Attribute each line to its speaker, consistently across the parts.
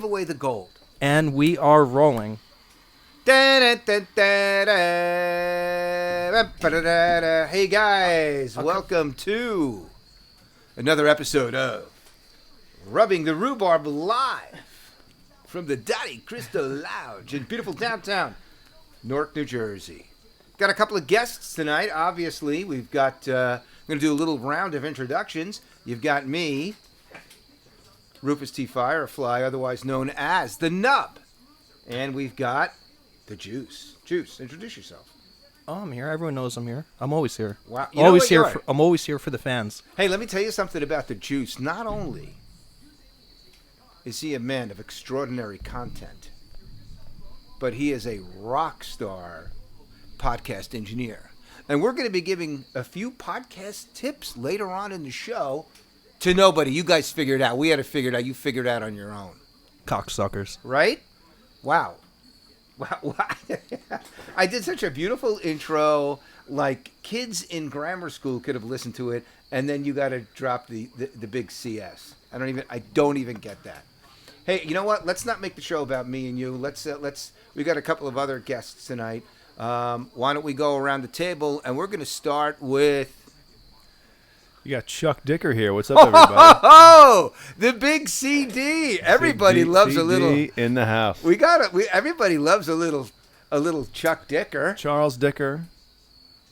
Speaker 1: away the gold.
Speaker 2: And we are rolling.
Speaker 1: Hey guys, welcome to another episode of Rubbing the Rhubarb live from the Donnie Cristo Lounge in beautiful downtown Newark, New Jersey. Got a couple of guests tonight, obviously. We've got, I'm going to do a little round of introductions. You've got me, Rufus T. Firefly, otherwise known as the Nub. And we've got the Juice. Juice, introduce yourself.
Speaker 2: Oh, I'm here. Everyone knows I'm here. I'm always here.
Speaker 1: Wow.
Speaker 2: I'm always here for the fans.
Speaker 1: Hey, let me tell you something about the Juice. Not only is he a man of extraordinary content, but he is a rock star podcast engineer. And we're going to be giving a few podcast tips later on in the show to nobody. You guys figured it out. We had to figure it out. You figured it out on your own.
Speaker 2: Cocksuckers.
Speaker 1: Right? Wow. Wow. I did such a beautiful intro. Like kids in grammar school could have listened to it, and then you got to drop the big CS. I don't even get that. Hey, you know what? Let's not make the show about me and you. We got a couple of other guests tonight. Why don't we go around the table, and we're going to start with...
Speaker 3: You got Chuck Dicker here. What's up, everybody?
Speaker 1: Oh, the big CD. Everybody loves
Speaker 3: CD
Speaker 1: a little
Speaker 3: in the house.
Speaker 1: Everybody loves a little Chuck Dicker.
Speaker 3: Charles Dicker,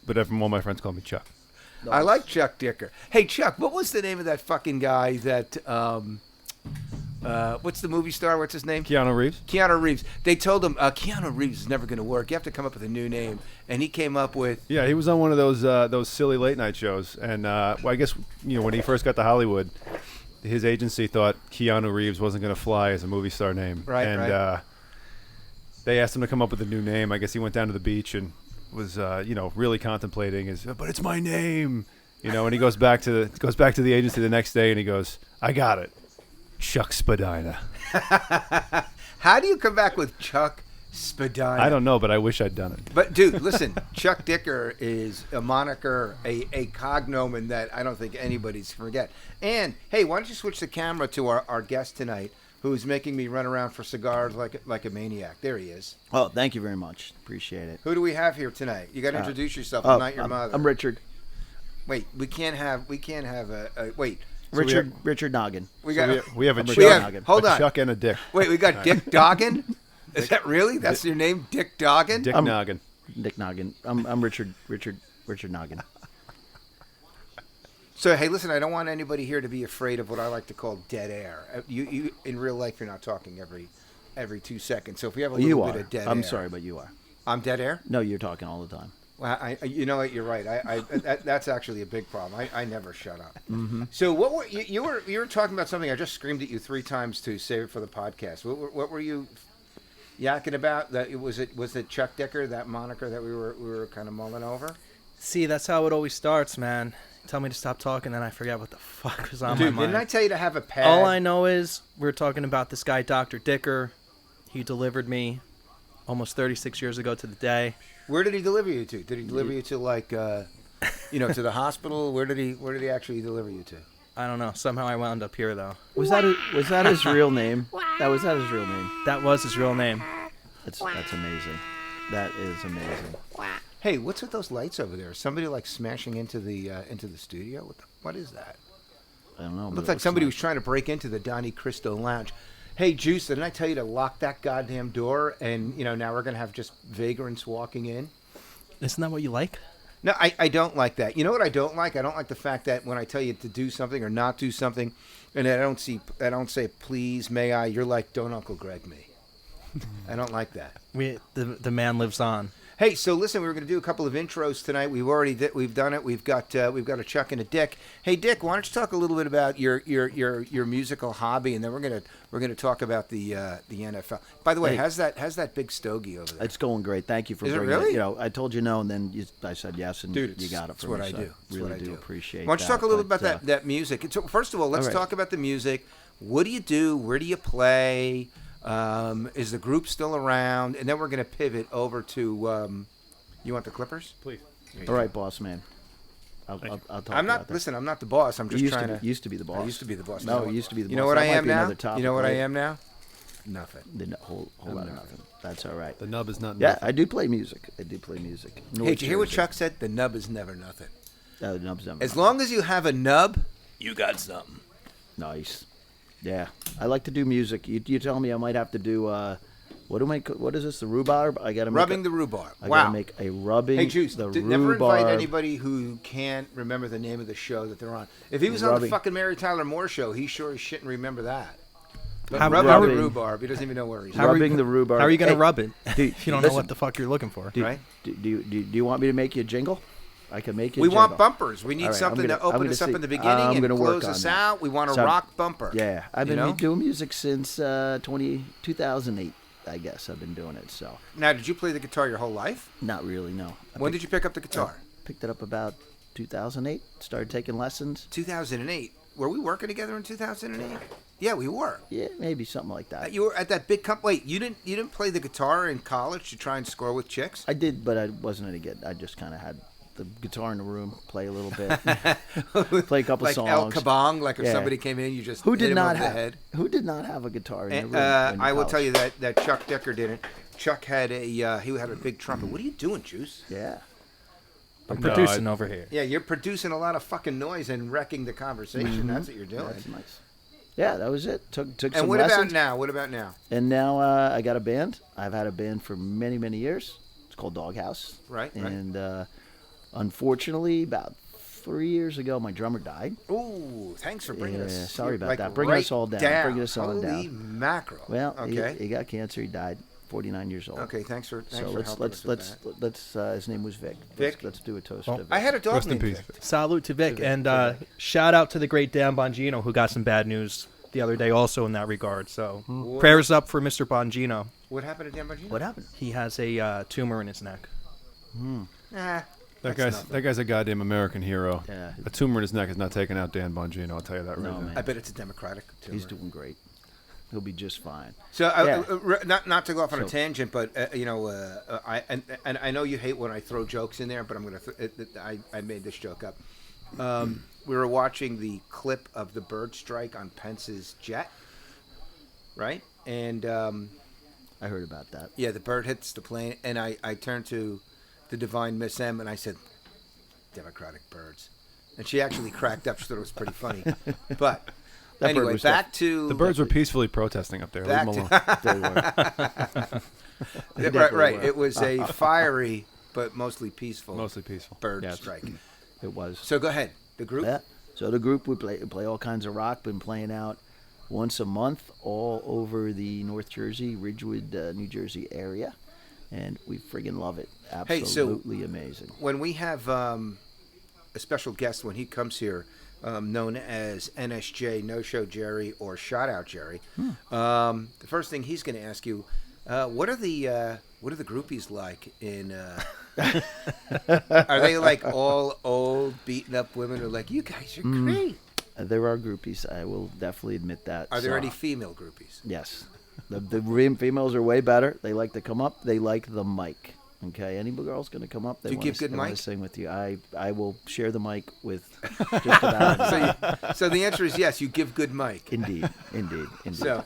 Speaker 3: but all my friends call me Chuck.
Speaker 1: I like Chuck Dicker. Hey, Chuck, what was the name of that fucking guy that... what's the movie star? What's his name?
Speaker 3: Keanu Reeves.
Speaker 1: Keanu Reeves. They told him, Keanu Reeves is never going to work. You have to come up with a new name. And he came up with...
Speaker 3: Yeah, he was on one of those silly late night shows. And well, I guess when he first got to Hollywood, his agency thought Keanu Reeves wasn't going to fly as a movie star name.
Speaker 1: Right,
Speaker 3: and they asked him to come up with a new name. I guess he went down to the beach and was really contemplating but it's my name. And he goes back to the agency the next day and he goes, I got it. Chuck Spadina.
Speaker 1: How do you come back with Chuck Spadina?
Speaker 3: I don't know, but I wish I'd done it.
Speaker 1: But, dude, listen, Chuck Dicker is a moniker, a cognomen that I don't think anybody's forget. And, hey, why don't you switch the camera to our guest tonight, who's making me run around for cigars like a maniac. There he is.
Speaker 4: Oh, thank you very much. Appreciate it.
Speaker 1: Who do we have here tonight? You got to introduce yourself. I'm not your mother.
Speaker 4: I'm Richard.
Speaker 1: Wait, we can't have wait.
Speaker 4: So Richard Noggin.
Speaker 3: We have a Chuck.
Speaker 1: Hold on.
Speaker 3: Chuck and a Dick.
Speaker 1: Wait, we got Dick Doggin? Is that really? That's your name, Dick Doggin?
Speaker 3: Dick Noggin.
Speaker 4: Dick Noggin. I'm Richard Noggin.
Speaker 1: So, hey, listen, I don't want anybody here to be afraid of what I like to call dead air. You in real life, you're not talking every 2 seconds. So if we have a little bit of dead air.
Speaker 4: I'm sorry, but you are.
Speaker 1: I'm dead air?
Speaker 4: No, you're talking all the time.
Speaker 1: Well, you know what? You're right. That's actually a big problem. I never shut up.
Speaker 4: Mm-hmm.
Speaker 1: So what were you were talking about something? I just screamed at you 3 times to save it for the podcast. What were you yakking about? That was it Chuck Dicker, that moniker that we were kind of mulling over?
Speaker 2: See, that's how it always starts, man. Tell me to stop talking, then I forget what the fuck was on my mind.
Speaker 1: Didn't I tell you to have a pad?
Speaker 2: All I know is we're talking about this guy, Dr. Dicker. He delivered me almost 36 years ago to the day.
Speaker 1: Where did he deliver you to? Did he deliver you to to the hospital? Where did he actually deliver you to?
Speaker 2: I don't know. Somehow I wound up here, though.
Speaker 4: Was that his real name? Was that his real name?
Speaker 2: That was his real name.
Speaker 4: That's amazing. That is amazing.
Speaker 1: Hey, what's with those lights over there? Is somebody smashing into the studio? What is that?
Speaker 4: I don't know.
Speaker 1: It looks like somebody was trying to break into the Donnie Cristo Lounge. Hey, Juice, didn't I tell you to lock that goddamn door? And, now we're going to have just vagrants walking in.
Speaker 2: Isn't that what you like?
Speaker 1: No, I don't like that. You know what I don't like? I don't like the fact that when I tell you to do something or not do something, and I don't say, please, may I, you're like, don't Uncle Greg me. I don't like that.
Speaker 2: The man lives on.
Speaker 1: Hey, so listen, we were going to do a couple of intros tonight. We've done it. We've got a Chuck and a Dick. Hey, Dick, why don't you talk a little bit about your musical hobby, and then we're gonna talk about the NFL. By the way, how's that big stogie over there?
Speaker 4: It's going great. Thank you for bringing
Speaker 1: it. Really?
Speaker 4: I told you no, and then I said yes, and
Speaker 1: dude,
Speaker 4: you got it for me.
Speaker 1: That's what I do.
Speaker 4: Really do appreciate.
Speaker 1: Why don't you talk a little bit about that music? So first of all, let's talk about the music. What do you do? Where do you play? Is the group still around? And then we're going to pivot over to. You want the Clippers?
Speaker 3: Please.
Speaker 4: All right, boss man. I'll talk
Speaker 1: I'm not.
Speaker 4: about that.
Speaker 1: Listen, I'm not the boss. I'm just trying to.
Speaker 4: Used to be the boss.
Speaker 1: I used to be the boss.
Speaker 4: No, you used to be the boss.
Speaker 1: You know what I am now?
Speaker 4: Topic,
Speaker 1: you know what
Speaker 4: right?
Speaker 1: I am now? Nothing.
Speaker 4: The whole lot of nothing. That's all right.
Speaker 3: The nub is not.
Speaker 4: Yeah,
Speaker 3: nothing.
Speaker 4: I do play music. Hey,
Speaker 1: Did you hear what Chuck said? The nub is never nothing.
Speaker 4: The nub's never.
Speaker 1: As long as you have a nub, you got something.
Speaker 4: Nice. Yeah, I like to do music. You tell me I might have to do. What is this? The rhubarb? I got to make
Speaker 1: Rubbing the rhubarb.
Speaker 4: I
Speaker 1: Wow.
Speaker 4: gotta make a rubbing.
Speaker 1: Hey, Juice,
Speaker 4: the
Speaker 1: never
Speaker 4: rhubarb.
Speaker 1: invite anybody who can't remember the name of the show that they're on. If he was on the
Speaker 4: Rubbing.
Speaker 1: fucking Mary Tyler Moore show, he sure as shit and remember that. But
Speaker 2: How-
Speaker 1: rubbing
Speaker 4: rubbing-
Speaker 1: the rhubarb, he doesn't even know where he's
Speaker 2: How are
Speaker 4: Rubbing
Speaker 2: you-
Speaker 4: the rhubarb.
Speaker 2: How are you going to
Speaker 4: Hey,
Speaker 2: rub it
Speaker 4: dude,
Speaker 2: if you don't know
Speaker 4: listen.
Speaker 2: what the fuck you're looking for?
Speaker 1: right?
Speaker 4: Do you want me to make you a jingle? I can make you.
Speaker 1: We
Speaker 4: a
Speaker 1: want
Speaker 4: jingle.
Speaker 1: bumpers. We need
Speaker 4: All right,
Speaker 1: something
Speaker 4: I'm
Speaker 1: to open
Speaker 4: gonna
Speaker 1: us up
Speaker 4: see.
Speaker 1: in the beginning
Speaker 4: I'm
Speaker 1: and
Speaker 4: gonna work
Speaker 1: close
Speaker 4: on
Speaker 1: us
Speaker 4: that.
Speaker 1: out. We want a
Speaker 4: So-
Speaker 1: rock bumper.
Speaker 4: Yeah, I've
Speaker 1: You
Speaker 4: been
Speaker 1: know?
Speaker 4: doing music since 2008. I guess I've been doing it. So
Speaker 1: Now, did you play the guitar your whole life?
Speaker 4: not really. No.
Speaker 1: When did you pick up the guitar?
Speaker 4: Picked it up about 2008. Started taking lessons.
Speaker 1: 2008. Were we working together in 2008? Yeah, we were.
Speaker 4: Yeah, maybe something like that.
Speaker 1: You were at that big Wait, you didn't play the guitar in college to try and score with chicks?
Speaker 4: I did, but I wasn't any good. I just kind of had the guitar in the room, play a little bit, play a couple
Speaker 1: like
Speaker 4: songs.
Speaker 1: El Kabong, like if
Speaker 4: Yeah.
Speaker 1: somebody came in, you just
Speaker 4: Who
Speaker 1: hit
Speaker 4: did
Speaker 1: him
Speaker 4: not
Speaker 1: over the
Speaker 4: have?
Speaker 1: head.
Speaker 4: Who did not have a guitar in
Speaker 1: And,
Speaker 4: the room?
Speaker 1: I will tell you that Chuck Dicker didn't. Chuck had he had a big trumpet. What are you doing, Juice?
Speaker 4: Yeah.
Speaker 2: I'm
Speaker 3: No,
Speaker 2: producing over here.
Speaker 1: Yeah, you're producing a lot of fucking noise and wrecking the conversation. That's what you're doing.
Speaker 4: That's nice. Yeah, that was it. Took
Speaker 1: And
Speaker 4: some
Speaker 1: what
Speaker 4: lessons.
Speaker 1: about now? What about now?
Speaker 4: And now I got a band. I've had a band for many, many years. It's called Doghouse.
Speaker 1: Right.
Speaker 4: And unfortunately, about 3 years ago, my drummer died.
Speaker 1: Ooh, thanks for bringing
Speaker 4: Yeah,
Speaker 1: us.
Speaker 4: sorry about
Speaker 1: like,
Speaker 4: that. Bringing us all down. Bringing us all
Speaker 1: Holy
Speaker 4: down.
Speaker 1: mackerel.
Speaker 4: Well,
Speaker 1: okay.
Speaker 4: he got cancer. He died, 49 years old.
Speaker 1: Okay, thanks for
Speaker 4: So
Speaker 1: helping us with that.
Speaker 4: his name was Vic.
Speaker 1: Vic?
Speaker 4: Let's do a toast
Speaker 2: Well,
Speaker 4: to Vic.
Speaker 1: I had a dog
Speaker 3: Rest in
Speaker 1: named
Speaker 3: peace.
Speaker 1: Vic.
Speaker 2: Salute to Vic, and shout out to the great Dan Bongino, who got some bad news the other day also in that regard. So prayers up for Mr. Bongino.
Speaker 1: What happened to Dan Bongino?
Speaker 4: What happened?
Speaker 2: He has a tumor in his neck.
Speaker 1: Nah,
Speaker 3: That guy's a goddamn American hero.
Speaker 4: Yeah.
Speaker 3: A tumor in his neck is not taking out Dan Bongino. I'll tell you that right
Speaker 4: No,
Speaker 3: now.
Speaker 4: man.
Speaker 1: I bet it's a Democratic tumor.
Speaker 4: He's doing great. He'll be just fine.
Speaker 1: So,
Speaker 4: Yeah.
Speaker 1: not to go off on a
Speaker 4: So-
Speaker 1: tangent, but I know you hate when I throw jokes in there, but I'm gonna. I made this joke up. We were watching the clip of the bird strike on Pence's jet, right? And
Speaker 4: I heard about that.
Speaker 1: yeah, the bird hits the plane, and I turned to the divine Miss M, and I said, "Democratic birds," and she actually cracked up. She thought it was pretty funny. But
Speaker 4: That bird
Speaker 1: anyway,
Speaker 4: was
Speaker 1: back to
Speaker 3: The birds were peacefully protesting up there. Leave
Speaker 1: Back
Speaker 3: them
Speaker 1: to-
Speaker 3: alone.
Speaker 4: They
Speaker 1: right,
Speaker 4: definitely
Speaker 1: right.
Speaker 4: were.
Speaker 1: It was a fiery but mostly peaceful
Speaker 3: Mostly peaceful.
Speaker 1: bird
Speaker 4: Yes.
Speaker 1: strike.
Speaker 4: It was.
Speaker 1: So go ahead. The group.
Speaker 4: Yeah. So the group, we play all kinds of rock. Been playing out once a month all over the North Jersey, Ridgewood, New Jersey area, and we friggin' love it.
Speaker 1: Hey, so-
Speaker 4: Absolutely amazing.
Speaker 1: When we have a special guest when he comes here, known as NSJ No Show Jerry or Shout Out Jerry, the first thing he's going to ask you, what are the groupies like in? Are they like all old, beaten up women who are like, you guys are great?
Speaker 4: There are groupies. I will definitely admit that.
Speaker 1: Are there
Speaker 4: So,
Speaker 1: any female groupies?
Speaker 4: Yes. The females are way better. They like to come up. They like the mic. Okay, any girl's gonna come up. They
Speaker 1: Do you
Speaker 4: wanna,
Speaker 1: give good
Speaker 4: they wanna
Speaker 1: mic?
Speaker 4: sing with you. I will share the mic with just about anybody.
Speaker 1: So the answer is yes. You give good mic.
Speaker 4: Indeed.
Speaker 1: So,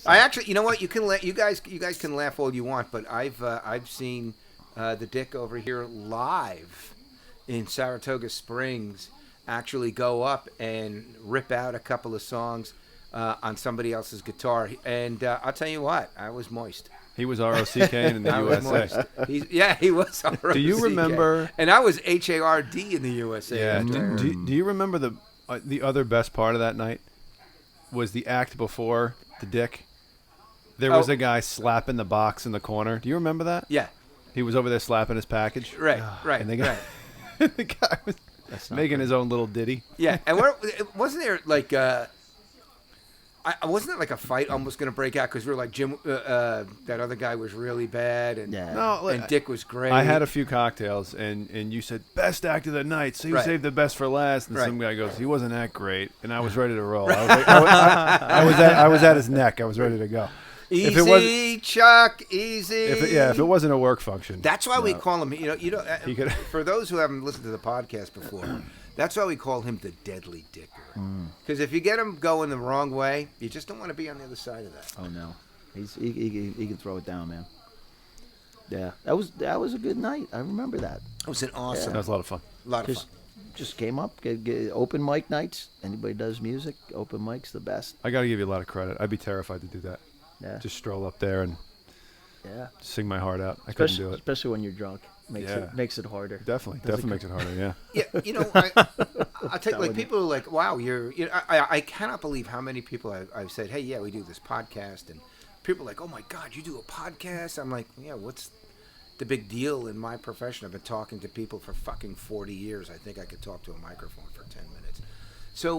Speaker 1: I actually, you know what? You can you guys can laugh all you want, but I've seen the Dick over here live in Saratoga Springs actually go up and rip out a couple of songs on somebody else's guitar, and I'll tell you what, I was moist.
Speaker 3: He was ROCK in the
Speaker 1: I was
Speaker 3: USA.
Speaker 1: moist. He was.
Speaker 3: Do you
Speaker 1: ROCK.
Speaker 3: remember-
Speaker 1: And I was HARD in the USA.
Speaker 3: Yeah.
Speaker 1: after.
Speaker 3: Do you remember the other best part of that night? Was the act before the Dick. There was
Speaker 1: Oh.
Speaker 3: a guy slapping the box in the corner. Do you remember that?
Speaker 1: Yeah.
Speaker 3: He was over there slapping his package.
Speaker 1: Right. Right.
Speaker 3: And the guy,
Speaker 1: right.
Speaker 3: the guy was
Speaker 4: That's not
Speaker 3: making
Speaker 4: good.
Speaker 3: his own little ditty.
Speaker 1: Yeah, and wasn't there like wasn't it like a fight almost going to break out because we were like Jim, that other guy was really bad, and
Speaker 4: Yeah.
Speaker 3: No,
Speaker 1: and Dick was great.
Speaker 3: I had a few cocktails, and you said best act of the night, so you
Speaker 1: Right.
Speaker 3: saved the best for last. And
Speaker 1: Right.
Speaker 3: some guy goes, he wasn't that great, and I was ready to roll. I was, like, I was at his neck. I was ready to go.
Speaker 1: easy,
Speaker 3: if it wasn't-
Speaker 1: Chuck, easy.
Speaker 3: If it wasn't a work function,
Speaker 1: That's why we
Speaker 3: no.
Speaker 1: call him. You know.
Speaker 3: He could-
Speaker 1: For those who haven't listened to the podcast before, that's why we call him the Deadly Dicker. Because if you get him going the wrong way, you just don't want to be on the other side of that.
Speaker 4: Oh no. He can throw it down, man. Yeah, that was a good night. I remember that.
Speaker 1: It was an awesome,
Speaker 3: That was a lot of fun.
Speaker 1: lot of
Speaker 4: Just
Speaker 1: fun.
Speaker 4: just came up. Get open mic nights. Anybody does music? Open mic's the best.
Speaker 3: I got to give you a lot of credit. I'd be terrified to do that.
Speaker 4: Yeah,
Speaker 3: Just stroll up there and
Speaker 4: yeah.
Speaker 3: sing my heart out. I couldn't
Speaker 4: Especially,
Speaker 3: do it.
Speaker 4: especially when you're drunk.
Speaker 3: Yeah.
Speaker 4: Makes it harder.
Speaker 3: Definitely makes it harder. Yeah.
Speaker 1: Yeah, you know, I take like people are like, wow, I cannot believe how many people I've said, hey, yeah, we do this podcast, and people are like, oh my God, you do a podcast? I'm like, yeah, what's the big deal in my profession? I've been talking to people for fucking 40 years. I think I could talk to a microphone for 10 minutes. So,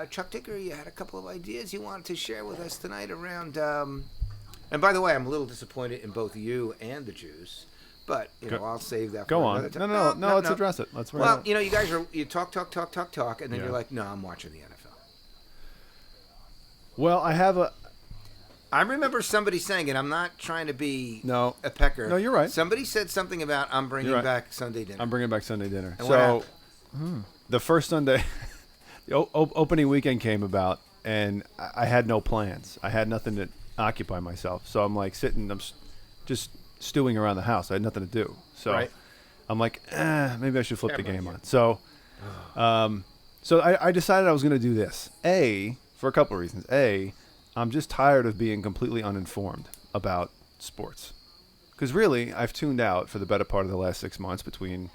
Speaker 1: Chuck Dicker, you had a couple of ideas you wanted to share with us tonight around. And by the way, I'm a little disappointed in both you and the Jews, but I'll save that.
Speaker 3: Go
Speaker 1: for
Speaker 3: on.
Speaker 1: another time.
Speaker 3: No. Let's address it. Let's.
Speaker 1: Well, you guys you talk, and then
Speaker 3: Yeah.
Speaker 1: you're like, no, I'm watching the NFL.
Speaker 3: Well,
Speaker 1: I remember somebody saying, and I'm not trying to be
Speaker 3: No.
Speaker 1: a pecker.
Speaker 3: No, you're right.
Speaker 1: Somebody said something about I'm bringing
Speaker 3: You're right.
Speaker 1: back Sunday dinner.
Speaker 3: I'm bringing back Sunday dinner.
Speaker 1: And what
Speaker 3: So,
Speaker 1: happened?
Speaker 3: the first Sunday, the opening weekend came about, and I had no plans. I had nothing to occupy myself. So I'm like sitting, just stewing around the house. I had nothing to do. So
Speaker 1: Right.
Speaker 3: I'm like, maybe I should flip the
Speaker 1: Everybody
Speaker 3: game
Speaker 1: here.
Speaker 3: on. So, so I decided I was going to do this. For a couple of reasons. I'm just tired of being completely uninformed about sports. Because really, I've tuned out for the better part of the last 6 months between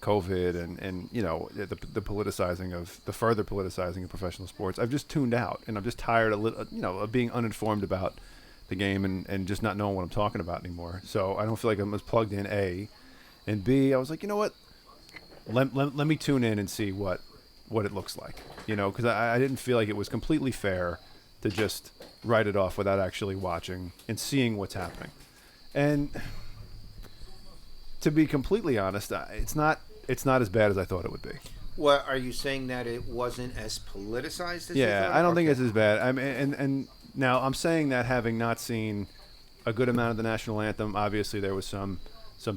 Speaker 3: COVID and the politicizing of the further politicizing of professional sports. I've just tuned out, and I'm just tired of being uninformed about the game and just not knowing what I'm talking about anymore. So I don't feel like I'm as plugged in. And B, I was like, you know what? Let me tune in and see what it looks like. Because I didn't feel like it was completely fair to just write it off without actually watching and seeing what's happening. And to be completely honest, it's not as bad as I thought it would be.
Speaker 1: Well, are you saying that it wasn't as politicized as you
Speaker 3: Yeah,
Speaker 1: thought?
Speaker 3: I don't think
Speaker 1: Okay.
Speaker 3: it's as bad. I mean, and now I'm saying that having not seen a good amount of the national anthem, obviously there was some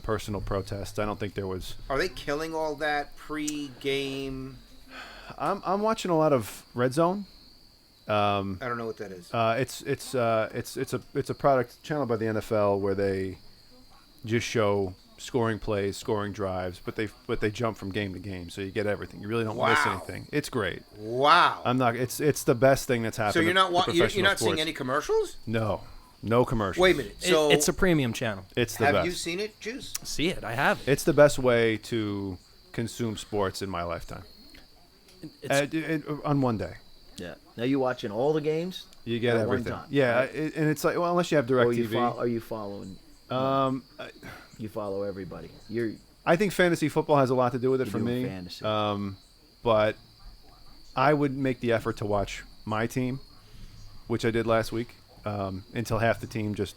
Speaker 3: personal protests. I don't think there was.
Speaker 1: Are they killing all that pre-game?
Speaker 3: I'm watching a lot of Red Zone.
Speaker 1: I don't know what that is.
Speaker 3: It's a product channel by the NFL where they just show scoring plays, scoring drives, but they jump from game to game, so you get everything. You really don't miss
Speaker 1: Wow.
Speaker 3: anything. It's great.
Speaker 1: Wow.
Speaker 3: I'm not. It's the best thing that's happened.
Speaker 1: So you're not
Speaker 3: to
Speaker 1: you're
Speaker 3: professional
Speaker 1: not seeing
Speaker 3: sports.
Speaker 1: any commercials?
Speaker 3: No commercials.
Speaker 1: Wait a minute. So
Speaker 2: It's a premium channel.
Speaker 3: It's the
Speaker 1: have
Speaker 3: best.
Speaker 1: you seen it, Juice?
Speaker 2: See it. I have.
Speaker 3: It's the best way to consume sports in my lifetime. On one day,
Speaker 4: Yeah. Now you watching all the games?
Speaker 3: you get
Speaker 4: At one
Speaker 3: everything.
Speaker 4: time,
Speaker 3: Yeah,
Speaker 4: right?
Speaker 3: and it's like, well, unless you have
Speaker 4: Or
Speaker 3: DirecTV.
Speaker 4: are you following? You follow everybody.
Speaker 3: I think fantasy football has a lot to do with it
Speaker 4: You're
Speaker 3: for
Speaker 4: doing
Speaker 3: me.
Speaker 4: fantasy.
Speaker 3: But I would make the effort to watch my which I did last week, until half the team just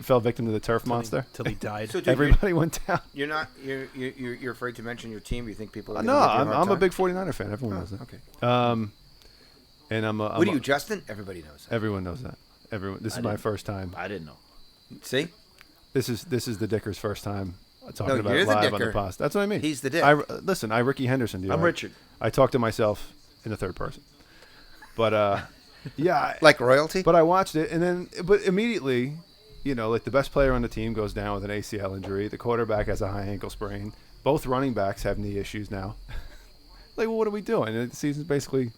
Speaker 3: fell victim to the turf monster.
Speaker 2: Till he died.
Speaker 1: So, dude,
Speaker 3: Everybody went down.
Speaker 1: you're not you're afraid to mention your team. You think people are
Speaker 3: No,
Speaker 1: gonna give you a hard
Speaker 3: I'm a
Speaker 1: time?
Speaker 3: big 49er fan. Everyone knows that.
Speaker 1: Okay.
Speaker 3: And I'm
Speaker 1: What are you, Justin? Everybody knows that.
Speaker 3: Everyone knows that. This
Speaker 4: I
Speaker 3: is my
Speaker 4: didn't.
Speaker 3: first time.
Speaker 4: I didn't know.
Speaker 1: See?
Speaker 3: This is the Dicker's first time talking about
Speaker 1: you're
Speaker 3: it
Speaker 1: the
Speaker 3: live on the
Speaker 1: Dicker.
Speaker 3: post. That's what I mean.
Speaker 1: He's the Dick.
Speaker 3: Listen, I Ricky Henderson.
Speaker 4: I'm Richard.
Speaker 3: I talk to myself in the third person. But yeah,
Speaker 1: Like royalty?
Speaker 3: but I watched it, and then immediately, like the best player on the team goes down with an ACL injury. The quarterback has a high ankle sprain. Both running backs have knee issues now. Like, well, what are we doing? And the season's basically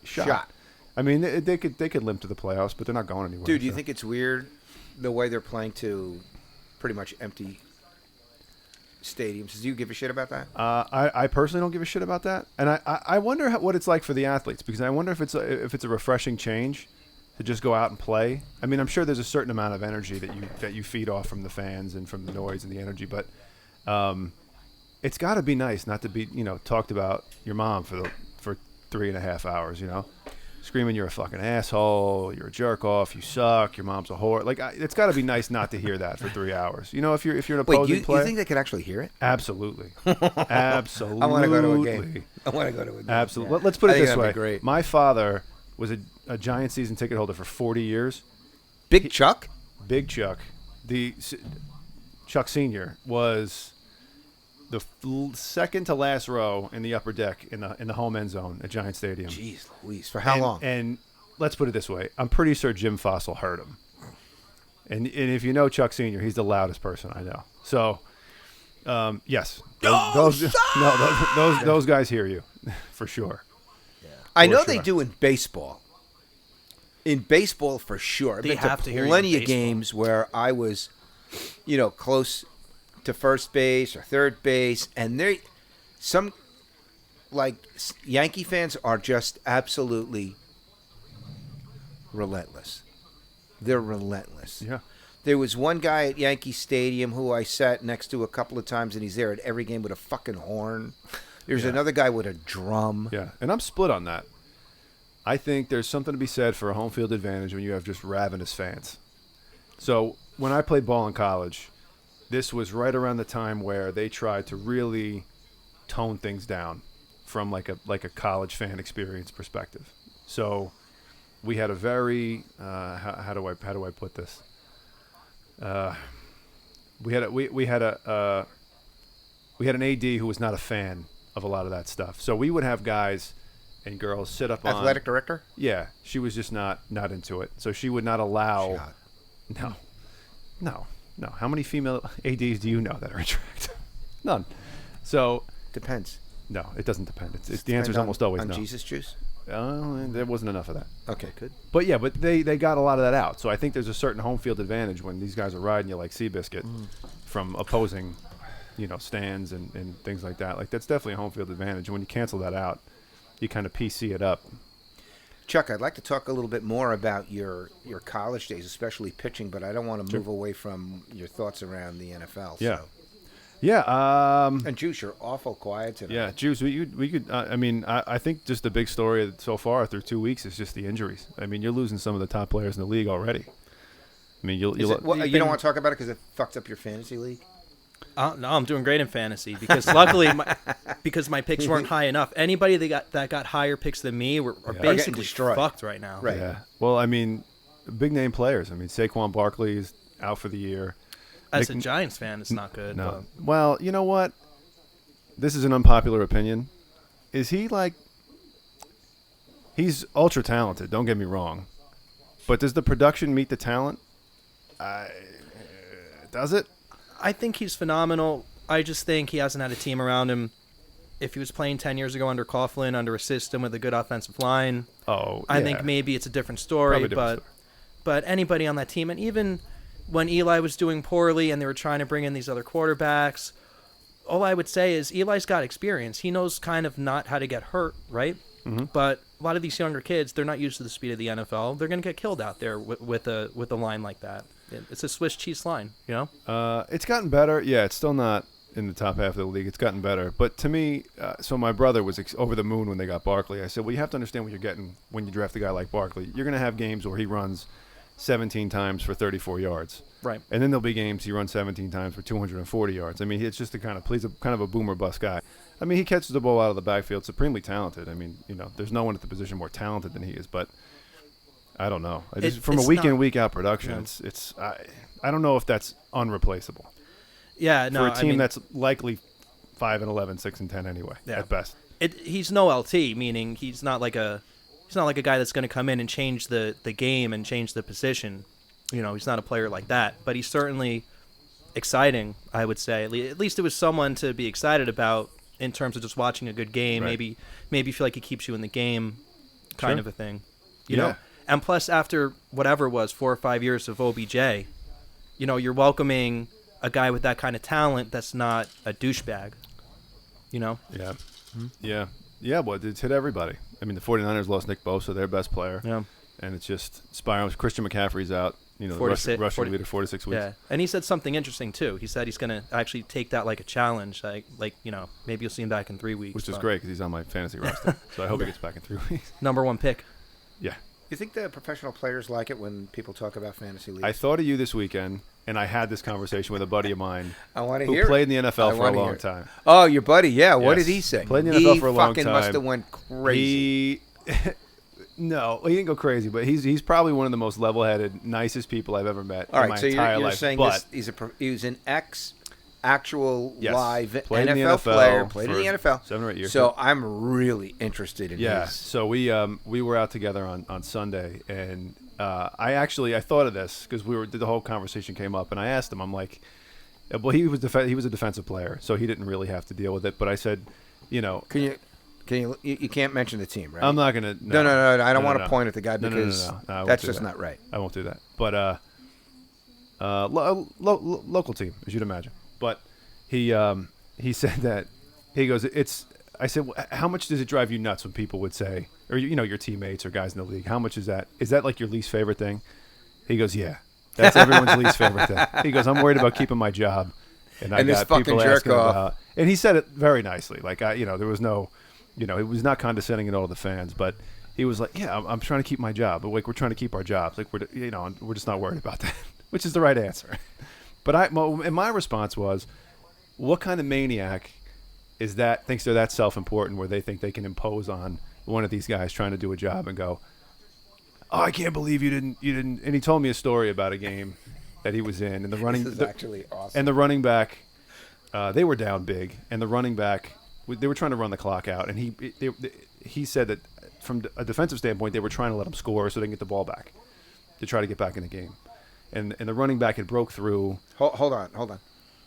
Speaker 3: shot. I mean, they could limp to the playoffs, but they're not going anywhere.
Speaker 1: Dude, do you
Speaker 3: so.
Speaker 1: think it's weird the way they're playing to pretty much empty stadiums? Do you give a shit about that?
Speaker 3: I personally don't give a shit about that, and I wonder what it's like for the athletes, because I wonder if it's a refreshing change to just go out and play. I mean, I'm sure there's a certain amount of energy that you feed off from the fans and from the noise and the energy, but it's got to be nice not to be talked about your mom for 3.5 hours, screaming you're a fucking asshole, you're a jerk off, you suck, your mom's a whore. Like, it's got to be nice not to hear that for 3 hours. If you're an opposing
Speaker 1: Wait, you
Speaker 3: player.
Speaker 1: think they could actually hear it?
Speaker 3: Absolutely. Absolutely.
Speaker 1: I want to go to a game. I want to go to a game.
Speaker 3: Absolutely. Let's put
Speaker 1: I
Speaker 3: it
Speaker 1: think
Speaker 3: this
Speaker 1: that'd
Speaker 3: way.
Speaker 1: be great.
Speaker 3: My father was a Giant season ticket holder for 40 years.
Speaker 1: Big Chuck?
Speaker 3: Big Chuck, Chuck Sr. was the second to last row in the upper deck in the home end zone at Giant Stadium.
Speaker 1: Jeez Louise. For how long?
Speaker 3: And let's put it this way. I'm pretty sure Jim Fossil heard him. And if you know Chuck Sr., he's the loudest person I know. So, yes. Those guys hear you, for sure.
Speaker 1: I know
Speaker 3: sure.
Speaker 1: they do in baseball. In baseball, for sure. I've
Speaker 2: They
Speaker 1: been
Speaker 2: have to hear you in
Speaker 1: plenty of
Speaker 2: baseball.
Speaker 1: games where I was, close to first base or third base, and Yankee fans are just absolutely relentless. They're relentless.
Speaker 3: Yeah.
Speaker 1: There was one guy at Yankee Stadium who I sat next to a couple of times, and he's there at every game with a fucking horn. There's another guy with a drum.
Speaker 3: Yeah, and I'm split on that. I think there's something to be said for a home field advantage when you have just ravenous fans. So when I played ball in college, this was right around the time where they tried to really tone things down from like a college fan experience perspective. So we had a very how do I put this? We had an AD who was not a fan of a lot of that stuff. So we would have guys and girls sit up on
Speaker 1: Athletic director?
Speaker 3: Yeah, she was just not into it. So she would not allow.
Speaker 1: Shot.
Speaker 3: No. How many female ADs do you know that are attractive? None. So
Speaker 1: Depends.
Speaker 3: no, it doesn't depend. The answer is almost always
Speaker 1: on
Speaker 3: no.
Speaker 1: Jesus juice?
Speaker 3: There wasn't enough of that.
Speaker 1: Okay, good.
Speaker 3: But yeah, they got a lot of that out. So I think there's a certain home field advantage when these guys are riding you like Seabiscuit from opposing, stands and things like that. Like that's definitely a home field advantage. And when you cancel that out, you kind of PC it up.
Speaker 1: Chuck, I'd like to talk a little bit more about your college days, especially pitching, but I don't want to move away from your thoughts around the NFL.
Speaker 3: Yeah.
Speaker 1: So.
Speaker 3: Yeah.
Speaker 1: And Juice, you're awful quiet today.
Speaker 3: Yeah, Juice, we could. I think just the big story so far through 2 weeks is just the injuries. I mean, you're losing some of the top players in the league already. I mean, you
Speaker 1: You don't want to talk about it because it fucked up your fantasy league?
Speaker 2: No, I'm doing great in fantasy because luckily, because my picks weren't high enough. Anybody that got higher picks than me are
Speaker 1: getting
Speaker 2: basically
Speaker 1: destroyed.
Speaker 2: fucked right now.
Speaker 1: Right.
Speaker 3: Yeah. Well, I mean, big name players. I mean, Saquon Barkley is out for the year.
Speaker 2: As a Giants fan, it's not good.
Speaker 3: No. Well, you know what? This is an unpopular opinion. Is he like? He's ultra talented. Don't get me wrong, but does the production meet the talent? Does it?
Speaker 2: I think he's phenomenal. I just think he hasn't had a team around him. If he was playing 10 years ago under Coughlin, under a system with a good offensive line, I think maybe it's a different story.
Speaker 3: Probably a different story.
Speaker 2: But anybody on that team, and even when Eli was doing poorly and they were trying to bring in these other quarterbacks, all I would say is Eli's got experience. He knows kind of not how to get hurt, right?
Speaker 3: Mm-hmm.
Speaker 2: But a lot of these younger kids, they're not used to the speed of the NFL. They're going to get killed out there with a line like that. It's a Swiss cheese line,
Speaker 3: It's gotten better. Yeah, it's still not in the top half of the league. It's gotten better. But to me, so my brother was over the moon when they got Barkley. I said, well, you have to understand what you're getting when you draft a guy like Barkley. You're going to have games where he runs 17 times for 34 yards.
Speaker 2: Right.
Speaker 3: And then there'll be games he runs 17 times for 240 yards. I mean, it's just he's kind of a boomer bust guy. I mean, he catches the ball out of the backfield, supremely talented. I mean, there's no one at the position more talented than he is, but I don't know. From a week in, week out production, I don't know if that's unreplaceable.
Speaker 2: Yeah, no.
Speaker 3: For a team that's likely 5-11, 6-10 anyway, at best.
Speaker 2: He's no LT, meaning he's not like a guy that's going to come in and change the game and change the position. He's not a player like that, but he's certainly exciting, I would say. At least it was someone to be excited about in terms of just watching a good game.
Speaker 3: Right.
Speaker 2: Maybe feel like he keeps you in the game, kind of a thing. You
Speaker 3: Yeah.
Speaker 2: know. And plus, after whatever it was 4 or 5 years of OBJ, you're welcoming a guy with that kind of talent that's not a douchebag.
Speaker 3: Yeah. Yeah. Yeah, well, it's hit everybody. I mean, the 49ers lost Nick Bosa, their best player.
Speaker 2: Yeah.
Speaker 3: And it's just spirals. Christian McCaffrey's out. The rushing leader, 4 to 6 weeks.
Speaker 2: Yeah, and he said something interesting too. He said he's going to actually take that like a challenge. Like maybe you'll see him back in 3 weeks.
Speaker 3: Which is great because he's on my fantasy roster. So I hope he gets back in 3 weeks.
Speaker 2: Number 1 pick.
Speaker 3: Yeah.
Speaker 1: You think the professional players like it when people talk about fantasy leagues?
Speaker 3: I thought of you this weekend, and I had this conversation with a buddy of mine
Speaker 1: I want to
Speaker 3: who
Speaker 1: hear
Speaker 3: played
Speaker 1: it.
Speaker 3: in the NFL for a long time.
Speaker 1: Oh, your buddy, yeah. What
Speaker 3: Yes.
Speaker 1: did he say?
Speaker 3: Played in the NFL for a long
Speaker 1: He fucking
Speaker 3: time.
Speaker 1: must have went crazy.
Speaker 3: No, he didn't go crazy, but he's probably one of the most level-headed, nicest people I've ever met
Speaker 1: All
Speaker 3: in
Speaker 1: right,
Speaker 3: my
Speaker 1: so
Speaker 3: entire
Speaker 1: you're
Speaker 3: life.
Speaker 1: saying
Speaker 3: but
Speaker 1: he was an ex actual
Speaker 3: Yes.
Speaker 1: live
Speaker 3: Played in the
Speaker 1: NFL
Speaker 3: NFL
Speaker 1: player, played in
Speaker 3: for
Speaker 1: the NFL.
Speaker 3: 7 or 8 years.
Speaker 1: So I'm really interested in
Speaker 3: Yeah.
Speaker 1: his.
Speaker 3: So we were out together on Sunday, and I thought of this because the whole conversation came up, and I asked him. I'm like, well, he was a defensive player, so he didn't really have to deal with it. But I said,
Speaker 1: Can you can't mention the team, right?
Speaker 3: I'm not gonna.
Speaker 1: No. I don't want to
Speaker 3: no.
Speaker 1: point at the guy
Speaker 3: No,
Speaker 1: because
Speaker 3: no, I won't
Speaker 1: that's
Speaker 3: do
Speaker 1: just
Speaker 3: that.
Speaker 1: not right.
Speaker 3: I won't do that. But local team, as you'd imagine. But he said that he goes. I said, well, how much does it drive you nuts when people would say, or your teammates or guys in the league, how much is that? Is that like your least favorite thing? He goes, yeah, that's everyone's least favorite thing. He goes, I'm worried about keeping my job, and I
Speaker 1: this
Speaker 3: got
Speaker 1: fucking
Speaker 3: people
Speaker 1: jerk
Speaker 3: asking
Speaker 1: off.
Speaker 3: about. And he said it very nicely. Like there was no, it was not condescending at all to the fans, but he was like, yeah, I'm trying to keep my job. But like we're trying to keep our jobs. Like we're just not worried about that, which is the right answer. But my response was, what kind of maniac is that thinks they're that self-important where they think they can impose on one of these guys trying to do a job and go, oh, I can't believe you didn't. And he told me a story about a game that he was in, and
Speaker 1: This is actually awesome.
Speaker 3: and the running back, they were down big, and the running back, they were trying to run the clock out, and he said that from a defensive standpoint, they were trying to let him score so they can get the ball back to try to get back in the game, and the running back had broke through.
Speaker 1: Hold on.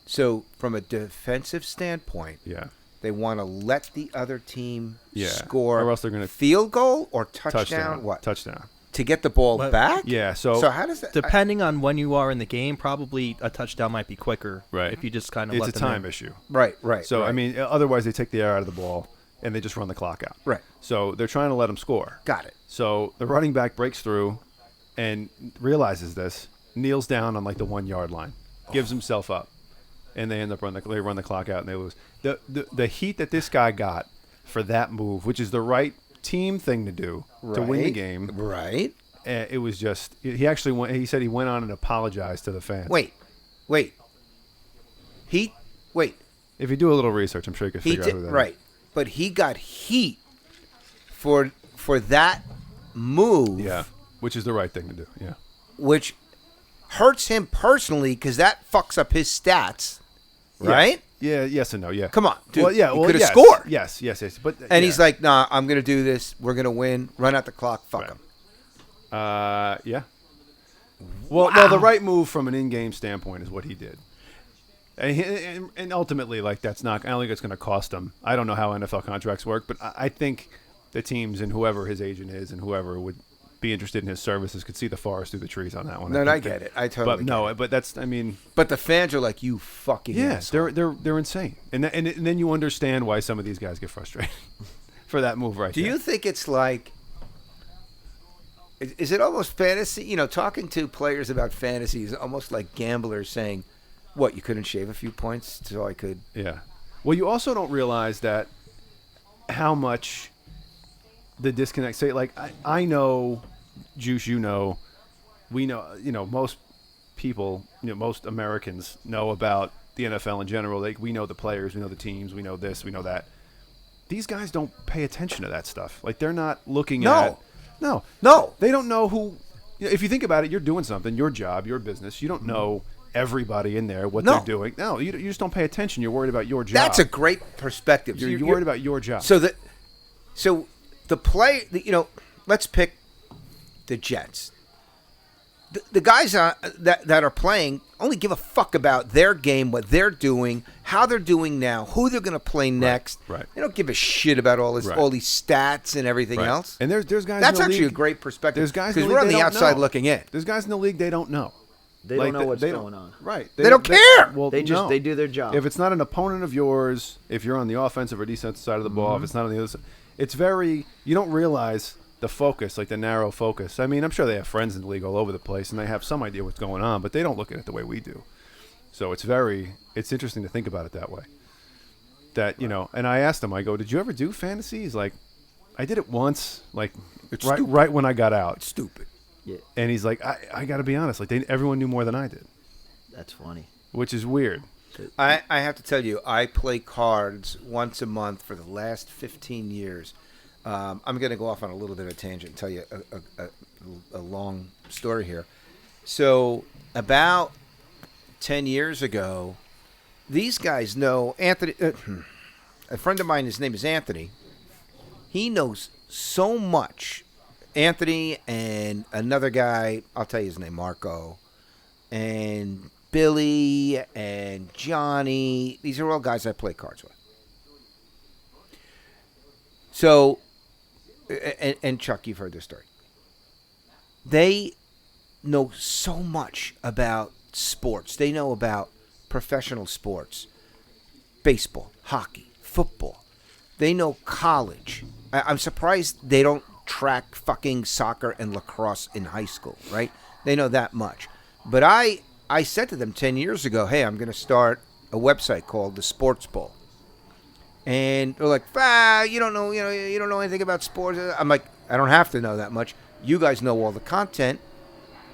Speaker 1: So from a defensive standpoint,
Speaker 3: Yeah.
Speaker 1: they want to let the other team
Speaker 3: Yeah.
Speaker 1: score
Speaker 3: Or else they're gonna-
Speaker 1: field goal or touchdown. What?
Speaker 3: Touchdown.
Speaker 1: To get the ball
Speaker 2: But-
Speaker 1: back?
Speaker 3: Yeah.
Speaker 1: So how does that?
Speaker 2: Depending on when you are in the game, probably a touchdown might be quicker.
Speaker 3: Right.
Speaker 2: If you just kind of
Speaker 3: It's
Speaker 2: let
Speaker 3: a
Speaker 2: them
Speaker 3: time
Speaker 2: in.
Speaker 3: issue.
Speaker 1: Right.
Speaker 3: So,
Speaker 1: right.
Speaker 3: I mean, otherwise they take the air out of the ball and they just run the clock out.
Speaker 1: Right.
Speaker 3: So they're trying to let him score.
Speaker 1: Got it.
Speaker 3: So the running back breaks through and realizes this, kneels down on like the 1 yard line, gives himself up, and they end up run the clock out and they lose. The heat that this guy got for that move, which is the right team thing to do to win the game,
Speaker 1: Right.
Speaker 3: it was just he actually went. He said he went on and apologized to the fans.
Speaker 1: Wait. Wait.
Speaker 3: If you do a little research, I'm sure you can
Speaker 1: He
Speaker 3: figure out
Speaker 1: did
Speaker 3: who that is.
Speaker 1: right, but he got heat for that move.
Speaker 3: Yeah, which is the right thing to do. Yeah.
Speaker 1: Which hurts him personally because that fucks up his stats. Right.
Speaker 3: Yeah. Yes and no. Yeah.
Speaker 1: Come on, dude.
Speaker 3: Well, yeah.
Speaker 1: He
Speaker 3: Well,
Speaker 1: could have
Speaker 3: yes,
Speaker 1: scored.
Speaker 3: Yes. But
Speaker 1: And he's like, "Nah, I'm gonna do this. We're gonna win. Run out the clock. Fuck
Speaker 3: Right.
Speaker 1: him."
Speaker 3: Yeah. Well, the right move from an in-game standpoint is what he did, and ultimately, like that's not. I don't think it's going to cost him. I don't know how NFL contracts work, but I think the teams and whoever his agent is and whoever would be interested in his services could see the forest through the trees on that one.
Speaker 1: No, I get it. I totally.
Speaker 3: But no,
Speaker 1: get it.
Speaker 3: but that's. I mean,
Speaker 1: But the fans are like, "You fucking
Speaker 3: yeah,
Speaker 1: asshole."
Speaker 3: they're insane, and then you understand why some of these guys get frustrated for that move right
Speaker 1: Do
Speaker 3: there.
Speaker 1: you think it's like? Is it almost fantasy? You know, talking to players about fantasy is almost like gamblers saying, "What, you couldn't shave a few points so I could?"
Speaker 3: Yeah. Well, you also don't realize that how much the disconnect. Say, like I know, Juice, we know, most people, most Americans know about the NFL in general. Like we know the players, we know the teams, we know this, we know that. These guys don't pay attention to that stuff. Like they're not looking at. No. They don't know who. If you think about it, you're doing something, your job, your business. You don't know everybody in there, what they're doing. No, you just don't pay attention. You're worried about your job.
Speaker 1: That's a great perspective.
Speaker 3: You're worried about your job.
Speaker 1: So the play, let's pick the Jets. The guys that are playing only give a fuck about their game, what they're doing, how they're doing now, who they're going to play next.
Speaker 3: Right.
Speaker 1: They don't give a shit about all
Speaker 3: Right.
Speaker 1: these stats and everything
Speaker 3: Right.
Speaker 1: else.
Speaker 3: And there's guys.
Speaker 1: That's
Speaker 3: in the
Speaker 1: actually
Speaker 3: league,
Speaker 1: a great perspective.
Speaker 3: There's guys
Speaker 1: because
Speaker 3: in the
Speaker 1: we're on
Speaker 3: league
Speaker 1: the
Speaker 3: they don't
Speaker 1: outside
Speaker 3: know.
Speaker 1: looking in.
Speaker 3: There's guys in the league they don't know.
Speaker 4: They don't know what's
Speaker 3: they
Speaker 4: going on.
Speaker 3: Right.
Speaker 1: They don't care.
Speaker 3: Well,
Speaker 4: They just
Speaker 3: no.
Speaker 4: they do their job.
Speaker 3: If it's not an opponent of yours, if you're on the offensive or defensive side of the ball, if it's not on the other side, it's very. You don't realize the focus, like the narrow focus. I mean, I'm sure they have friends in the league all over the place, and they have some idea what's going on, but they don't look at it the way we do. So it's interesting to think about it that way. That and I asked him, I go, "Did you ever do fantasy?" He's like, "I did it once, like
Speaker 1: It's
Speaker 3: right,
Speaker 1: stupid.
Speaker 3: right when I got out."
Speaker 1: Stupid.
Speaker 4: Yeah,
Speaker 3: And he's like, I got to be honest, like everyone knew more than I did,
Speaker 4: that's funny.
Speaker 3: which is weird.
Speaker 1: I have to tell you, I play cards once a month for the last 15 years. I'm going to go off on a little bit of a tangent and tell you a long story here. So about 10 years ago, these guys know Anthony. A friend of mine, his name is Anthony. He knows so much. Anthony and another guy, I'll tell you his name, Marco, and Billy and Johnny. These are all guys I play cards with. So, and Chuck, you've heard this story. They know so much about sports. They know about professional sports, baseball, hockey, football. They know college. I'm surprised they don't track fucking soccer and lacrosse in high school, right? They know that much. But I said to them 10 years ago, hey, I'm going to start a website called the Sports Bowl. And they're like, you don't know anything about sports. I'm like, I don't have to know that much. You guys know all the content.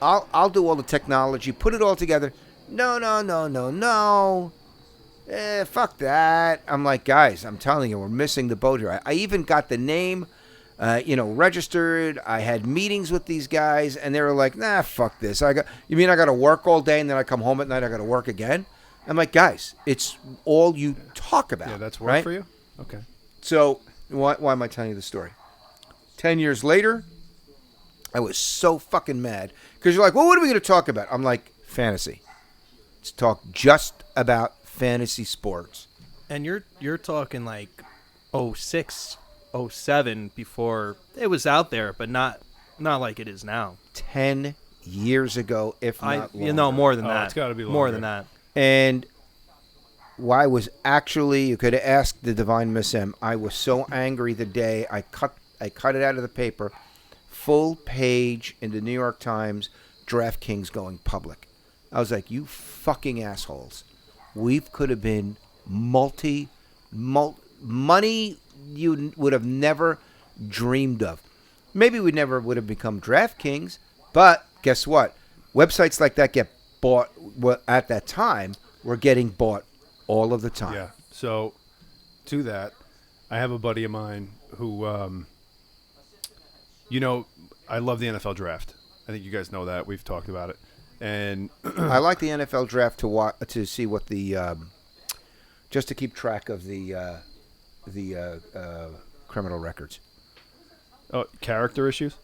Speaker 1: I'll do all the technology, put it all together. No. Fuck that. I'm like, guys, I'm telling you, we're missing the boat here. I even got the name, registered. I had meetings with these guys, and they were like, nah, fuck this. You mean I got to work all day, and then I come home at night, I got to work again? I'm like, guys, it's all you talk about.
Speaker 3: Yeah, that's work
Speaker 1: right?
Speaker 3: for you? Okay.
Speaker 1: So why am I telling you the story? 10 years later, I was so fucking mad. Because you're like, well, what are we going to talk about? I'm like, fantasy. Let's talk just about fantasy sports.
Speaker 2: And you're talking like 06, 07 before it was out there, but not like it is now.
Speaker 1: 10 years ago, if not longer.
Speaker 2: More than that.
Speaker 3: It's got to be
Speaker 2: more
Speaker 3: longer.
Speaker 2: than that.
Speaker 1: And why was actually, you could have asked the Divine Miss M. I was so angry the day I cut it out of the paper, full page in the New York Times, DraftKings going public. I was like, you fucking assholes. We could have been money you would have never dreamed of. Maybe we never would have become DraftKings, but guess what? Websites like that get bought at that time were getting bought all of the time.
Speaker 3: Yeah. So, to that, I have a buddy of mine who, I love the NFL draft. I think you guys know that. We've talked about it. And
Speaker 1: I like the NFL draft to see what the just to keep track of the criminal records.
Speaker 3: Oh, character issues?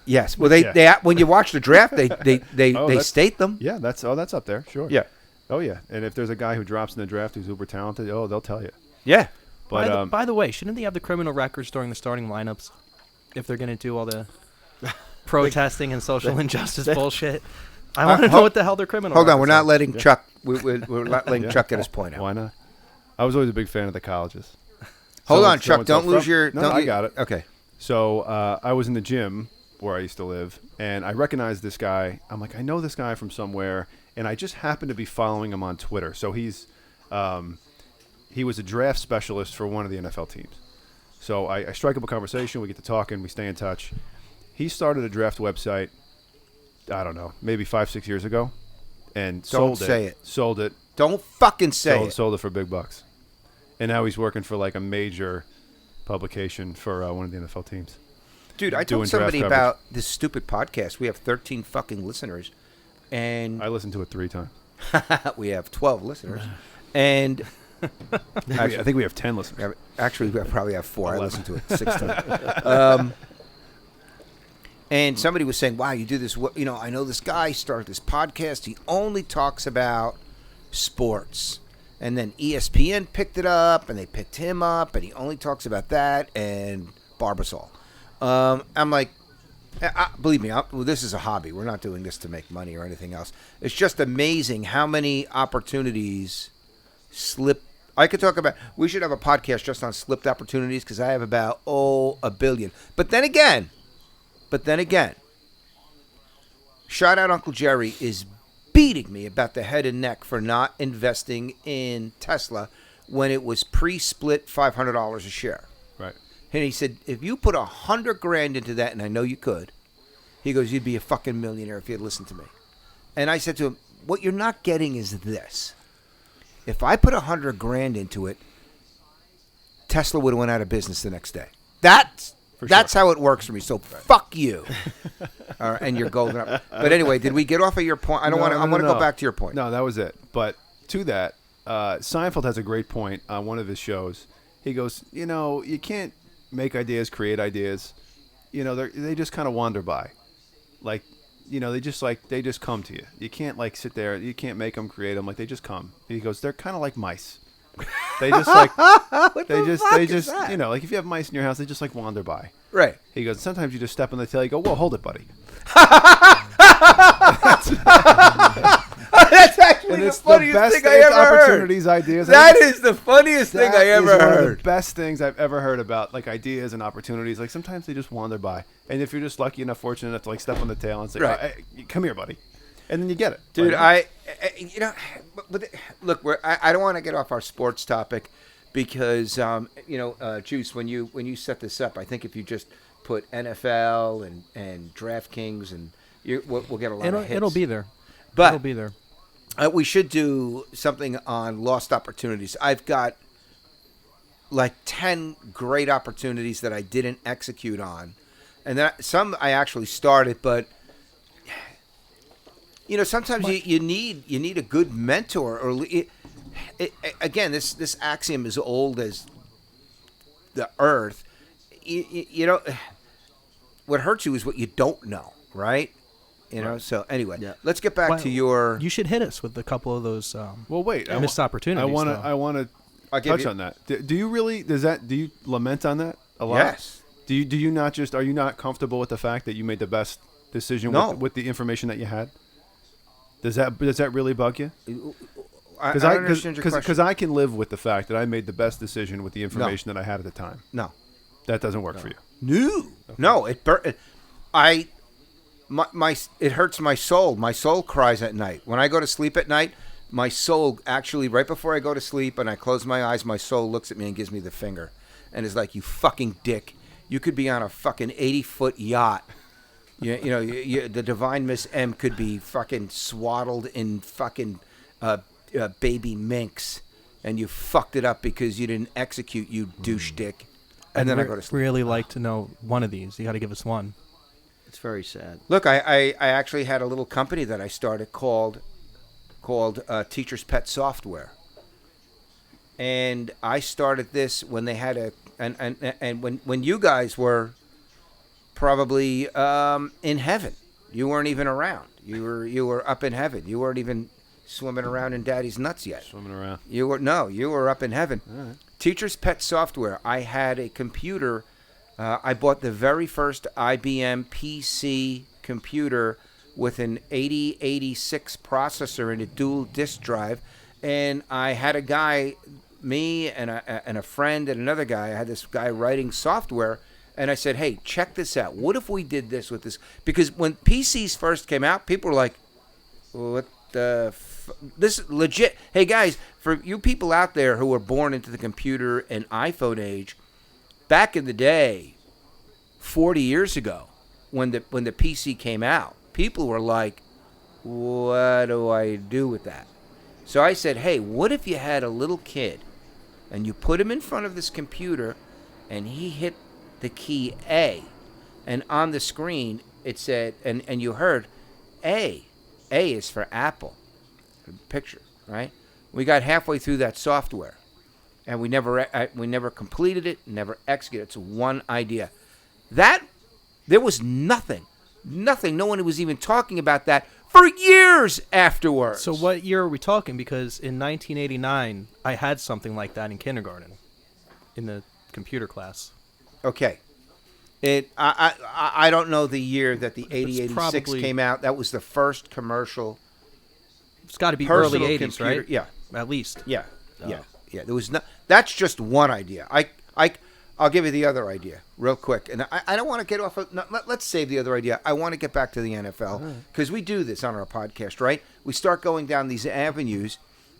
Speaker 1: Yes. Well, they when you watch the draft, they state them.
Speaker 3: Yeah, that's up there. Sure.
Speaker 1: Yeah.
Speaker 3: Oh yeah. And if there's a guy who drops in the draft who's uber talented, they'll tell you.
Speaker 1: Yeah.
Speaker 3: But
Speaker 2: by the way, shouldn't they have the criminal records during the starting lineups if they're going to do all the protesting and social injustice bullshit? I want to know what the hell their criminal.
Speaker 1: Hold on, we're
Speaker 2: records
Speaker 1: not
Speaker 2: are.
Speaker 1: letting Chuck. We're not letting Chuck get his point out.
Speaker 3: Why not? I was always a big fan of the colleges.
Speaker 1: Hold on,
Speaker 3: So
Speaker 1: Chuck.
Speaker 3: and so
Speaker 1: Don't lose
Speaker 3: from-
Speaker 1: your.
Speaker 3: No,
Speaker 1: don't
Speaker 3: I
Speaker 1: you-
Speaker 3: got it.
Speaker 1: Okay.
Speaker 3: So I was in the gym where I used to live, and I recognized this guy. I'm like, I know this guy from somewhere, and I just happened to be following him on Twitter. So he was a draft specialist for one of the NFL teams. So I strike up a conversation. We get to talking. We stay in touch. He started a draft website, I don't know, maybe 5-6 years ago, and
Speaker 1: Don't say it.
Speaker 3: Sold it.
Speaker 1: Don't fucking say it.
Speaker 3: Sold it for big bucks. And now he's working for like a major publication for one of the NFL teams.
Speaker 1: Dude, I
Speaker 3: doing
Speaker 1: told somebody
Speaker 3: draft
Speaker 1: about this stupid podcast. We have 13 fucking listeners, and
Speaker 3: I listened to it 3 times.
Speaker 1: we have 12 listeners, and
Speaker 3: I think we have 10 listeners.
Speaker 1: actually we probably have 4.
Speaker 3: 11.
Speaker 1: I listened to it 6 times. And somebody was saying, wow, you do this. I know this guy started this podcast. He only talks about sports. And then ESPN picked it up, and they picked him up, and he only talks about that and Barbasol. I'm like, believe me, this is a hobby. We're not doing this to make money or anything else. It's just amazing how many opportunities slip. I could talk about, we should have a podcast just on slipped opportunities because I have about, 1 billion. But then again, shout out Uncle Jerry is beating me about the head and neck for not investing in Tesla when it was pre-split $500 a share.
Speaker 3: Right.
Speaker 1: And he said, if you put $100,000 into that, and I know you could, he goes, you'd be a fucking millionaire if you had listened to me. And I said to him, what you're not getting is this. If I put $100,000 into it, Tesla would have went out of business the next day. That's how it works for me. So fuck you. All right, and you're golden up. But anyway, did we get off of your point? I want to go back to your point.
Speaker 3: No, that was it. But to that, Seinfeld has a great point on one of his shows. He goes, you can't make ideas, create ideas. They just kind of wander by. Like, they just come to you. You can't sit there. You can't make them, create them. Like, they just come. He goes, they're kind of like mice. They just they just if you have mice in your house, they just wander by.
Speaker 1: Right.
Speaker 3: He goes, sometimes you just step on the tail. You go, whoa, hold it, buddy.
Speaker 1: That's actually the funniest thing I ever heard.
Speaker 3: Opportunities, ideas.
Speaker 1: That is the funniest thing I ever
Speaker 3: heard. One
Speaker 1: heard.
Speaker 3: of the best things I've ever heard about ideas and opportunities. Sometimes they just wander by, and if you're just lucky enough, fortunate enough to step on the tail and say,
Speaker 1: right.
Speaker 3: hey, come here, buddy, and then you get it,
Speaker 1: dude. But look, I don't want to get off our sports topic because Juice, when you set this up, I think if you just put NFL and DraftKings and we'll get a lot of hits.
Speaker 2: It'll be there.
Speaker 1: But
Speaker 2: it'll be there.
Speaker 1: We should do something on lost opportunities. I've got 10 great opportunities that I didn't execute on, and then some I actually started. But sometimes you need a good mentor. Or again, this axiom is old as the earth. What hurts you is what you don't know, right? So anyway, let's get back to your.
Speaker 2: You should hit us with a couple of those.
Speaker 3: Well, wait,
Speaker 2: missed opportunities.
Speaker 3: I want to touch on that. Do you really? Do you lament on that a lot?
Speaker 1: Yes.
Speaker 3: Do you not just? Are you not comfortable with the fact that you made the best decision with the information that you had? Does that really bug you? Because I can live with the fact that I made the best decision with the information that I had at the time.
Speaker 1: No,
Speaker 3: that doesn't work for you.
Speaker 1: No, it hurts my soul. My soul cries at night. When I go to sleep at night, my soul actually, right before I go to sleep and I close my eyes, my soul looks at me and gives me the finger and is like, you fucking dick. You could be on a fucking 80-foot yacht. The Divine Miss M could be fucking swaddled in fucking baby minks, and you fucked it up because you didn't execute, you douche dick. And then I go to sleep.
Speaker 2: Really like to know one of these. You got to give us one.
Speaker 4: It's very sad.
Speaker 1: Look, I actually had a little company that I started called Teacher's Pet Software, and I started this when they had and when you guys were probably in heaven. You weren't even around. You were up in heaven. You weren't even swimming around in Daddy's nuts yet.
Speaker 3: Swimming around.
Speaker 1: You were up in heaven.
Speaker 3: All right.
Speaker 1: Teacher's Pet Software. I had a computer. I bought the very first IBM PC computer with an 8086 processor and a dual disk drive, and I had a guy, me and a friend and another guy. I had this guy writing software, and I said, "Hey, check this out. What if we did this with this?" Because when PCs first came out, people were like, "What the?" This is legit. Hey guys, for you people out there who were born into the computer and iPhone age, back in the day, 40 years ago, when the PC came out, people were like, "What do I do with that?" So I said, "Hey, what if you had a little kid, and you put him in front of this computer, and he hit the key A, and on the screen it said, and you heard, A is for Apple." Picture, right? We got halfway through that software, and we never completed it, never executed it. It's one idea. That there was nothing. No one was even talking about that for years afterwards.
Speaker 2: So what year are we talking? Because in 1989, I had something like that in kindergarten, in the computer class.
Speaker 1: Okay. I don't know the year that the 8086 came out. That was the first commercial.
Speaker 2: It's got to be early 80s,
Speaker 1: computer.
Speaker 2: right?
Speaker 1: Yeah.
Speaker 2: At least.
Speaker 1: Yeah. There was no. That's just one idea. I'll give you the other idea real quick, and I don't want to get off. Let's save the other idea. I want to get back to the NFL because we do this on our podcast, right? We start going down these avenues,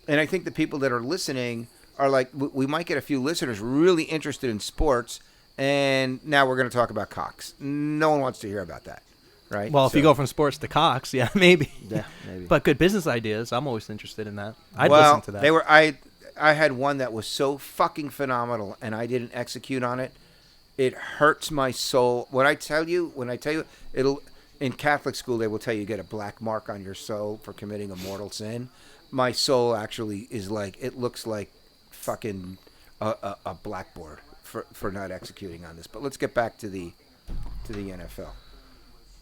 Speaker 1: and I think the people that are listening are like, we might get a few listeners really interested in sports, and now we're going to talk about cocks. No one wants to hear about that. Right.
Speaker 2: Well, if you go from sports to cocks, yeah, maybe.
Speaker 4: Yeah, maybe.
Speaker 2: But good business ideas, I'm always interested in that. I'd listen to that.
Speaker 1: I had one that was so fucking phenomenal, and I didn't execute on it. It hurts my soul. When I tell you, in Catholic school, they will tell you get a black mark on your soul for committing a mortal sin. My soul actually is like, it looks like fucking a blackboard for not executing on this. But let's get back to the NFL.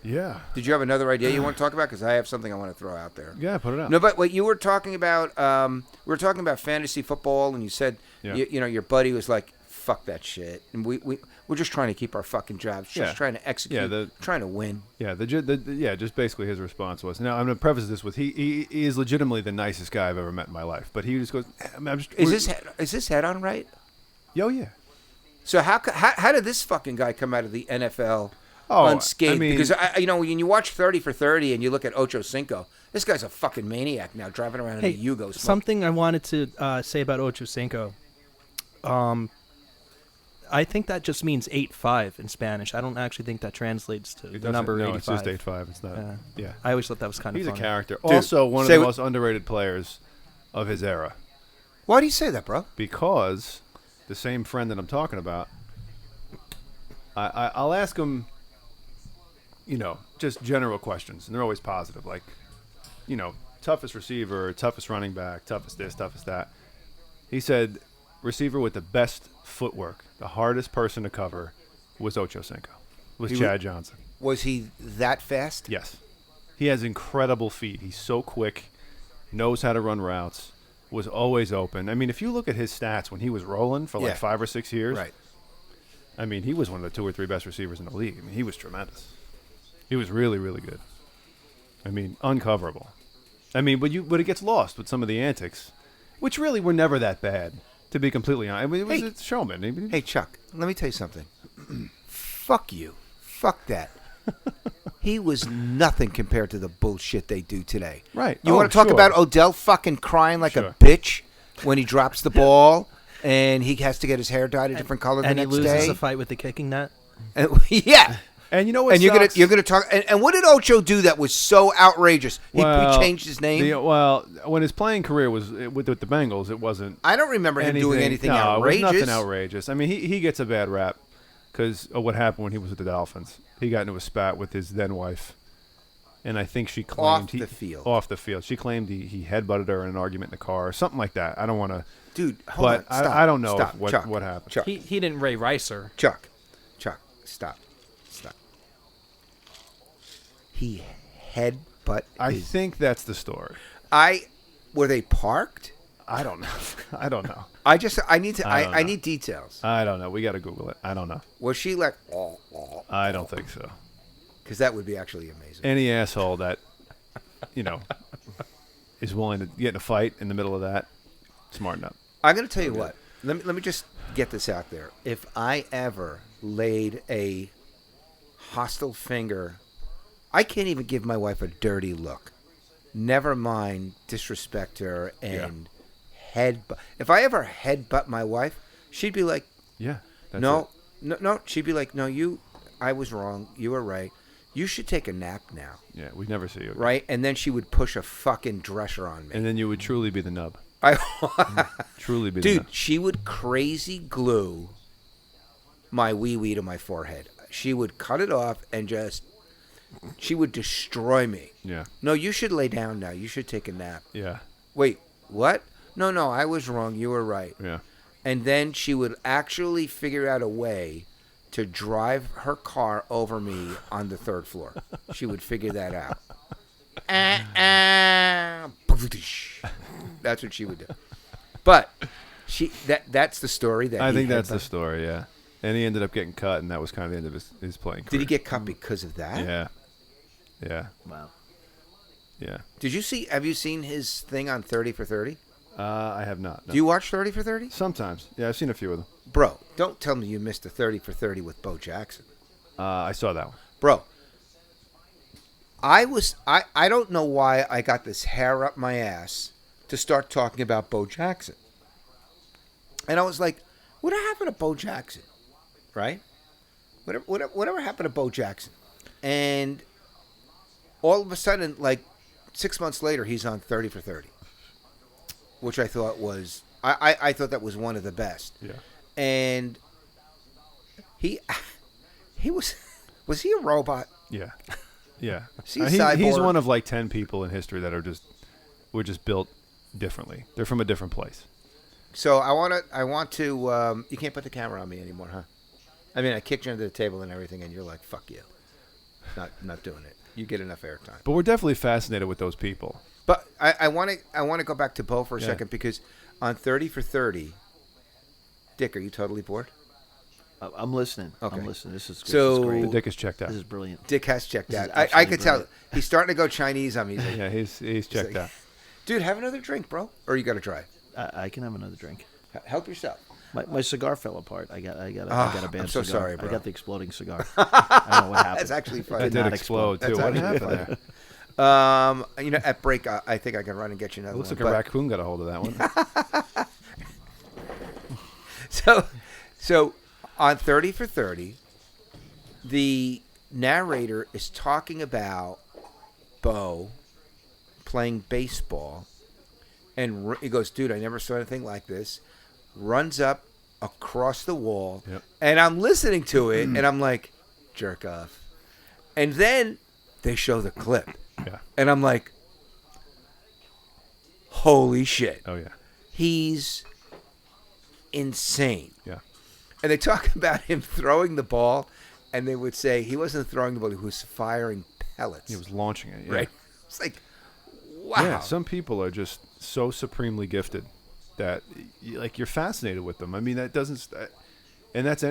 Speaker 3: Yeah.
Speaker 1: Did you have another idea you want to talk about? Because I have something I want to throw out there.
Speaker 3: Yeah, put it out.
Speaker 1: No, but what you were talking about, we were talking about fantasy football, and you said, you know, your buddy was like, fuck that shit. And we're just trying to keep our fucking jobs, just trying to execute, trying to win.
Speaker 3: Yeah, just basically his response was, now I'm going to preface this with, he is legitimately the nicest guy I've ever met in my life. But he just goes,
Speaker 1: Is his head on right?
Speaker 3: Yo, yeah.
Speaker 1: So how did this fucking guy come out of the NFL unscathed?
Speaker 3: I mean,
Speaker 1: because you know, when you watch 30 for 30 and you look at Ocho Cinco, this guy's a fucking maniac now, driving around in a Yugo.
Speaker 2: Something I wanted to say about Ocho Cinco. I think that just means 8'5" in Spanish. I don't actually think that translates to the number 85.
Speaker 3: No, it's just 8'5". It's not. Yeah.
Speaker 2: I always thought that was kind of
Speaker 3: funny. He's a character.
Speaker 1: Dude,
Speaker 3: also, one of the most underrated players of his era.
Speaker 1: Why do you say that, bro?
Speaker 3: Because the same friend that I'm talking about, I'll ask him, you know, just general questions, and they're always positive, like, you know, toughest receiver, toughest running back, toughest this, toughest that. He said, receiver with the best footwork, the hardest person to cover was Ocho Cinco, was Chad Johnson.
Speaker 1: Was he that fast?
Speaker 3: Yes. He has incredible feet. He's so quick, knows how to run routes, was always open. I mean, if you look at his stats when he was rolling for like 5 or 6 years,
Speaker 1: right.
Speaker 3: I mean, he was one of the 2 or 3 best receivers in the league. I mean, he was tremendous. He was really, really good. I mean, uncoverable. I mean, but it gets lost with some of the antics, which really were never that bad, to be completely honest. I mean, it was a showman.
Speaker 1: Hey, Chuck, let me tell you something. Fuck you. Fuck that. He was nothing compared to the bullshit they do today.
Speaker 3: Right.
Speaker 1: You want to talk about Odell fucking crying like a bitch when he drops the ball and he has to get his hair dyed a different color the next day?
Speaker 2: And he loses a fight with the kicking net?
Speaker 1: Yeah.
Speaker 3: And you know what?
Speaker 1: And you're gonna talk. And what did Ocho do that was so outrageous? He changed his name.
Speaker 3: When his playing career was with the Bengals, it wasn't.
Speaker 1: I don't remember him doing anything outrageous.
Speaker 3: It was nothing outrageous. I mean, he gets a bad rap because of what happened when he was with the Dolphins. He got into a spat with his then wife, and I think she claimed off the field. She claimed he headbutted her in an argument in the car or something like that. I don't want to.
Speaker 1: Dude, hold on. Stop.
Speaker 3: I don't know what
Speaker 1: Chuck,
Speaker 3: happened.
Speaker 1: Chuck.
Speaker 2: He didn't Ray Rice her.
Speaker 1: Chuck, stop. He headbutt.
Speaker 3: I think that's the story.
Speaker 1: Were they parked?
Speaker 3: I don't know.
Speaker 1: I need details.
Speaker 3: I don't know. We got to Google it. I don't know.
Speaker 1: Was she like?
Speaker 3: I don't think so.
Speaker 1: Because that would be actually amazing.
Speaker 3: Any asshole that, is willing to get in a fight in the middle of that, smarten up.
Speaker 1: I'm going to tell you what. Let me just get this out there. If I ever laid a hostile finger, I can't even give my wife a dirty look. Never mind disrespect her and headbutt. If I ever headbutt my wife, she'd be like, no. She'd be like, no, I was wrong. You were right. You should take a nap now.
Speaker 3: Yeah, we'd never see you again.
Speaker 1: Right? And then she would push a fucking dresser on me.
Speaker 3: And then you would truly be the nub. Truly be the nub.
Speaker 1: Dude, she would crazy glue my wee-wee to my forehead. She would cut it off and she would destroy me.
Speaker 3: Yeah.
Speaker 1: No, you should lay down now. You should take a nap.
Speaker 3: Yeah.
Speaker 1: Wait, what? No, I was wrong. You were right.
Speaker 3: Yeah.
Speaker 1: And then she would actually figure out a way to drive her car over me on the 3rd floor. She would figure that out. That's what she would do. But that's the story.
Speaker 3: I think that's the story, yeah. And he ended up getting cut, and that was kind of the end of his playing career.
Speaker 1: Did he get cut because of that?
Speaker 3: Yeah. Yeah.
Speaker 4: Wow.
Speaker 3: Yeah.
Speaker 1: Have you seen his thing on 30 for 30?
Speaker 3: I have not. No.
Speaker 1: Do you watch 30 for 30?
Speaker 3: Sometimes. Yeah, I've seen a few of them.
Speaker 1: Bro, don't tell me you missed a 30 for 30 with Bo Jackson.
Speaker 3: I saw that one.
Speaker 1: Bro, I don't know why I got this hair up my ass to start talking about Bo Jackson. And I was like, what happened to Bo Jackson? Right? Whatever happened to Bo Jackson? And all of a sudden, like 6 months later, he's on 30 for 30, which I thought was I thought that was one of the best.
Speaker 3: Yeah.
Speaker 1: And he was he a robot?
Speaker 3: Yeah. Yeah.
Speaker 1: See,
Speaker 3: He's
Speaker 1: Cyborg-
Speaker 3: one of like 10 people in history that were just built differently. They're from a different place.
Speaker 1: So I want to. You can't put the camera on me anymore, huh? I mean, I kicked you under the table and everything, and you're like, "Fuck you." Not doing it. You get enough airtime.
Speaker 3: But we're definitely fascinated with those people.
Speaker 1: But I want to go back to Bo for a
Speaker 3: Yeah.
Speaker 1: second because on 30 for 30, Dick, are you totally bored?
Speaker 4: I'm listening.
Speaker 1: Okay.
Speaker 4: I'm listening. This is
Speaker 1: So-
Speaker 4: great.
Speaker 3: The dick is checked out.
Speaker 4: This is brilliant.
Speaker 1: Dick has checked
Speaker 4: This is
Speaker 1: out. I
Speaker 4: absolutely
Speaker 1: could tell
Speaker 4: brilliant.
Speaker 1: he's starting to go Chinese on me. He's like,
Speaker 3: Yeah, he's checked
Speaker 1: like-
Speaker 3: out.
Speaker 1: dude, have another drink, bro, or you got to drive.
Speaker 4: I can have another drink.
Speaker 1: Help yourself.
Speaker 4: My cigar fell apart. I got a bad
Speaker 1: I'm so
Speaker 4: cigar.
Speaker 1: sorry, bro.
Speaker 4: I got the exploding cigar. I don't know what happened.
Speaker 1: That's actually funny.
Speaker 3: That did
Speaker 4: not
Speaker 3: explode, too.
Speaker 1: explode.
Speaker 3: What
Speaker 1: That's
Speaker 3: happened
Speaker 1: actually
Speaker 3: there?
Speaker 1: At break, I think I can run and get you another
Speaker 3: It looks
Speaker 1: one.
Speaker 3: like a raccoon got a hold of that one.
Speaker 1: So on 30 for 30, the narrator is talking about Bo playing baseball, and he goes, "Dude, I never saw anything like this." Runs up across the wall,
Speaker 3: Yep.
Speaker 1: and I'm listening to it, and I'm like, "Jerk off." And then they show the clip,
Speaker 3: Yeah.
Speaker 1: and I'm like, "Holy shit!"
Speaker 3: Oh, yeah.
Speaker 1: He's insane.
Speaker 3: Yeah.
Speaker 1: And they talk about him throwing the ball, and they would say he wasn't throwing the ball; he was firing pellets.
Speaker 3: He was launching it. Yeah.
Speaker 1: right. It's like, wow.
Speaker 3: Yeah, some people are just so supremely gifted that like you're fascinated with them. I mean, that doesn't, and that's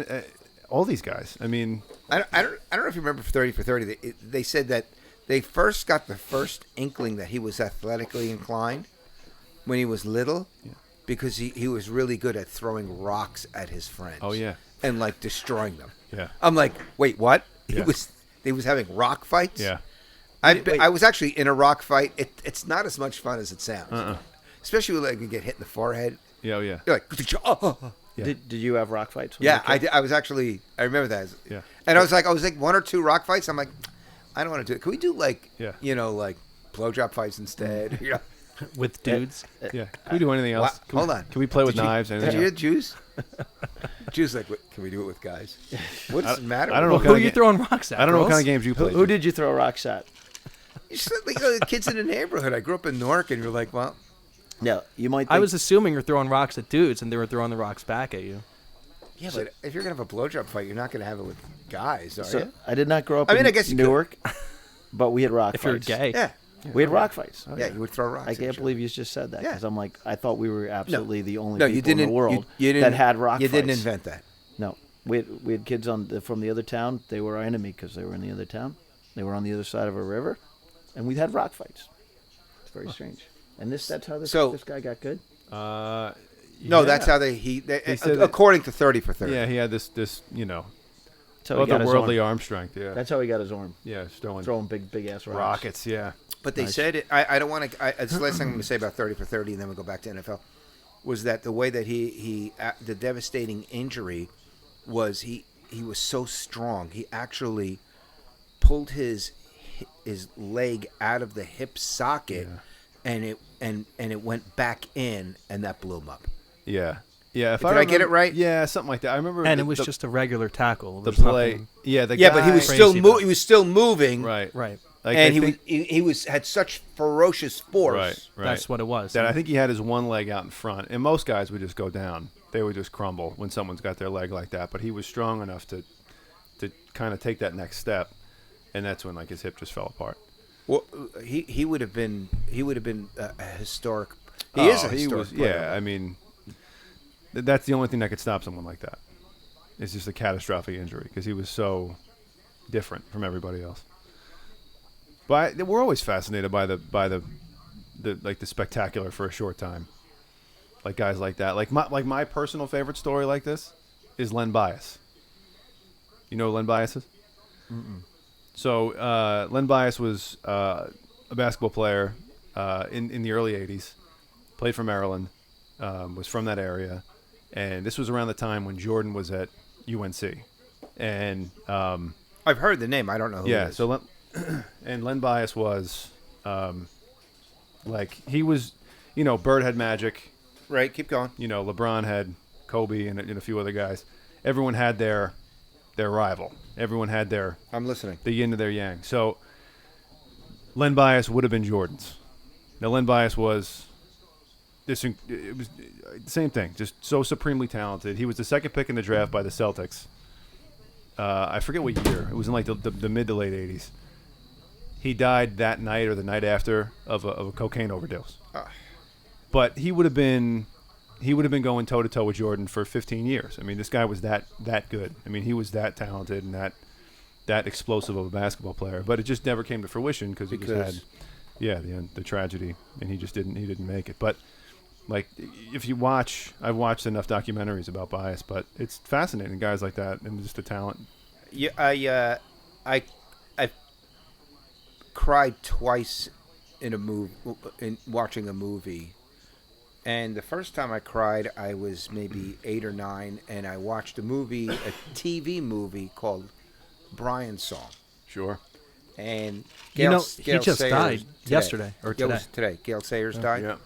Speaker 3: all these guys. I mean,
Speaker 1: I don't know if you remember 30 for 30. They said that they first got the first inkling that he was athletically inclined when he was little, because he was really good at throwing rocks at his friends.
Speaker 3: Oh, yeah.
Speaker 1: And like destroying them.
Speaker 3: Yeah.
Speaker 1: I'm like, wait, what?
Speaker 3: Yeah.
Speaker 1: He was having rock fights.
Speaker 3: yeah,
Speaker 1: I was actually in a rock fight. It's not as much fun as it sounds. Especially when like, you get hit in the forehead.
Speaker 3: yeah, oh, yeah.
Speaker 1: You're like, oh.
Speaker 3: Yeah.
Speaker 4: Did you have rock fights? when
Speaker 1: Yeah,
Speaker 4: you were a
Speaker 1: I
Speaker 4: kid?
Speaker 1: did. I was actually, I remember that.
Speaker 3: Yeah.
Speaker 1: And I was like one or two rock fights. I'm like, I don't want to do it. Can we do like,
Speaker 3: Yeah.
Speaker 1: like blowjob fights instead? You know?
Speaker 2: with dudes.
Speaker 3: Yeah. Can we do anything else?
Speaker 1: What?
Speaker 3: Can
Speaker 1: Hold
Speaker 3: we,
Speaker 1: on.
Speaker 3: Can we play with
Speaker 1: Did you-
Speaker 3: knives?
Speaker 1: Did
Speaker 3: Anything
Speaker 1: you
Speaker 3: else?
Speaker 1: get Jews? Jews like, can we do it with guys? What's the matter?
Speaker 3: I don't know
Speaker 1: with
Speaker 3: what
Speaker 2: Who
Speaker 3: kind
Speaker 2: are you
Speaker 3: of
Speaker 2: throwing rocks at?
Speaker 3: I don't know what
Speaker 2: girls?
Speaker 3: kind of games you play.
Speaker 4: Who did you throw rocks at?
Speaker 1: you? Just, like, the kids in the neighborhood. I grew up in Newark, and you're like, well,
Speaker 4: No, you might. Think,
Speaker 2: I was assuming you're throwing rocks at dudes, and they were throwing the rocks back at you.
Speaker 1: yeah, but if you're gonna have a blowjob fight, you're not gonna have it with guys, are
Speaker 4: So,
Speaker 1: you?
Speaker 4: I did not grow up
Speaker 1: I mean,
Speaker 4: in
Speaker 1: I guess you could.
Speaker 4: Newark, but we had rock
Speaker 2: If
Speaker 4: fights.
Speaker 2: you're gay,
Speaker 1: Yeah,
Speaker 4: We had rock fights.
Speaker 1: yeah, you would throw rocks.
Speaker 4: I
Speaker 1: at
Speaker 4: can't
Speaker 1: each
Speaker 4: believe you just said that
Speaker 1: Yeah.
Speaker 4: because I'm like, I thought we were absolutely the only
Speaker 1: No,
Speaker 4: people
Speaker 1: you didn't.
Speaker 4: in the world
Speaker 1: you didn't,
Speaker 4: that had rock
Speaker 1: You
Speaker 4: fights.
Speaker 1: didn't invent that.
Speaker 4: No, we had kids from the other town. They were our enemy because they were in the other town. They were on the other side of a river, and we had rock fights. It's very strange. And that's how this guy got good.
Speaker 1: No,
Speaker 3: yeah.
Speaker 1: that's how they
Speaker 3: said
Speaker 1: according to 30 for 30.
Speaker 3: Yeah, he had this
Speaker 4: That's how he
Speaker 3: otherworldly
Speaker 4: got his arm.
Speaker 3: arm strength. Yeah.
Speaker 4: That's how he got his arm.
Speaker 3: Yeah, throwing
Speaker 4: Throwing big ass rocks.
Speaker 3: rockets. Yeah.
Speaker 1: But they said it. I don't want to. It's the last thing I'm going to say about 30 for 30, and then we'll go back to NFL. Was that the way that he the devastating injury was he was so strong. He actually pulled his leg out of the hip socket, and it went back in, and that blew him up.
Speaker 3: Yeah. Yeah. If
Speaker 1: Did I get it right?
Speaker 3: Yeah, something like that. I remember.
Speaker 2: and it was just a regular tackle.
Speaker 3: the
Speaker 2: There's
Speaker 3: play.
Speaker 2: nothing-
Speaker 3: Yeah, the
Speaker 1: Yeah,
Speaker 3: guy,
Speaker 1: but he was
Speaker 2: Crazy
Speaker 1: still
Speaker 2: about it.
Speaker 1: he was still moving,
Speaker 3: right.
Speaker 2: Right.
Speaker 3: Like,
Speaker 1: and
Speaker 3: I think,
Speaker 1: he was had such ferocious force.
Speaker 3: right.
Speaker 2: That's what it was.
Speaker 3: That I think he had his one leg out in front, and most guys would just go down. They would just crumble when someone's got their leg like that. But he was strong enough to kind of take that next step, and that's when like his hip just fell apart.
Speaker 1: Well, he would have been a historic. He is a historic. player.
Speaker 3: Yeah, I mean, that's the only thing that could stop someone like that. It's just a catastrophic injury because he was so different from everybody else. But we're always fascinated by the spectacular for a short time, like guys like that. Like my personal favorite story like this is Len Bias. You know who Len Bias is? Mm-mm. So Len Bias was a basketball player in the early '80s. Played for Maryland. Was from that area, and this was around the time when Jordan was at UNC. And
Speaker 1: I've heard the name. I don't know who
Speaker 3: yeah,
Speaker 1: it is.
Speaker 3: so Len Bias was like he was, Bird had Magic,
Speaker 1: right, keep going.
Speaker 3: LeBron had Kobe and a few other guys. Everyone had their rival. Everyone had
Speaker 1: I'm listening.
Speaker 3: the yin to their yang. So Len Bias would have been Jordan's. Now, Len Bias was it was the same thing, just so supremely talented. He was the second pick in the draft by the Celtics. I forget what year. It was in like the mid to late 80s. He died that night or the night after of a cocaine overdose. But he would have been going toe to toe with Jordan for 15 years. I mean, this guy was that good. I mean, he was that talented and that explosive of a basketball player. But it just never came to fruition because he just had the tragedy, and he didn't make it. But like, if you watch, I've watched enough documentaries about Bias, but it's fascinating, guys like that, and just the talent.
Speaker 1: Yeah, I cried twice in watching a movie, and the first time I cried, I was maybe 8 or 9, and I watched a TV movie called Brian's Song.
Speaker 3: Sure.
Speaker 1: And
Speaker 2: he just died yesterday or today.
Speaker 1: It was today. Gail Sayers died.
Speaker 3: Yeah.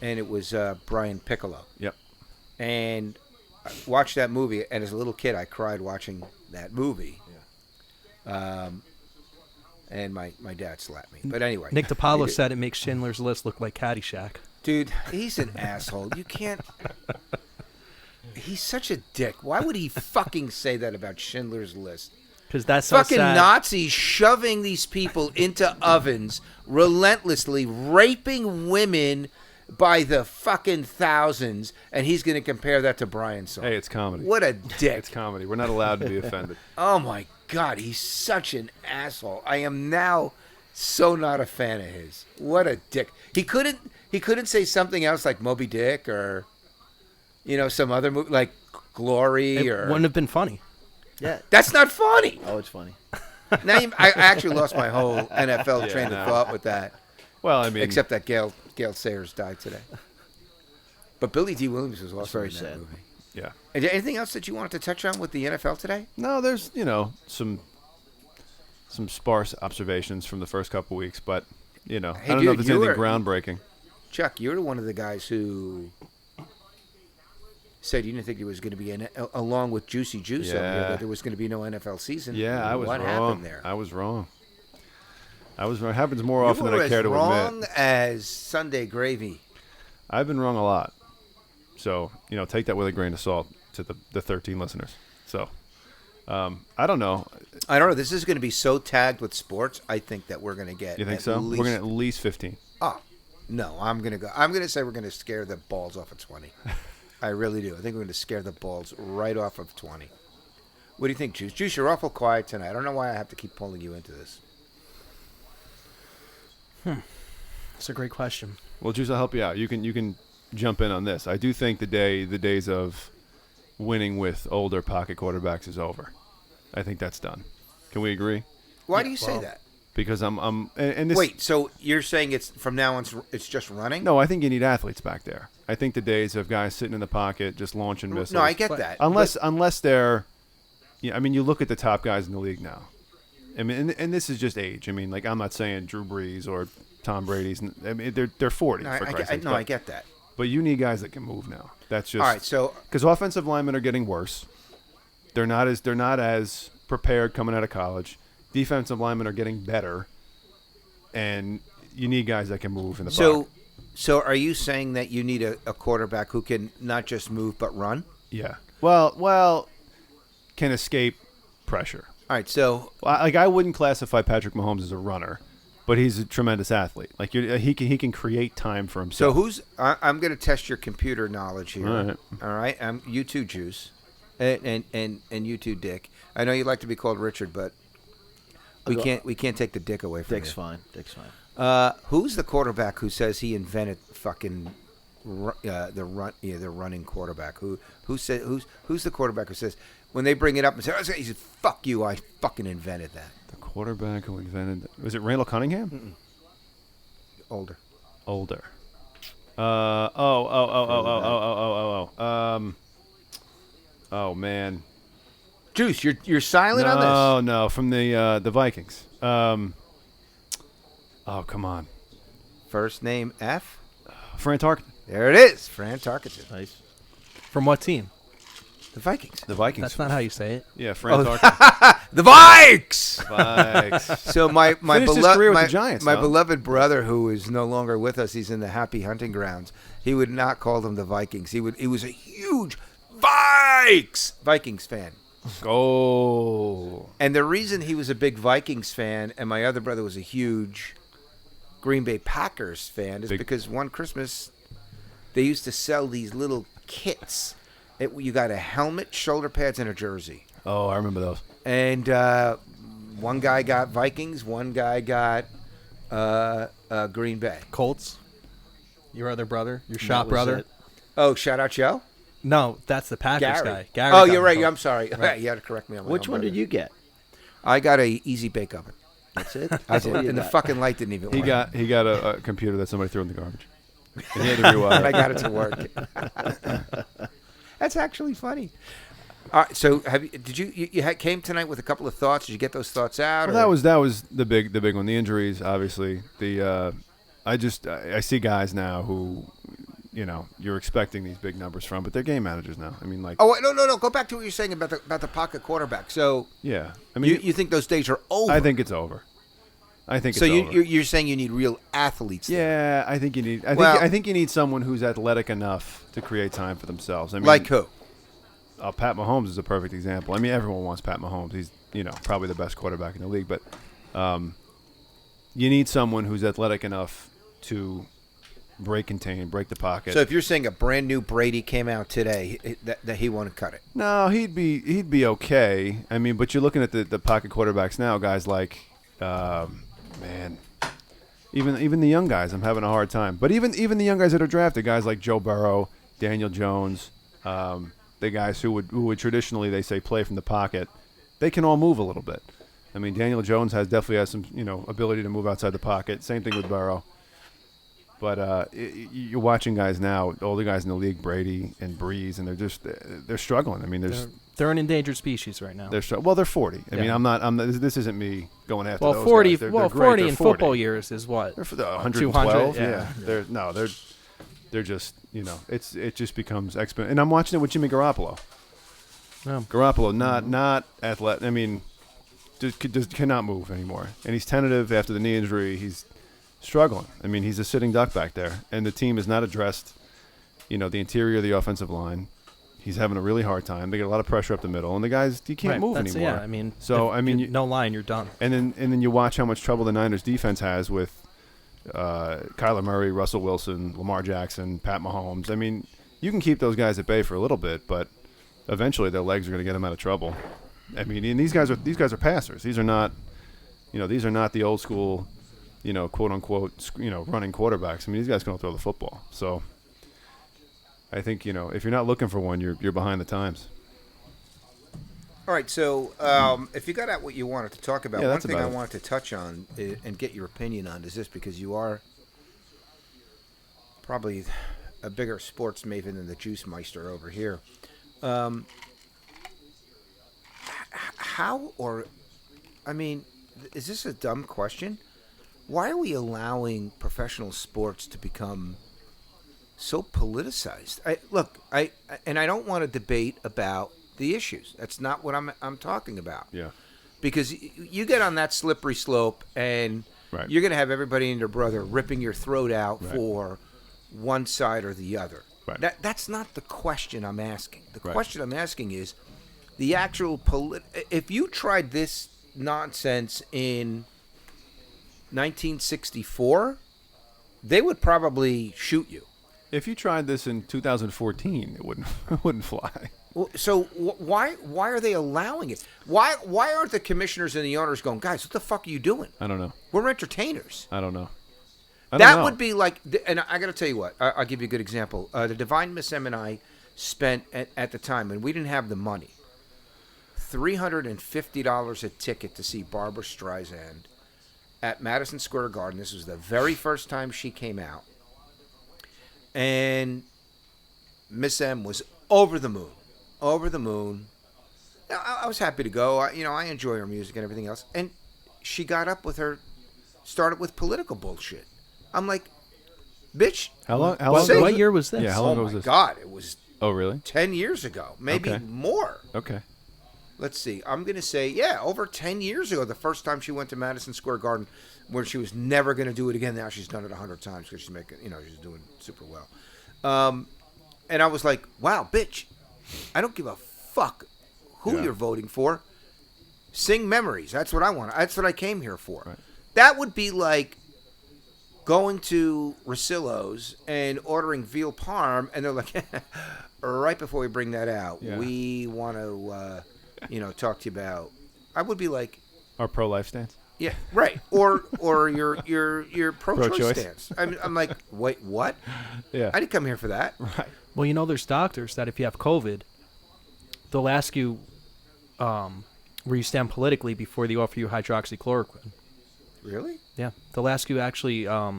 Speaker 1: And it was Brian Piccolo.
Speaker 3: Yep.
Speaker 1: And I watched that movie, and as a little kid, I cried watching that movie. Yeah. And my dad slapped me. But anyway.
Speaker 2: Nick DiPaolo said it makes Schindler's List look like Caddyshack.
Speaker 1: Dude, he's an asshole. You can't... He's such a dick. Why would he fucking say that about Schindler's List?
Speaker 2: Because that's
Speaker 1: fucking
Speaker 2: so sad.
Speaker 1: Nazis shoving these people into ovens relentlessly, raping women by the fucking thousands, and he's going to compare that to Brian's Song.
Speaker 3: Hey, it's comedy.
Speaker 1: What a dick.
Speaker 3: It's comedy. We're not allowed to be offended.
Speaker 1: Oh, my God. He's such an asshole. I am now so not a fan of his. What a dick. He couldn't say something else like Moby Dick or, some other movie like Glory
Speaker 2: It
Speaker 1: or...
Speaker 2: wouldn't have been funny.
Speaker 4: Yeah.
Speaker 1: That's not funny.
Speaker 4: Oh, it's funny.
Speaker 1: Now I actually lost my whole NFL train of thought with that.
Speaker 3: Well, I mean...
Speaker 1: Except that Gail Sayers died today. But Billy D. Williams was also
Speaker 4: very
Speaker 1: in that
Speaker 4: sad.
Speaker 1: movie.
Speaker 3: Yeah.
Speaker 1: Is there anything else that you wanted to touch on with the NFL today?
Speaker 3: No, there's, some sparse observations from the first couple weeks, but, I don't know if there's anything groundbreaking.
Speaker 1: Chuck, you're one of the guys who said you didn't think there was going to be, along with Juicy Juice over here, that there was going to be no NFL season.
Speaker 3: Yeah, I was wrong.
Speaker 1: What happened there?
Speaker 3: I was wrong. It happens more often than I care to admit.
Speaker 1: You were as wrong as Sunday Gravy.
Speaker 3: I've been wrong a lot. So, take that with a grain of salt to the 13 listeners. So, I don't know.
Speaker 1: This is going to be so tagged with sports, I think that we're going to get...
Speaker 3: You think so? We're going to at least 15.
Speaker 1: Oh, no. I'm going to say we're going to scare the balls off of 20. I really do. I think we're going to scare the balls right off of 20. What do you think, Juice? Juice, you're awful quiet tonight. I don't know why I have to keep pulling you into this.
Speaker 2: That's a great question.
Speaker 3: Well, Juice, I'll help you out. You can jump in on this. I do think the days of winning with older pocket quarterbacks is over. I think that's done. Can we agree?
Speaker 1: Why do you say that?
Speaker 3: Because and this.
Speaker 1: Wait, so you're saying it's from now on it's just running?
Speaker 3: No, I think you need athletes back there. I think the days of guys sitting in the pocket just launching missiles.
Speaker 1: No, I get that.
Speaker 3: Unless they're, you look at the top guys in the league now. I mean, and this is just age. I mean, like, I'm not saying Drew Brees or Tom Brady's. I mean, they're 40. For Christ's sake.
Speaker 1: I get that.
Speaker 3: But you need guys that can move now. That's just
Speaker 1: all right. So
Speaker 3: because offensive linemen are getting worse, they're not as prepared coming out of college. Defensive linemen are getting better, and you need guys that can move in the pocket.
Speaker 1: So are you saying that you need a quarterback who can not just move but run?
Speaker 3: Yeah. Well, can escape pressure.
Speaker 1: All right. So
Speaker 3: I wouldn't classify Patrick Mahomes as a runner, but he's a tremendous athlete. Like he can create time for himself.
Speaker 1: So I'm going to test your computer knowledge here. All right. You too, Juice, and you too, Dick. I know you'd like to be called Richard, but we can't take the dick away from you.
Speaker 4: Dick's fine.
Speaker 1: Who's the quarterback who says he invented fucking the running quarterback? Who's the quarterback who says when they bring it up and say, he said, "Fuck you, I fucking invented that."
Speaker 3: The quarterback who invented was it Randall Cunningham?
Speaker 1: Older.
Speaker 3: Oh man.
Speaker 1: Juice, you're silent on this.
Speaker 3: No, from the Vikings. Oh, come on.
Speaker 1: First name F?
Speaker 3: Fran Tarkenton.
Speaker 1: There it is. Fran Tarkenton.
Speaker 4: Nice.
Speaker 2: From what team?
Speaker 1: The Vikings.
Speaker 3: The Vikings.
Speaker 2: That's not how you say it.
Speaker 3: Yeah, Fran talking.
Speaker 1: The Vikes.
Speaker 3: Vikes.
Speaker 1: So my
Speaker 3: Finished his career with the Giants,
Speaker 1: my
Speaker 3: huh?
Speaker 1: beloved brother, who is no longer with us, he's in the happy hunting grounds. He would not call them the Vikings. He was a huge Vikings fan.
Speaker 3: Oh.
Speaker 1: And the reason he was a big Vikings fan and my other brother was a huge Green Bay Packers fan is because one Christmas they used to sell these little kits. You got a helmet, shoulder pads, and a jersey.
Speaker 3: Oh, I remember those.
Speaker 1: And one guy got Vikings, one guy got Green Bay.
Speaker 2: Colts. Your other brother, your shop brother.
Speaker 1: Oh, shout out Joe?
Speaker 2: No, that's the Packers guy. Gary
Speaker 1: Oh,
Speaker 2: got
Speaker 1: you're right.
Speaker 2: the
Speaker 1: I'm sorry.
Speaker 2: Right.
Speaker 1: You had to correct me on my
Speaker 4: Which
Speaker 1: own
Speaker 4: one
Speaker 1: brother.
Speaker 4: did you get?
Speaker 1: I got a easy bake oven.
Speaker 4: That's it.
Speaker 1: That's it. And the fucking light didn't even work.
Speaker 3: He got a computer that somebody threw in the garbage. And he had to rewire.
Speaker 1: I got it to work. That's actually funny. All right, so did you came tonight with a couple of thoughts? Did you get those thoughts out?
Speaker 3: Well, that was the big one. The injuries, obviously. I see guys now who, you're expecting these big numbers from, but they're game managers now. I mean, like.
Speaker 1: Oh no! Go back to what you're saying about the pocket quarterback. So
Speaker 3: yeah, I mean,
Speaker 1: you think those days are over?
Speaker 3: I think it's over.
Speaker 1: So you're saying you need real athletes. Then.
Speaker 3: Yeah, I think you need. I think you need someone who's athletic enough to create time for themselves. I mean,
Speaker 1: like who?
Speaker 3: Pat Mahomes is a perfect example. I mean, everyone wants Pat Mahomes. He's probably the best quarterback in the league, but you need someone who's athletic enough to break the pocket.
Speaker 1: So if you're saying a brand new Brady came out today, that he won't cut it.
Speaker 3: No, he'd be okay. I mean, but you're looking at the pocket quarterbacks now, guys like. Man, even the young guys, I'm having a hard time. But even the young guys that are drafted, guys like Joe Burrow, Daniel Jones, the guys who would traditionally, they say, play from the pocket, they can all move a little bit. I mean, Daniel Jones definitely has some ability to move outside the pocket. Same thing with Burrow. But you're watching guys now, all the guys in the league, Brady and Breeze, and they're struggling. I mean,
Speaker 2: they're an endangered species right now.
Speaker 3: They're 40. I mean, this isn't me going after those
Speaker 2: 40.
Speaker 3: guys. They're great.
Speaker 2: 40
Speaker 3: They're
Speaker 2: in
Speaker 3: 40.
Speaker 2: football years is what?
Speaker 3: They're for the 112.
Speaker 2: 200, yeah.
Speaker 3: They're just it just becomes exponential. And I'm watching it with Jimmy Garoppolo.
Speaker 2: Yeah.
Speaker 3: Garoppolo not athletic. I mean, just cannot move anymore. And he's tentative after the knee injury. He's struggling. I mean, he's a sitting duck back there, and the team has not addressed, the interior of the offensive line. He's having a really hard time. They get a lot of pressure up the middle, and the guys you can't move anymore.
Speaker 2: Yeah, I mean, no line, you're done.
Speaker 3: And then you watch how much trouble the Niners defense has with Kyler Murray, Russell Wilson, Lamar Jackson, Pat Mahomes. I mean, you can keep those guys at bay for a little bit, but eventually their legs are going to get them out of trouble. I mean, and these guys are passers. These are not, these are not the old school, quote unquote, running quarterbacks. I mean, these guys can throw the football. So I think, if you're not looking for one, you're behind the times.
Speaker 1: All right, so if you got out what you wanted to talk about, one thing I wanted to touch on and get your opinion on is this, because you are probably a bigger sports maven than the Juice Meister over here. Is this a dumb question? Why are we allowing professional sports to become so politicized? I don't want to debate about the issues. That's not what I'm talking about.
Speaker 3: Yeah.
Speaker 1: Because you get on that slippery slope, and you're going to have everybody and their brother ripping your throat out for one side or the other.
Speaker 3: Right.
Speaker 1: That's not the question I'm asking. The question I'm asking is the actual if you tried this nonsense in 1964, they would probably shoot you.
Speaker 3: If you tried this in 2014, it wouldn't fly.
Speaker 1: So why are they allowing it? Why aren't the commissioners and the owners going, guys, what the fuck are you doing?
Speaker 3: I don't know.
Speaker 1: We're entertainers.
Speaker 3: I don't know.
Speaker 1: That would be like, and I got to tell you what, I'll give you a good example. The Divine Miss M and I spent at the time, and we didn't have the money, $350 a ticket to see Barbra Streisand at Madison Square Garden. This was the very first time she came out. And Miss M was over the moon. Now, I was happy to go. I enjoy her music and everything else. And she got up started with political bullshit. I'm like, bitch.
Speaker 3: How long?
Speaker 2: What year was this?
Speaker 3: Yeah, how long ago was this?
Speaker 1: Oh, my God. It was
Speaker 3: Oh, really?
Speaker 1: 10 years ago, maybe
Speaker 3: Okay.
Speaker 1: more.
Speaker 3: Okay.
Speaker 1: Let's see. I'm going to say, over 10 years ago, the first time she went to Madison Square Garden, where she was never going to do it again. Now she's done it 100 times because she's making, she's doing super well. And I was like, wow, bitch, I don't give a fuck who you're voting for. Sing memories. That's what I want. That's what I came here for.
Speaker 3: Right.
Speaker 1: That would be like going to Rosillo's and ordering veal parm, and they're like, right before we bring that out, we want to, talk to you about. I would be like,
Speaker 3: Our pro-life stance.
Speaker 1: yeah, right, or your pro-choice
Speaker 3: Pro-choice.
Speaker 1: stance. I'm like, wait, what?
Speaker 3: Yeah.
Speaker 1: I didn't come here for that.
Speaker 3: Right.
Speaker 2: Well, there's doctors that if you have COVID, they'll ask you where you stand politically before they offer you hydroxychloroquine.
Speaker 1: Really?
Speaker 2: Yeah, they'll ask you actually, are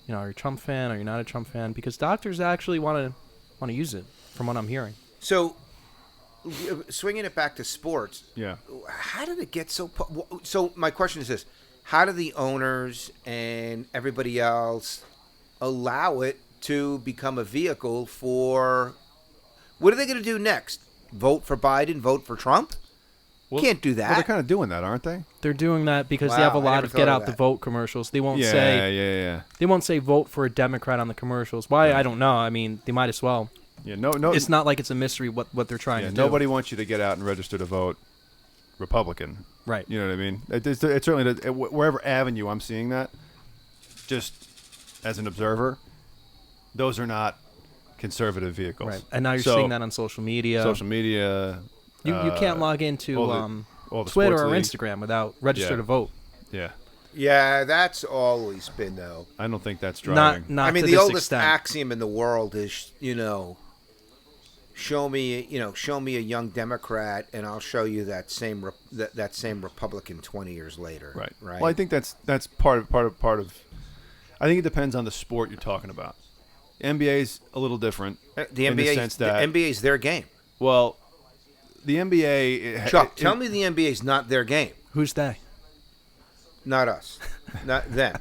Speaker 2: you a Trump fan? Are you not a Trump fan? Because doctors actually want to use it, from what I'm hearing.
Speaker 1: So, swinging it back to sports.
Speaker 3: Yeah.
Speaker 1: How did it get so? So my question is this: how do the owners and everybody else allow it to become a vehicle for? What are they going to do next? Vote for Biden? Vote for Trump?
Speaker 3: Well,
Speaker 1: Can't do that.
Speaker 3: Well, they're kind of doing that, aren't they?
Speaker 2: They're doing that because they
Speaker 1: Wow,
Speaker 2: have a
Speaker 1: I
Speaker 2: lot
Speaker 1: never
Speaker 2: of
Speaker 1: thought
Speaker 2: get
Speaker 1: of
Speaker 2: out the
Speaker 1: that.
Speaker 2: vote commercials. They won't
Speaker 3: Yeah,
Speaker 2: say
Speaker 3: yeah.
Speaker 2: they won't say vote for a Democrat on the commercials. Why? I don't know. I mean, they might as well.
Speaker 3: Yeah, no.
Speaker 2: It's not like it's a mystery what they're trying to do.
Speaker 3: Nobody wants you to get out and register to vote Republican.
Speaker 2: Right.
Speaker 3: You know what I mean? It's certainly wherever avenue I'm seeing that, just as an observer, those are not conservative vehicles.
Speaker 2: Right. And now you're
Speaker 3: So,
Speaker 2: seeing that on social media.
Speaker 3: Social media.
Speaker 2: You can't log into
Speaker 3: all the
Speaker 2: Twitter
Speaker 3: sports
Speaker 2: or
Speaker 3: leagues.
Speaker 2: Instagram without register
Speaker 3: Yeah.
Speaker 2: to vote.
Speaker 3: Yeah.
Speaker 1: Yeah, that's always been though.
Speaker 3: I don't think that's driving.
Speaker 2: Not
Speaker 1: I mean,
Speaker 2: to
Speaker 1: the
Speaker 2: this
Speaker 1: oldest
Speaker 2: extent.
Speaker 1: axiom in the world is, show me a young Democrat, and I'll show you that same that same Republican 20 years later.
Speaker 3: Right.
Speaker 1: Right.
Speaker 3: Well, I think that's part of. I think it depends on the sport you're talking about. NBA's a little different.
Speaker 1: The
Speaker 3: in the
Speaker 1: NBA,
Speaker 3: sense that
Speaker 1: the NBA is their game.
Speaker 3: well, the NBA.
Speaker 1: Chuck, tell me the NBA is not their game.
Speaker 2: Who's they?
Speaker 1: Not us. Not them.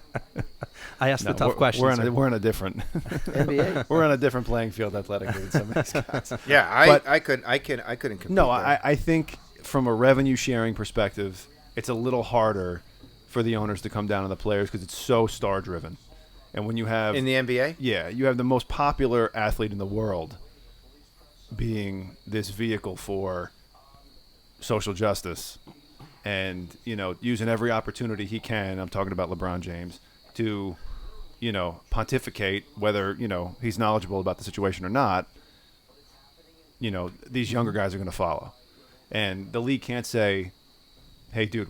Speaker 2: I asked the tough questions.
Speaker 3: We're on a different.
Speaker 4: NBA.
Speaker 3: We're on a different playing field athletically than some of these guys.
Speaker 1: Yeah, I couldn't compete.
Speaker 3: No,
Speaker 1: there.
Speaker 3: I think from a revenue sharing perspective, it's a little harder for the owners to come down on the players because it's so star driven. And when you have
Speaker 1: in the NBA,
Speaker 3: you have the most popular athlete in the world being this vehicle for social justice and, using every opportunity he can, I'm talking about LeBron James, to, pontificate whether, he's knowledgeable about the situation or not, these younger guys are going to follow. And the league can't say, hey, dude,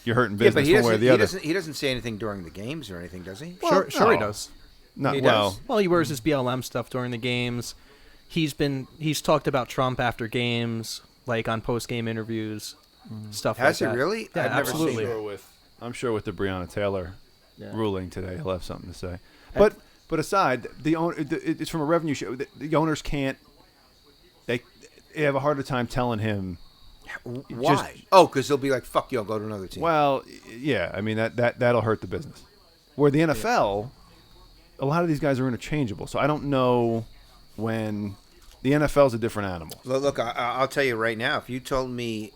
Speaker 3: you're hurting business one way or the other.
Speaker 1: He doesn't say anything during the games or anything, does he?
Speaker 2: Sure,
Speaker 3: no.
Speaker 2: he does.
Speaker 3: Not
Speaker 1: He
Speaker 3: well.
Speaker 1: does.
Speaker 2: Well, he wears his BLM stuff during the games. He's talked about Trump after games, like on post-game interviews, stuff
Speaker 1: Has
Speaker 2: like
Speaker 1: he
Speaker 2: that.
Speaker 1: really?
Speaker 2: Yeah,
Speaker 1: I've never
Speaker 2: absolutely.
Speaker 1: seen
Speaker 3: I'm sure with the Breonna Taylor
Speaker 4: Yeah.
Speaker 3: ruling today, he'll have something to say. But aside, it's from a revenue show. The owners can't. They have a harder time telling him.
Speaker 1: Why? Because they'll be like, "Fuck you, I'll go to another team."
Speaker 3: Well, yeah, I mean that'll hurt the business. Where the NFL, a lot of these guys are interchangeable, so I don't know when the NFL's a different animal.
Speaker 1: Look, I'll tell you right now. If you told me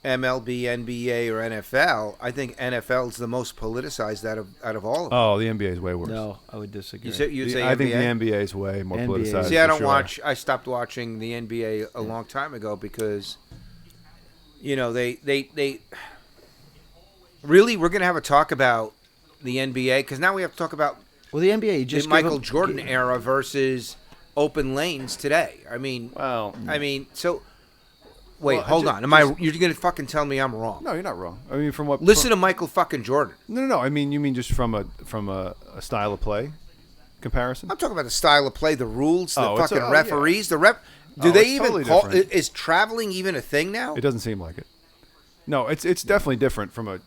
Speaker 1: MLB, NBA, or NFL, I think NFL is the most politicized out of all of them.
Speaker 3: Oh, the NBA is way worse.
Speaker 4: No, I would disagree.
Speaker 1: You say
Speaker 3: I
Speaker 1: NBA?
Speaker 3: think the NBA is way more
Speaker 4: NBA.
Speaker 3: politicized.
Speaker 1: See, I
Speaker 3: for
Speaker 1: don't
Speaker 3: sure.
Speaker 1: watch. I stopped watching the NBA a long time ago because, they really we're gonna have a talk about the NBA because now we have to talk about
Speaker 4: Well, the NBA
Speaker 1: the
Speaker 4: just
Speaker 1: Michael Jordan era versus open lanes today. I mean, so. Wait,
Speaker 3: Well,
Speaker 1: hold on. You're gonna fucking tell me I'm wrong?
Speaker 3: No, you're not wrong. I mean, from what?
Speaker 1: Listen to Michael fucking Jordan.
Speaker 3: No. I mean, you mean just from a style of play comparison?
Speaker 1: I'm talking about the style of play, the rules, the
Speaker 3: Oh, it's
Speaker 1: fucking
Speaker 3: yeah.
Speaker 1: referees, the rep. Do
Speaker 3: Oh,
Speaker 1: they
Speaker 3: it's
Speaker 1: even
Speaker 3: totally
Speaker 1: call?
Speaker 3: different.
Speaker 1: Is traveling even a thing now?
Speaker 3: It doesn't seem like it. No, it's definitely different from a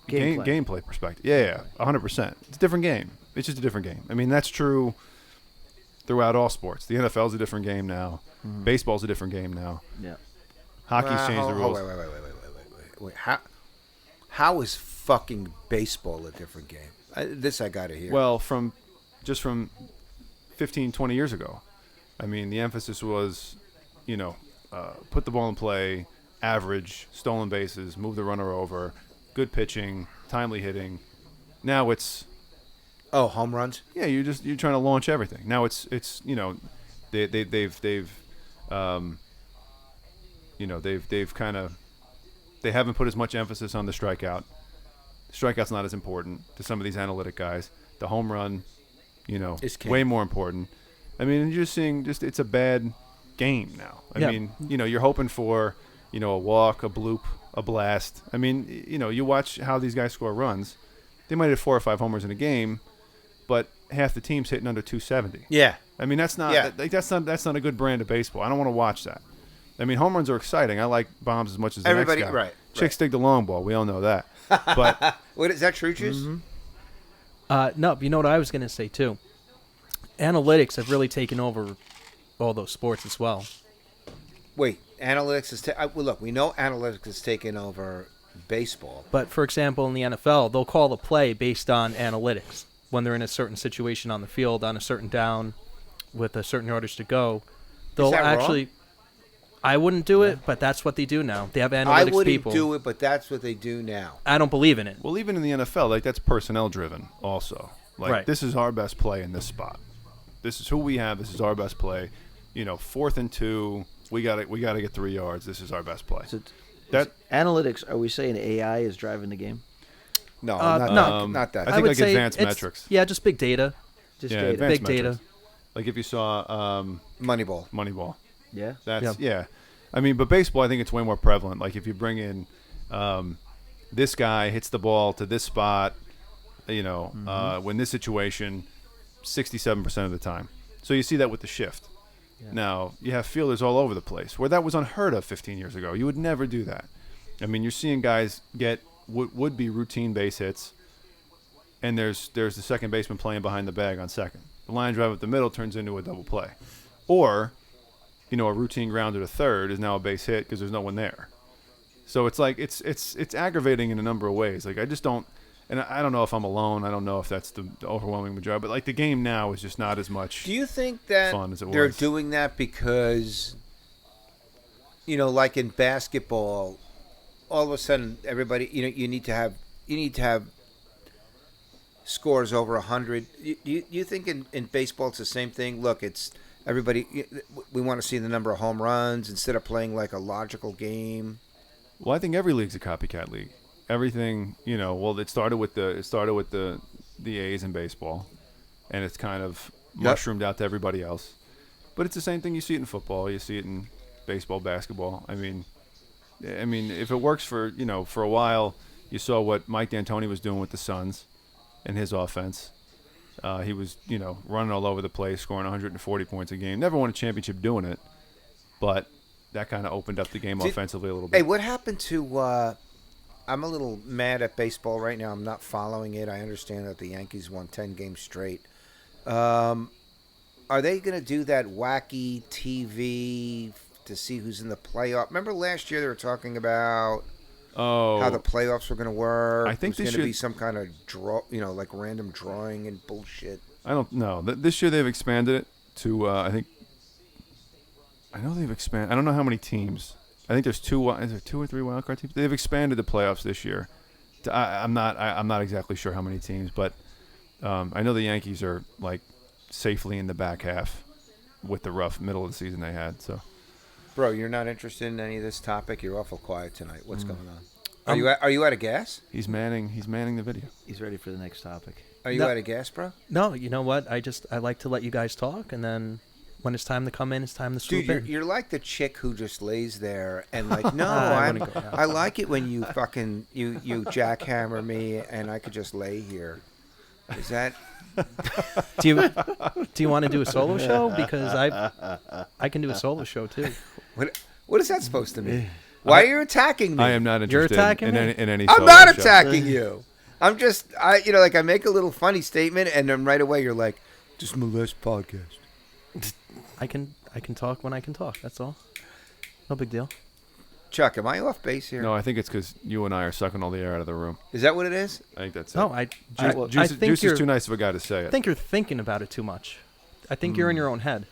Speaker 4: Gameplay.
Speaker 3: gameplay perspective. Yeah, 100%. It's a different game. It's just a different game. I mean, that's true throughout all sports. The NFL's a different game now. Baseball's a different game now.
Speaker 4: Yeah.
Speaker 3: Hockey's changed the rules.
Speaker 1: Wait. How is fucking baseball a different game? This I gotta hear.
Speaker 3: Well, from 15, 20 years ago. I mean, the emphasis was, put the ball in play, average, stolen bases, move the runner over, good pitching, timely hitting. Now it's
Speaker 1: home runs.
Speaker 3: Yeah, you're trying to launch everything. Now it's they haven't put as much emphasis on the strikeout. Strikeout's not as important to some of these analytic guys. The home run, is way more important. I mean, you're just seeing it's a bad game now. I mean, you're hoping for, a walk, a bloop, a blast. I mean, you watch how these guys score runs. They might hit 4 or 5 homers in a game, but half the team's hitting under 270.
Speaker 1: Yeah.
Speaker 3: I mean, that's not that's not a good brand of baseball. I don't want to watch that. I mean, home runs are exciting. I like bombs as much as the
Speaker 1: everybody.
Speaker 3: Next guy.
Speaker 1: Right.
Speaker 3: Chicks dig the long ball. We all know that. But
Speaker 1: what is that true, Juice?
Speaker 2: Mm-hmm. No, you know what I was going to say too. Analytics have really taken over all those sports as well.
Speaker 1: Wait, analytics is look. We know analytics is taking over baseball.
Speaker 2: But for example, in the NFL, they'll call a play based on analytics when they're in a certain situation on the field, on a certain down, with a certain yardage to go. They'll
Speaker 1: is that
Speaker 2: actually.
Speaker 1: Wrong?
Speaker 2: I wouldn't do it, but that's what they do now. They have analytics people.
Speaker 1: I wouldn't do it, but that's what they do now.
Speaker 2: I don't believe in it.
Speaker 3: Well, even in the NFL, that's personnel driven also.
Speaker 2: Right.
Speaker 3: This is our best play in this spot. This is who we have. This is our best play. 4th and 2, we got to get 3 yards. This is our best play.
Speaker 4: So analytics, are we saying AI is driving the game?
Speaker 1: No, not that.
Speaker 3: I think
Speaker 2: would say
Speaker 3: advanced metrics.
Speaker 2: Yeah, just big data.
Speaker 4: Just
Speaker 3: data.
Speaker 4: data.
Speaker 2: Big
Speaker 3: Metrics.
Speaker 2: data.
Speaker 3: Like if you saw
Speaker 1: Moneyball.
Speaker 4: Yeah.
Speaker 3: Yeah. I mean, but baseball, I think it's way more prevalent. Like if you bring in this guy hits the ball to this spot, when this situation, 67% of the time. So you see that with the shift. Yeah. Now, you have fielders all over the place, where that was unheard of 15 years ago. You would never do that. I mean, you're seeing guys get would be routine base hits, and there's the second baseman playing behind the bag on second. The line drive up the middle turns into a double play. Or, a routine grounder to third is now a base hit because there's no one there. So it's like it's aggravating in a number of ways. Like I just don't. And I don't know if I'm alone. I don't know if that's the overwhelming majority. But, like, the game now is just not as much
Speaker 1: Do you think that
Speaker 3: fun as it
Speaker 1: they're
Speaker 3: was.
Speaker 1: doing that because, like in basketball, all of a sudden everybody, you need to have scores over 100. You think in baseball it's the same thing? Look, it's everybody. We want to see the number of home runs instead of playing like a logical game.
Speaker 3: Well, I think every league's a copycat league. Everything, it started with the A's in baseball, and it's kind of mushroomed out to everybody else. But it's the same thing. You see it in football. You see it in baseball, basketball. I mean, if it works for a while, you saw what Mike D'Antoni was doing with the Suns and his offense. He was, running all over the place, scoring 140 points a game. Never won a championship doing it, but that kind of opened up the game offensively a little bit.
Speaker 1: Hey, what happened to? I'm a little mad at baseball right now. I'm not following it. I understand that the Yankees won 10 games straight. Are they going to do that wacky TV to see who's in the playoff? Remember last year they were talking about how the playoffs were going to work?
Speaker 3: I think
Speaker 1: it was going to be some kind of draw, like random drawing and bullshit.
Speaker 3: I don't know. This year they've expanded it to, I know they've expanded. I don't know how many teams. I think there's 2 or 3 wild card teams. They've expanded the playoffs this year. I'm not exactly sure how many teams, but I know the Yankees are like safely in the back half with the rough middle of the season they had. So,
Speaker 1: bro, you're not interested in any of this topic. You're awful quiet tonight. What's going on? Are you out of gas?
Speaker 3: He's manning the video.
Speaker 4: He's ready for the next topic.
Speaker 1: Are you out of gas, bro?
Speaker 2: No, you know what? I like to let you guys talk, and then when it's time to come in, it's time to swoop in.
Speaker 1: Dude, you're like the chick who just lays there and like, no, I like it when you fucking you jackhammer me and I could just lay here. Is that?
Speaker 2: Do you want to do a solo show? Because I can do a solo show too.
Speaker 1: What is that supposed to mean? Why are you attacking me?
Speaker 3: I am not interested in any
Speaker 1: I'm
Speaker 3: solo
Speaker 1: not
Speaker 3: show.
Speaker 1: attacking you. I'm just I make a little funny statement and then right away you're like, just molest podcast.
Speaker 2: I can talk when I can talk. That's all. No big deal.
Speaker 1: Chuck, am I off base here?
Speaker 3: No, I think it's because you and I are sucking all the air out of the room.
Speaker 1: Is that what it is?
Speaker 3: I think that's it.
Speaker 2: No,
Speaker 3: Juice is too nice of a guy to say it.
Speaker 2: I think you're thinking about it too much. I think you're in your own head.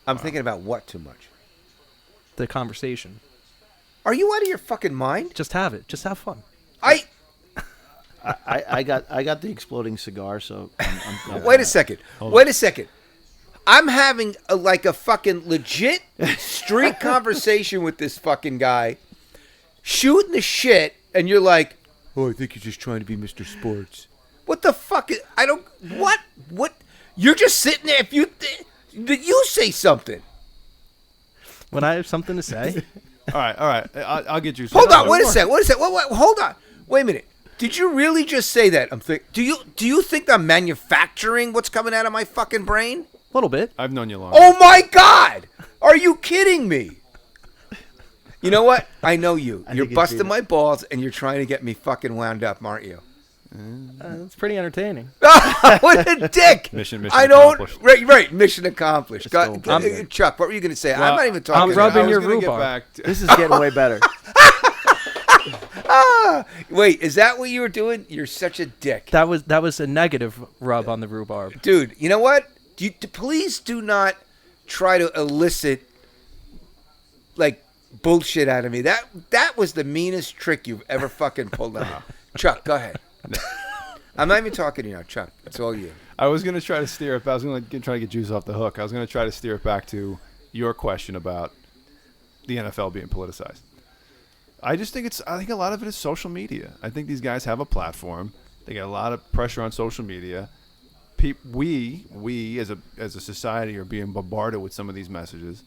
Speaker 1: I'm thinking about what too much?
Speaker 2: The conversation.
Speaker 1: Are you out of your fucking mind?
Speaker 2: Just have it. Just have fun.
Speaker 1: I
Speaker 4: got the exploding cigar, so I'm
Speaker 1: Wait a second. Wait a second. I'm having like a fucking legit street conversation with this fucking guy, shooting the shit, and you're like, "Oh, I think you're just trying to be Mr. Sports." What the fuck? I don't. What? What? You're just sitting there. If you say something.
Speaker 2: When I have something to say.
Speaker 3: All right. I'll get you.
Speaker 1: Hold on. Wait a second. Hold on. Wait a minute. Did you really just say that? Do you think I'm manufacturing what's coming out of my fucking brain?
Speaker 2: A little bit.
Speaker 3: I've known you long.
Speaker 1: Oh my God! Are you kidding me? You know what? I know you. You're busting my balls, and you're trying to get me fucking wound up, aren't you?
Speaker 2: It's pretty entertaining.
Speaker 1: What a dick!
Speaker 3: Mission
Speaker 1: I don't.
Speaker 3: accomplished.
Speaker 1: Right. Mission accomplished.
Speaker 4: I'm
Speaker 1: Chuck, what were you going to say? I'm not even talking.
Speaker 2: I'm rubbing
Speaker 3: I was
Speaker 2: your
Speaker 3: gonna get
Speaker 2: rhubarb.
Speaker 3: back to-
Speaker 4: This is getting way better.
Speaker 1: Wait, is that what you were doing? You're such a dick.
Speaker 2: That was a negative rub on the rhubarb.
Speaker 1: Dude, you know what? Please do not try to elicit like bullshit out of me. That was the meanest trick you've ever fucking pulled on me. Chuck, go ahead. I'm not even talking to you now, Chuck. It's all you.
Speaker 3: I was going to try to steer it. I was going to try to get Juice off the hook. I was going to try to steer it back to your question about the NFL being politicized. I think a lot of it is social media. I think these guys have a platform. They get a lot of pressure on social media. We as a society are being bombarded with some of these messages,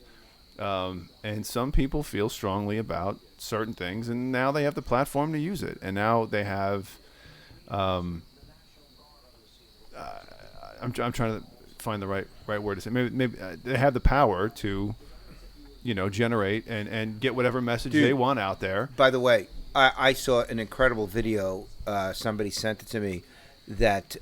Speaker 3: and some people feel strongly about certain things, and now they have the platform to use it. And now they have, I'm trying to find the right word to say. Maybe they have the power to, generate and get whatever message they want out there.
Speaker 1: By the way, I saw an incredible video. Somebody sent it to me that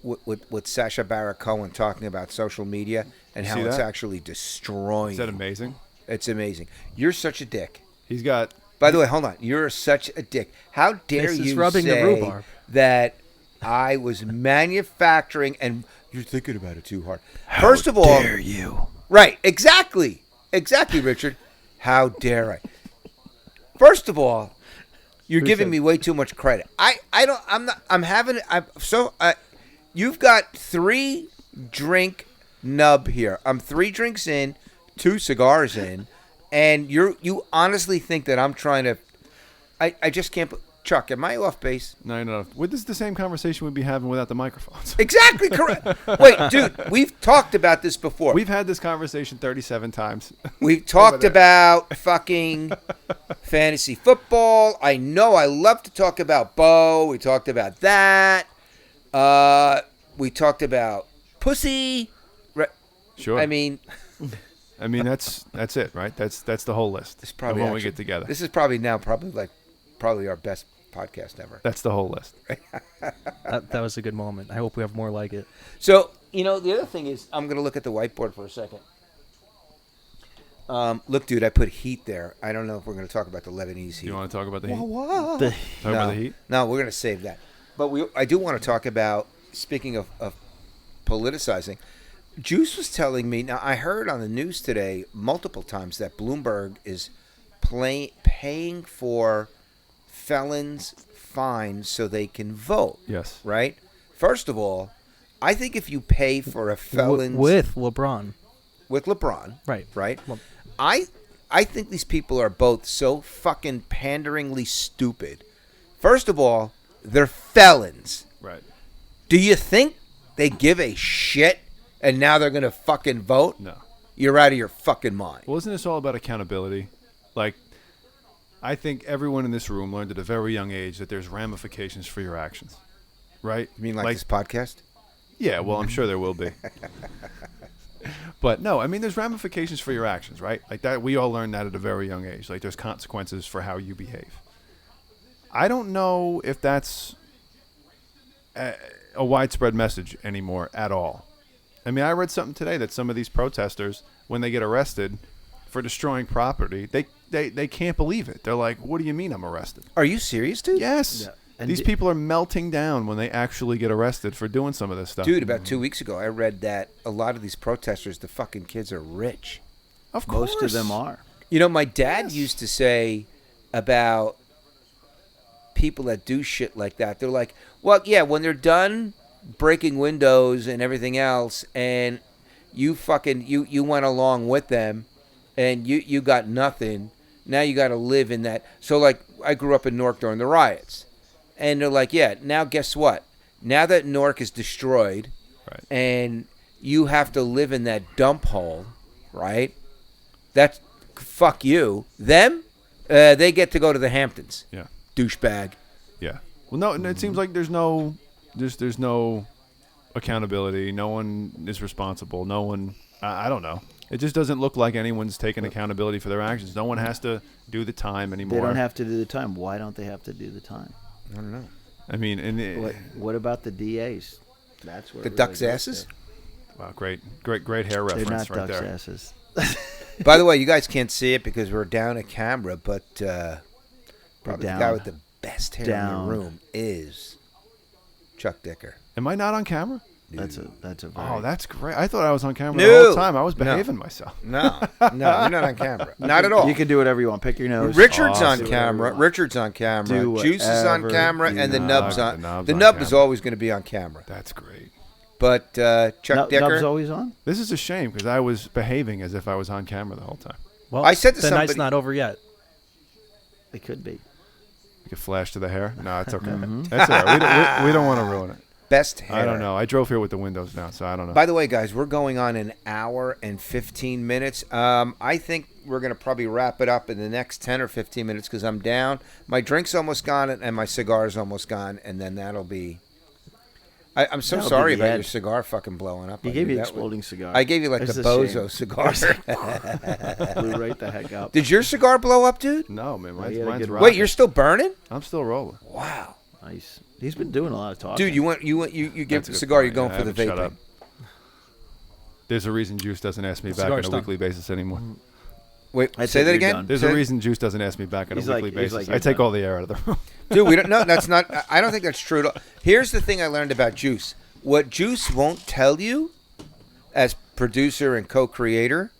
Speaker 1: with Sacha Baron Cohen talking about social media and how it's actually destroying.
Speaker 3: Is that amazing?
Speaker 1: It's amazing. You're such a dick.
Speaker 3: He's got.
Speaker 1: By the way, hold on. You're such a dick. How dare you
Speaker 2: rubbing the
Speaker 1: say
Speaker 2: rhubarb.
Speaker 1: that I was manufacturing and you're thinking about it too hard. First of all,
Speaker 2: dare you?
Speaker 1: Right, exactly, Richard. How dare I? First of all, you're giving me way too much credit. You've got 3 drink nub here. I'm 3 drinks in, 2 cigars in, and you honestly think that I'm trying to? I just can't. Chuck, am I off base?
Speaker 3: No. This is the same conversation we'd be having without the microphones.
Speaker 1: Exactly correct. Wait, dude, we've talked about this before.
Speaker 3: We've had this conversation 37 times.
Speaker 1: We've talked about fucking fantasy football. I know I love to talk about Bo. We talked about that. We talked about pussy.
Speaker 3: Sure.
Speaker 1: I mean,
Speaker 3: that's it, right? That's the whole list.
Speaker 1: It's probably
Speaker 3: when we get together.
Speaker 1: This is probably our best podcast ever.
Speaker 3: That's the whole list.
Speaker 2: That was a good moment. I hope we have more like it.
Speaker 1: So, the other thing is, I'm going to look at the whiteboard for a second. Look, dude, I put heat there. I don't know if we're going to talk about the Lebanese heat.
Speaker 3: You want to talk about the heat?
Speaker 1: Talk
Speaker 3: about the heat?
Speaker 1: No, we're going to save that. But I do want to talk about, speaking of politicizing, Juice was telling me, now I heard on the news today multiple times that Bloomberg is paying for felons fines so they can vote.
Speaker 3: Yes.
Speaker 1: Right? First of all, I think if you pay for a felon
Speaker 2: with LeBron.
Speaker 1: Right? Well, I think these people are both so fucking panderingly stupid. First of all, they're felons.
Speaker 3: Right.
Speaker 1: Do you think they give a shit and now they're going to fucking vote?
Speaker 3: No.
Speaker 1: You're out of your fucking mind.
Speaker 3: Well, isn't this all about accountability? Like, I think everyone in this room learned at a very young age that there's ramifications for your actions, right?
Speaker 1: You mean like this podcast?
Speaker 3: Yeah, well, I'm sure there will be. But no, I mean, there's ramifications for your actions, right? Like that, we all learned that at a very young age. Like, there's consequences for how you behave. I don't know if that's a widespread message anymore at all. I mean, I read something today that some of these protesters, when they get arrested for destroying property, they can't believe it. They're like, "What do you mean I'm arrested?"
Speaker 1: Are you serious, dude?
Speaker 3: Yes.
Speaker 4: And
Speaker 3: These people are melting down when they actually get arrested for doing some of this stuff.
Speaker 1: Dude, about 2 weeks ago, I read that a lot of these protesters, the fucking kids are rich.
Speaker 3: Of course.
Speaker 4: Most of them are.
Speaker 1: You know, my dad used to say about people that do shit like that. They're like, well, yeah, when they're done breaking windows and everything else, and you fucking you went along with them, and you got nothing. Now you got to live in that. So, like, I grew up in Newark during the riots, and they're like, yeah, now guess what? Now that Newark is destroyed,
Speaker 3: Right.
Speaker 1: and you have to live in that dump hole, right? That's fuck you. Them, they get to go to the Hamptons.
Speaker 3: Yeah.
Speaker 1: Douchebag.
Speaker 3: Yeah. Well, no, and it seems like there's no accountability. No one is responsible. No one. I don't know. It just doesn't look like anyone's taking accountability for their actions. No one has to do the time anymore.
Speaker 4: They don't have to do the time. Why don't they have to do the time?
Speaker 1: I don't know.
Speaker 3: I mean, and
Speaker 4: What about the DAs? That's where
Speaker 1: The
Speaker 4: it
Speaker 1: ducks'
Speaker 4: really goes
Speaker 1: asses?
Speaker 4: there.
Speaker 3: wow, great hair
Speaker 4: They're
Speaker 3: reference
Speaker 4: not
Speaker 3: right
Speaker 4: ducks'
Speaker 3: there.
Speaker 4: asses.
Speaker 1: By the way, you guys can't see it because we're down a camera, but probably the guy
Speaker 4: down.
Speaker 1: with the best hair in
Speaker 4: Down.
Speaker 1: the room is Chuck Dicker.
Speaker 3: Am I not on camera?
Speaker 4: That's a very,
Speaker 3: Oh, that's great. I thought I was on camera
Speaker 1: No.
Speaker 3: the whole time. I was
Speaker 1: No.
Speaker 3: behaving myself.
Speaker 1: No, you're not on camera. Not at all.
Speaker 4: You can do whatever you want. Pick your nose.
Speaker 1: Richard's on
Speaker 3: Awesome.
Speaker 1: camera. Richard's on camera.
Speaker 4: Do
Speaker 1: Juice is on
Speaker 4: whatever
Speaker 1: camera,
Speaker 4: you
Speaker 1: and the
Speaker 4: want.
Speaker 1: nub's
Speaker 3: The
Speaker 1: on.
Speaker 3: nub's
Speaker 1: The
Speaker 3: on
Speaker 1: nub is
Speaker 3: camera.
Speaker 1: always going to be on camera.
Speaker 3: That's great.
Speaker 1: But Chuck Dicker,
Speaker 4: Nub's always on?
Speaker 3: This is a shame because I was behaving as if I was on camera the whole time.
Speaker 2: Well,
Speaker 1: I said to
Speaker 2: the
Speaker 1: somebody-
Speaker 2: night's not over yet.
Speaker 4: It could be.
Speaker 3: Like a flash to the hair. No, it's okay. That's all right. We don't want to ruin it.
Speaker 1: best hair.
Speaker 3: I don't know. I drove here with the windows down, so I don't know.
Speaker 1: By the way, guys, we're going on an hour and 15 minutes. I think we're going to probably wrap it up in the next 10 or 15 minutes because I'm down. My drink's almost gone and my cigar's almost gone, and then that'll be... I'm so
Speaker 4: That'll be
Speaker 1: sorry
Speaker 4: the
Speaker 1: about
Speaker 4: end.
Speaker 1: your cigar fucking blowing up.
Speaker 4: He
Speaker 1: on
Speaker 4: gave you
Speaker 1: That
Speaker 4: exploding
Speaker 1: was-
Speaker 4: cigar.
Speaker 1: I gave you like
Speaker 4: It's
Speaker 1: the
Speaker 4: a
Speaker 1: Bozo
Speaker 4: shame.
Speaker 1: cigar.
Speaker 4: Blew right the heck up.
Speaker 1: Did your cigar blow up, dude?
Speaker 3: No, man.
Speaker 4: he
Speaker 3: Mine's,
Speaker 4: had a
Speaker 3: mine's
Speaker 4: good
Speaker 3: rocking.
Speaker 1: Wait, you're still burning?
Speaker 3: I'm still rolling.
Speaker 1: Wow.
Speaker 4: Nice. He's been doing a lot of talking.
Speaker 1: Dude, you give
Speaker 3: That's
Speaker 1: the
Speaker 3: a good
Speaker 1: cigar,
Speaker 3: point.
Speaker 1: you're going
Speaker 3: Yeah,
Speaker 1: for
Speaker 3: I
Speaker 1: the
Speaker 3: haven't shut
Speaker 1: vaping.
Speaker 3: up. There's a reason Juice doesn't ask me back
Speaker 2: cigar's
Speaker 3: on a
Speaker 2: done.
Speaker 3: weekly basis anymore.
Speaker 1: Wait,
Speaker 4: I
Speaker 1: say
Speaker 4: think
Speaker 1: that
Speaker 4: you're
Speaker 1: again?
Speaker 4: done.
Speaker 3: There's
Speaker 1: Say-
Speaker 3: a reason Juice doesn't ask me back on
Speaker 4: He's
Speaker 3: a
Speaker 4: like-
Speaker 3: weekly
Speaker 4: he's
Speaker 3: basis.
Speaker 4: like,
Speaker 3: I take
Speaker 4: you're
Speaker 3: all the air out of the room.
Speaker 1: Dude, we don't. No, that's not. I don't think that's true at all. Here's the thing I learned about Juice. What Juice won't tell you, as producer and co-creator,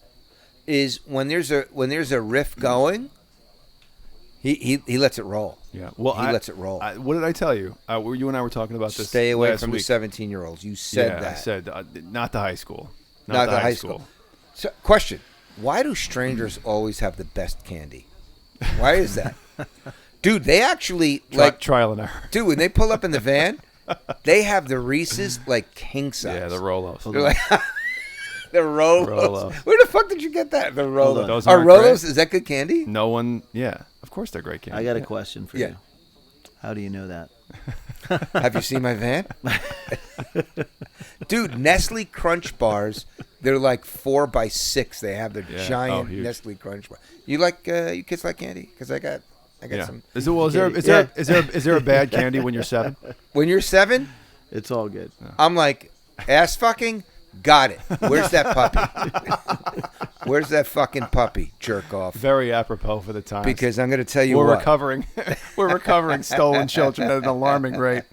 Speaker 1: is when there's a riff going, he lets it roll.
Speaker 3: Yeah. Well,
Speaker 1: He lets it roll.
Speaker 3: What did I tell you? You and I were talking about this.
Speaker 1: Stay away
Speaker 3: last
Speaker 1: from
Speaker 3: week.
Speaker 1: the 17-year-olds. You said
Speaker 3: yeah,
Speaker 1: that.
Speaker 3: I said not the high school.
Speaker 1: Not the high school. So, question: why do strangers always have the best candy? Why is that? Dude, they actually
Speaker 3: Trial and error.
Speaker 1: Dude, when they pull up in the van, they have the Reese's like king size.
Speaker 3: Yeah, the Rolos.
Speaker 1: They're like the Rolos.
Speaker 3: Rolo.
Speaker 1: Where the fuck did you get that? The Rolos.
Speaker 3: Those
Speaker 1: Are
Speaker 3: aren't
Speaker 1: Rolos?
Speaker 3: great.
Speaker 1: Is that good candy?
Speaker 3: No one. Yeah, of course they're great candy.
Speaker 4: I got a question for
Speaker 1: Yeah.
Speaker 4: you. How do you know that?
Speaker 1: Have you seen my van? Dude, Nestle Crunch bars. They're like 4x6. They have the
Speaker 3: Yeah.
Speaker 1: giant
Speaker 3: Oh, huge.
Speaker 1: Nestle Crunch bar. You like you kids like candy? Because I got
Speaker 3: Yeah.
Speaker 1: some.
Speaker 3: Is there a bad candy when you're 7?
Speaker 1: When you're 7,
Speaker 4: It's all good.
Speaker 1: I'm like ass fucking. Got it. Where's that puppy? Where's that fucking puppy? Jerk off.
Speaker 3: Very apropos for the time.
Speaker 1: Because I'm going to tell you
Speaker 3: we're
Speaker 1: what.
Speaker 3: recovering. We're recovering stolen children at an alarming rate.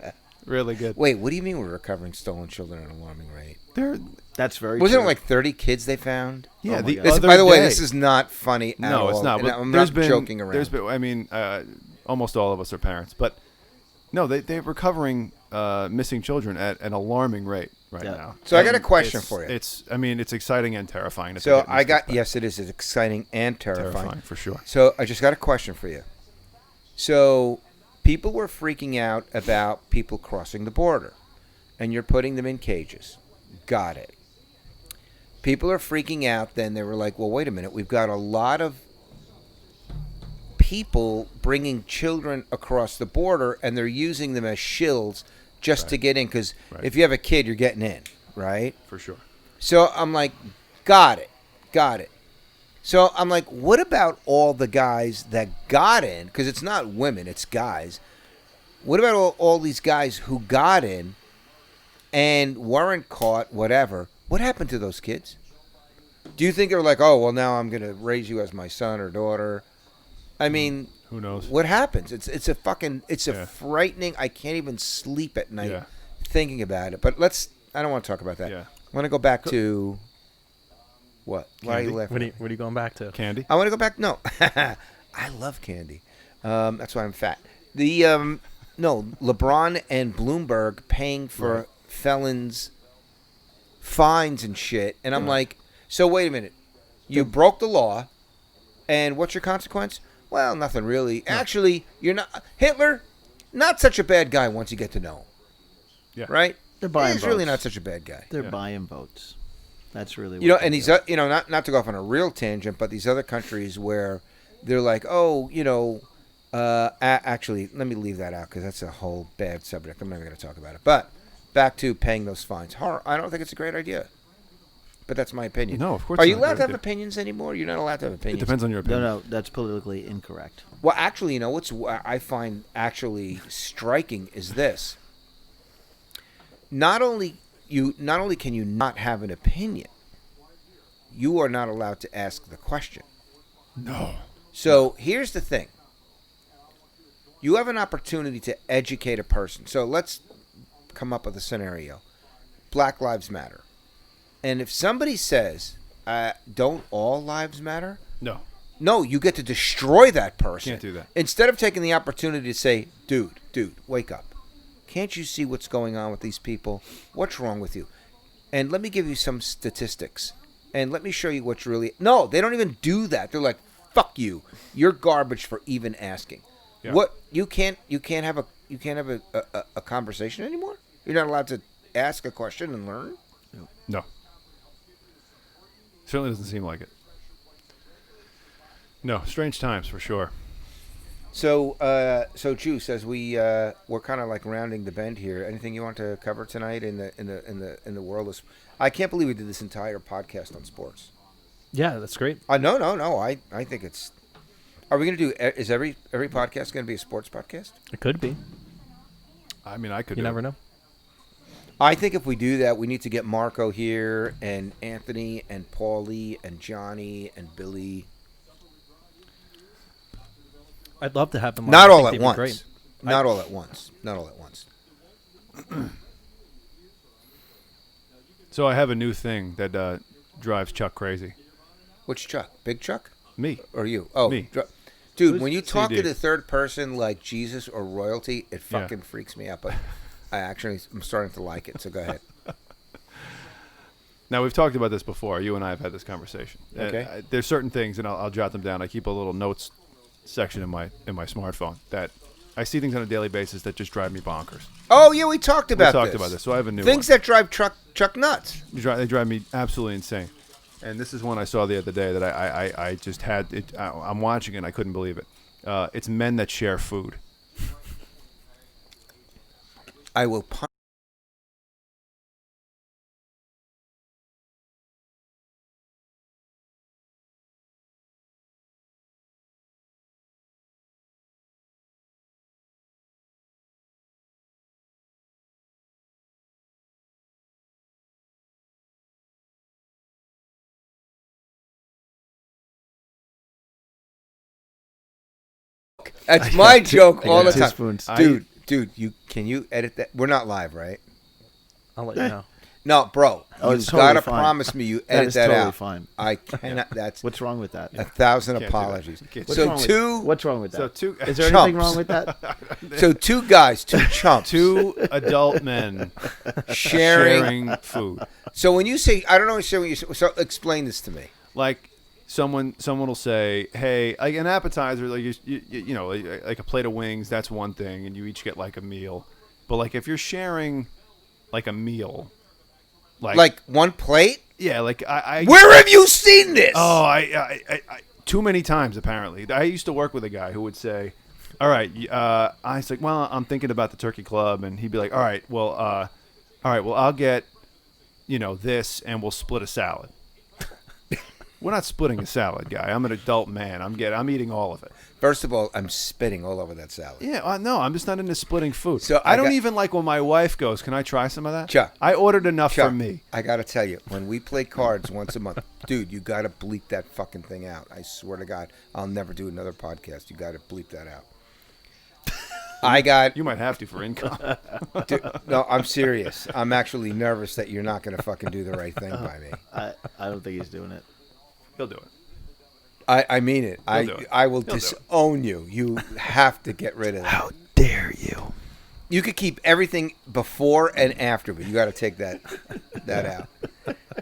Speaker 3: Really good.
Speaker 1: Wait, what do you mean we're recovering stolen children at an alarming rate?
Speaker 3: They're
Speaker 4: That's very
Speaker 1: Wasn't
Speaker 4: true.
Speaker 1: it like 30 kids they found?
Speaker 3: yeah.
Speaker 4: my
Speaker 3: the
Speaker 4: God.
Speaker 1: This,
Speaker 3: other
Speaker 1: by the way,
Speaker 3: day-
Speaker 1: this is not funny at all.
Speaker 3: no, it's not.
Speaker 1: And
Speaker 3: But
Speaker 1: I'm
Speaker 3: there's
Speaker 1: not
Speaker 3: been
Speaker 1: joking around.
Speaker 3: There's been. I mean, almost all of us are parents, but no, they're recovering missing children at an alarming rate right
Speaker 4: Yeah.
Speaker 3: now.
Speaker 1: So I got a
Speaker 3: And
Speaker 1: question
Speaker 3: it's-
Speaker 1: for you.
Speaker 3: It's exciting and terrifying. that
Speaker 1: So
Speaker 3: they're getting
Speaker 1: I
Speaker 3: this
Speaker 1: got
Speaker 3: back.
Speaker 1: yes, it is. It's exciting and terrifying.
Speaker 3: terrifying for sure.
Speaker 1: So I just got a question for you. So people were freaking out about people crossing the border, and you're putting them in cages. Got it. People are freaking out. Then they were like, "Well, wait a minute. We've got a lot of people bringing children across the border, and they're using them as shills just to get in. Because
Speaker 3: Right.
Speaker 1: if you have a kid, you're getting in, right?"
Speaker 3: For sure.
Speaker 1: So I'm like, got it. So I'm like, what about all the guys that got in? Because it's not women, it's guys. What about all these guys who got in and weren't caught, whatever? What happened to those kids? Do you think they're like, oh, well, now I'm going to raise you as my son or daughter? I mean,
Speaker 3: who knows?
Speaker 1: what happens? It's a frightening. I can't even sleep at night thinking about it. But I don't want to talk about that.
Speaker 3: Yeah.
Speaker 1: I want to go back to what? Why are you
Speaker 3: Candy?
Speaker 1: laughing?
Speaker 2: What are you going back to?
Speaker 3: Candy.
Speaker 1: I want to go back. No, I love candy. That's why I'm fat. LeBron and Bloomberg paying for felons fines and shit, and I'm like, so wait a minute, you broke the law, and what's your consequence? Well, nothing really. No. Actually, you're not Hitler. Not such a bad guy once you get to know him.
Speaker 3: Yeah.
Speaker 1: Right.
Speaker 4: They're buying
Speaker 1: He's
Speaker 4: votes.
Speaker 1: really not such a bad guy.
Speaker 4: They're buying votes. That's really
Speaker 1: what and he's not to go off on a real tangent, but these other countries where they're like, actually, let me leave that out because that's a whole bad subject. I'm not going to talk about it. But back to paying those fines. I don't think it's a great idea. But that's my opinion.
Speaker 3: No, of course
Speaker 1: Are
Speaker 3: not
Speaker 1: you
Speaker 3: a
Speaker 1: allowed
Speaker 3: great
Speaker 1: to have
Speaker 3: idea.
Speaker 1: opinions anymore? You're not allowed to have opinions.
Speaker 3: It depends on your opinion.
Speaker 4: No, that's politically incorrect.
Speaker 1: Well, actually, what's I find actually striking is this. Not only can you not have an opinion, you are not allowed to ask the question.
Speaker 3: No.
Speaker 1: So here's the thing. You have an opportunity to educate a person. So let's come up with a scenario. Black Lives Matter. And if somebody says, don't all lives matter?
Speaker 3: No.
Speaker 1: No, you get to destroy that person.
Speaker 3: Can't do that.
Speaker 1: Instead of taking the opportunity to say, dude, wake up. Can't you see what's going on with these people? What's wrong with you? And let me give you some statistics. And let me show you what's really... No, they don't even do that. They're like, fuck you. You're garbage for even asking.
Speaker 3: Yeah.
Speaker 1: What you can't have a conversation anymore? You're not allowed to ask a question and learn?
Speaker 3: No. Certainly doesn't seem like it. No, strange times for sure.
Speaker 1: So Juice, as we're kind of like rounding the bend here. Anything you want to cover tonight in the world of? I can't believe we did this entire podcast on sports.
Speaker 2: Yeah, that's great.
Speaker 1: No. I think it's. Are we going to do? Is every podcast going to be a sports podcast?
Speaker 2: It could be.
Speaker 3: I mean, I could.
Speaker 2: You never know.
Speaker 1: I think if we do that, we need to get Marco here and Anthony and Paulie and Johnny and Billy.
Speaker 2: I'd love to have them on.
Speaker 1: Not
Speaker 2: I
Speaker 1: all
Speaker 2: think
Speaker 1: at
Speaker 2: they'd be
Speaker 1: once.
Speaker 2: great.
Speaker 1: Not all at once. Not all at once.
Speaker 3: So I have a new thing that drives Chuck crazy.
Speaker 1: Which Chuck? Big Chuck?
Speaker 3: Me.
Speaker 1: Or you? Oh,
Speaker 3: Me.
Speaker 1: Dude, when you talk
Speaker 3: CD.
Speaker 1: to the third person like Jesus or royalty, it fucking freaks me out. But I'm starting to like it. So go ahead.
Speaker 3: Now, we've talked about this before. You and I have had this conversation.
Speaker 1: Okay.
Speaker 3: There's certain things, and I'll jot them down. I keep a little notes section in my smartphone that I see things on a daily basis that just drive me bonkers.
Speaker 1: Oh, yeah, we talked about
Speaker 3: this. So I have a new
Speaker 1: things
Speaker 3: one.
Speaker 1: that drive Chuck nuts.
Speaker 3: They drive me absolutely insane. And this is one I saw the other day that I just had. I'm watching it and I couldn't believe it. It's men that share food.
Speaker 1: I will punch. That's my joke all the time.
Speaker 4: Teaspoons.
Speaker 1: Dude, can you edit that? We're not live, right?
Speaker 2: I'll let you know.
Speaker 1: No, bro.
Speaker 4: Oh,
Speaker 1: You've
Speaker 4: it's totally
Speaker 1: got to
Speaker 4: fine.
Speaker 1: promise me you
Speaker 4: That
Speaker 1: edit
Speaker 4: is
Speaker 1: that
Speaker 4: totally
Speaker 1: out.
Speaker 4: fine.
Speaker 1: I cannot. That's
Speaker 4: What's wrong with that?
Speaker 1: 1,000
Speaker 3: Can't do that.
Speaker 1: apologies.
Speaker 3: Can't
Speaker 4: What's
Speaker 1: So
Speaker 4: wrong with-
Speaker 1: two.
Speaker 4: What's wrong with that?
Speaker 3: So two.
Speaker 4: Is there
Speaker 1: chumps.
Speaker 4: anything wrong with that?
Speaker 1: So two guys, two chumps,
Speaker 3: Two adult men
Speaker 1: sharing.
Speaker 3: food.
Speaker 1: So when you say, I don't understand what you say. So explain this to me.
Speaker 3: Like someone will say, "Hey, like an appetizer, like you know, like a plate of wings. That's one thing, and you each get like a meal. But like if you're sharing, like a meal,
Speaker 1: Like one plate?
Speaker 3: yeah, like I
Speaker 1: Where have you seen this?
Speaker 3: Oh, I too many times apparently. I used to work with a guy who would say, "All right," I was like, "Well, I'm thinking about the turkey club," and he'd be like, "All right, well, I'll get, this, and we'll split a salad." We're not splitting a salad, guy. I'm an adult man. I'm eating all of it.
Speaker 1: First of all, I'm spitting all over that salad.
Speaker 3: Yeah, no, I'm just not into splitting food.
Speaker 1: So
Speaker 3: I don't even like when my wife goes, can I try some of that?
Speaker 1: Chuck.
Speaker 3: I ordered enough
Speaker 1: Chuck,
Speaker 3: for me.
Speaker 1: I got to tell you, when we play cards once a month, dude, you got to bleep that fucking thing out. I swear to God, I'll never do another podcast. You got to bleep that out.
Speaker 3: You might have to for income.
Speaker 1: Dude, no, I'm serious. I'm actually nervous that you're not going to fucking do the right thing by me.
Speaker 4: I don't think he's doing it.
Speaker 3: He'll do it.
Speaker 1: I mean it.
Speaker 3: do it.
Speaker 1: I will
Speaker 3: He'll do it.
Speaker 1: disown you. You have to get rid of that.
Speaker 2: How dare you?
Speaker 1: You could keep everything before and after, but you got to take that out.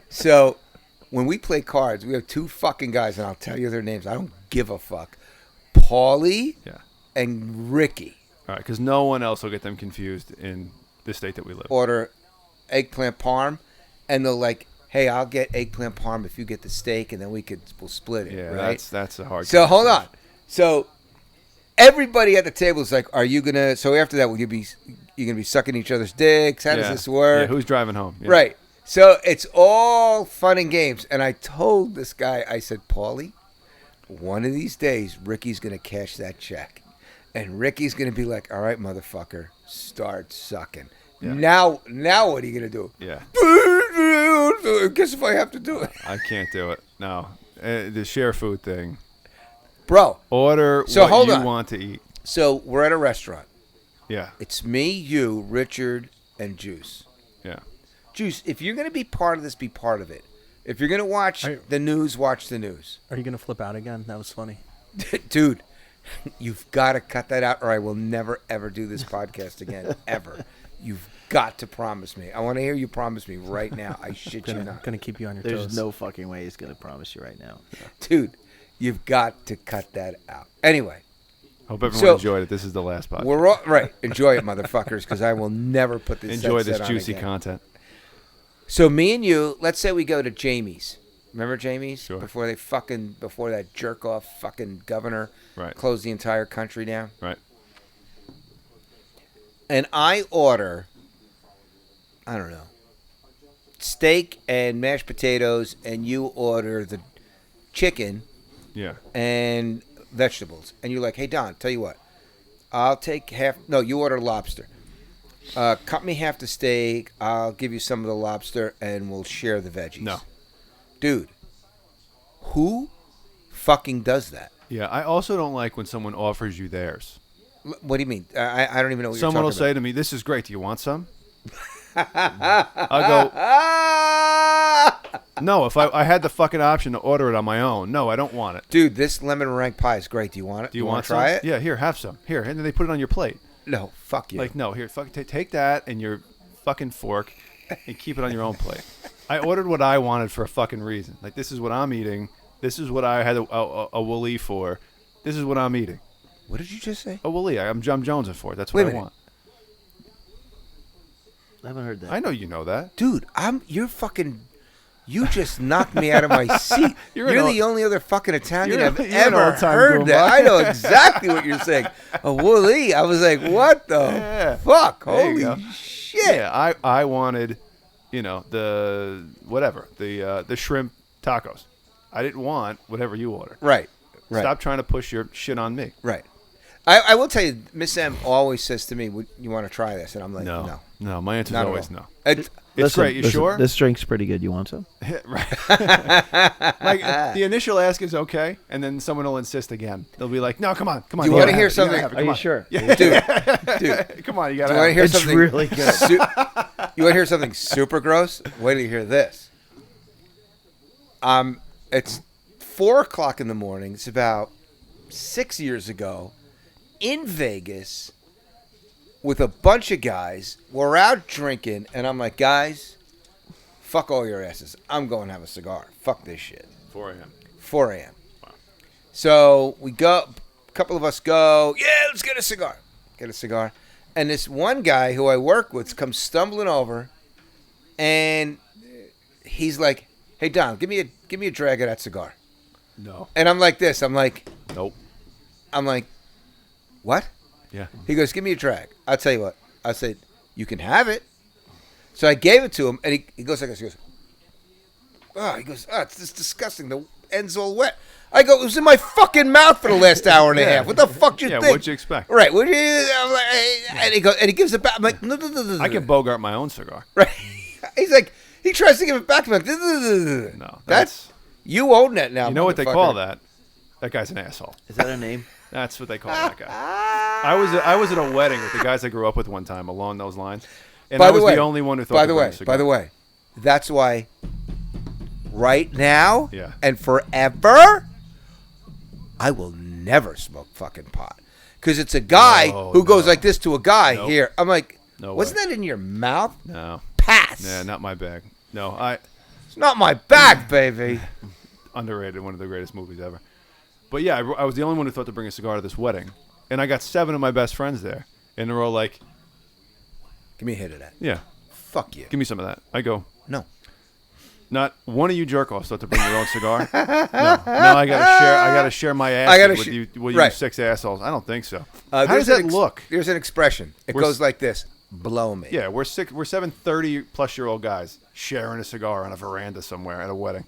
Speaker 1: So, when we play cards, we have two fucking guys, and I'll tell you their names. I don't give a fuck. Paulie and Ricky.
Speaker 3: All right, because no one else will get them confused in the state that we live.
Speaker 1: Order eggplant parm, and they'll like, hey, I'll get eggplant parm if you get the steak, and then we'll split it.
Speaker 3: Yeah,
Speaker 1: right?
Speaker 3: that's a hard.
Speaker 1: So hold on. So everybody at the table is like, "Are you gonna?" So after that, you're gonna be sucking each other's dicks? How does this work?
Speaker 3: Yeah, who's driving home? Yeah.
Speaker 1: Right. So it's all fun and games. And I told this guy, I said, Paulie, one of these days, Ricky's gonna cash that check, and Ricky's gonna be like, "All right, motherfucker, start sucking."
Speaker 3: Yeah.
Speaker 1: Now what are you gonna do?
Speaker 3: Yeah.
Speaker 1: Guess if I have to do it,
Speaker 3: I can't do it. No, the share food thing.
Speaker 1: bro.
Speaker 3: Order
Speaker 1: So hold
Speaker 3: what you
Speaker 1: on.
Speaker 3: want to eat.
Speaker 1: So we're at a restaurant.
Speaker 3: Yeah.
Speaker 1: It's me, you, Richard, and Juice.
Speaker 3: Yeah.
Speaker 1: Juice, if you're going to be part of this, be part of it. If you're going to watch the news, watch the news.
Speaker 2: Are you gonna flip out again? That was funny.
Speaker 1: Dude, you've got to cut that out or I will never, ever do this podcast again, ever. You've got to promise me. I want to hear you promise me right now. I shit you not.
Speaker 2: Gonna keep you on your
Speaker 4: There's
Speaker 2: toes.
Speaker 4: no fucking way he's gonna promise you right now.
Speaker 1: Dude, you've got to cut that out. Anyway.
Speaker 3: Hope everyone enjoyed it. This is the last podcast.
Speaker 1: We're all, right. Enjoy it, motherfuckers, because I will never put this
Speaker 3: Enjoy
Speaker 1: set
Speaker 3: this
Speaker 1: on
Speaker 3: juicy
Speaker 1: again.
Speaker 3: content.
Speaker 1: So me and you, let's say we go to Jamie's. Remember Jamie's?
Speaker 3: Sure.
Speaker 1: Before that jerk off fucking governor
Speaker 3: Right.
Speaker 1: closed the entire country down.
Speaker 3: Right.
Speaker 1: And I order, I don't know, steak and mashed potatoes, and you order the chicken
Speaker 3: Yeah.
Speaker 1: and vegetables. And you're like, hey, Don, tell you what, I'll take half. No, you order lobster. Cut me half the steak. I'll give you some of the lobster, and we'll share the veggies.
Speaker 3: No.
Speaker 1: Dude, who fucking does that?
Speaker 3: Yeah. I also don't like when someone offers you theirs.
Speaker 1: What do you mean? I don't even know what
Speaker 3: Someone will
Speaker 1: you're talking
Speaker 3: say to me, "This is great. Do you want some?" I'll go,
Speaker 1: about.
Speaker 3: "No. If I had the fucking option to order it on my own, no, I don't want it.
Speaker 1: Dude, this lemon meringue pie is great. Do you want it?
Speaker 3: Do you
Speaker 1: want
Speaker 3: want
Speaker 1: to try
Speaker 3: some?
Speaker 1: it?
Speaker 3: Yeah. Here, have some. Here." And then they put it on your plate.
Speaker 1: No, fuck you.
Speaker 3: Like, no, here, take that and your fucking fork and keep it on your own plate. I ordered what I wanted for a fucking reason. Like, this is what I'm eating. This is what I had a Wooly for. This is what I'm eating.
Speaker 1: What did you just say?
Speaker 3: A Wooly. I'm jonesing for it. That's
Speaker 1: Wait
Speaker 3: what
Speaker 1: a
Speaker 3: I
Speaker 1: minute.
Speaker 3: want.
Speaker 4: I haven't heard that.
Speaker 3: I know you know that.
Speaker 1: Dude, you just knocked me out of my seat.
Speaker 3: You're
Speaker 1: You're
Speaker 3: an
Speaker 1: the only other fucking Italian
Speaker 3: you're
Speaker 1: I've
Speaker 3: an
Speaker 1: ever
Speaker 3: all-time
Speaker 1: heard that.
Speaker 3: Goomba.
Speaker 1: I know exactly what you're saying. A Wooly. I was like, what the
Speaker 3: Yeah.
Speaker 1: fuck?
Speaker 3: There you
Speaker 1: Holy
Speaker 3: go.
Speaker 1: shit.
Speaker 3: Yeah, I wanted, the shrimp tacos. I didn't want whatever you order.
Speaker 1: Right.
Speaker 3: Stop trying to push your shit on me.
Speaker 1: Right. I will tell you, Miss M always says to me, "You want to try this?" And I'm like, "No."
Speaker 3: No, my answer is
Speaker 1: Not at
Speaker 3: always
Speaker 1: all.
Speaker 3: no.
Speaker 1: It's
Speaker 3: It's great. You sure?
Speaker 4: This drink's pretty good. You want some?
Speaker 3: Right. Like the initial ask is okay, and then someone will insist again. They'll be like, "No, come on.
Speaker 1: Do you want to hear
Speaker 3: gotta
Speaker 1: something?
Speaker 3: have it,
Speaker 4: Are
Speaker 3: come
Speaker 4: you
Speaker 3: on.
Speaker 4: sure?
Speaker 3: Yeah.
Speaker 1: Dude,
Speaker 3: Come on, you
Speaker 1: do
Speaker 3: gotta.
Speaker 1: you want to hear
Speaker 4: It's
Speaker 1: something?
Speaker 4: really good.
Speaker 1: You want to hear something super gross? Wait till you hear this. It's 4:00 in the morning. It's about 6 years ago, in Vegas, with a bunch of guys. We're out drinking, and I'm like, guys, fuck all your asses. I'm going to have a cigar. Fuck this shit.
Speaker 3: 4 a.m.
Speaker 1: 4 a.m. So we go, a couple of us go, yeah, let's get a cigar. Get a cigar. And this one guy who I work with comes stumbling over, and he's like, hey, Don, give me a drag of that cigar.
Speaker 3: No.
Speaker 1: And I'm like this. I'm like,
Speaker 3: Nope.
Speaker 1: what?
Speaker 3: Yeah.
Speaker 1: He goes, give me a drag. I'll tell you what. I said, you can have it. So I gave it to him, and he goes like this. He goes, oh, it's just disgusting. The end's all wet. I go, it was in my fucking mouth for the last hour and a half. What the fuck do you think?
Speaker 3: What'd you expect?
Speaker 1: Right. I'm like, and he goes, and he gives it back. I'm like, no.
Speaker 3: I can Bogart my own cigar.
Speaker 1: Right. He's like, he tries to give it back to me.
Speaker 3: No,
Speaker 1: that's you own that now.
Speaker 3: You know what they call that? That guy's an asshole.
Speaker 4: Is that a name?
Speaker 3: That's what they call that guy. I was at a wedding with the guys I grew up with one time along those lines, and I was the only one who thought.
Speaker 1: By the way, that's why. Right now,
Speaker 3: yeah.
Speaker 1: and forever, I will never smoke fucking pot. Because it's a guy who goes like this to a guy here. I'm like, wasn't that in your mouth?
Speaker 3: No.
Speaker 1: Pass.
Speaker 3: Yeah, not my bag. No,
Speaker 1: it's not my bag, baby.
Speaker 3: Underrated, one of the greatest movies ever. But yeah, I was the only one who thought to bring a cigar to this wedding. And I got 7 of my best friends there. And they're all like,
Speaker 1: give me a hit of that.
Speaker 3: Yeah.
Speaker 1: Fuck you.
Speaker 3: Give me some of that. I go,
Speaker 1: no.
Speaker 3: Not one of you jerk-offs thought to bring your own cigar. No, I gotta share my ass with you 6 assholes. I don't think so. How does that look?
Speaker 1: There's an expression. It goes like this: "Blow me."
Speaker 3: Yeah, we're 7 30-plus-year-old guys sharing a cigar on a veranda somewhere at a wedding.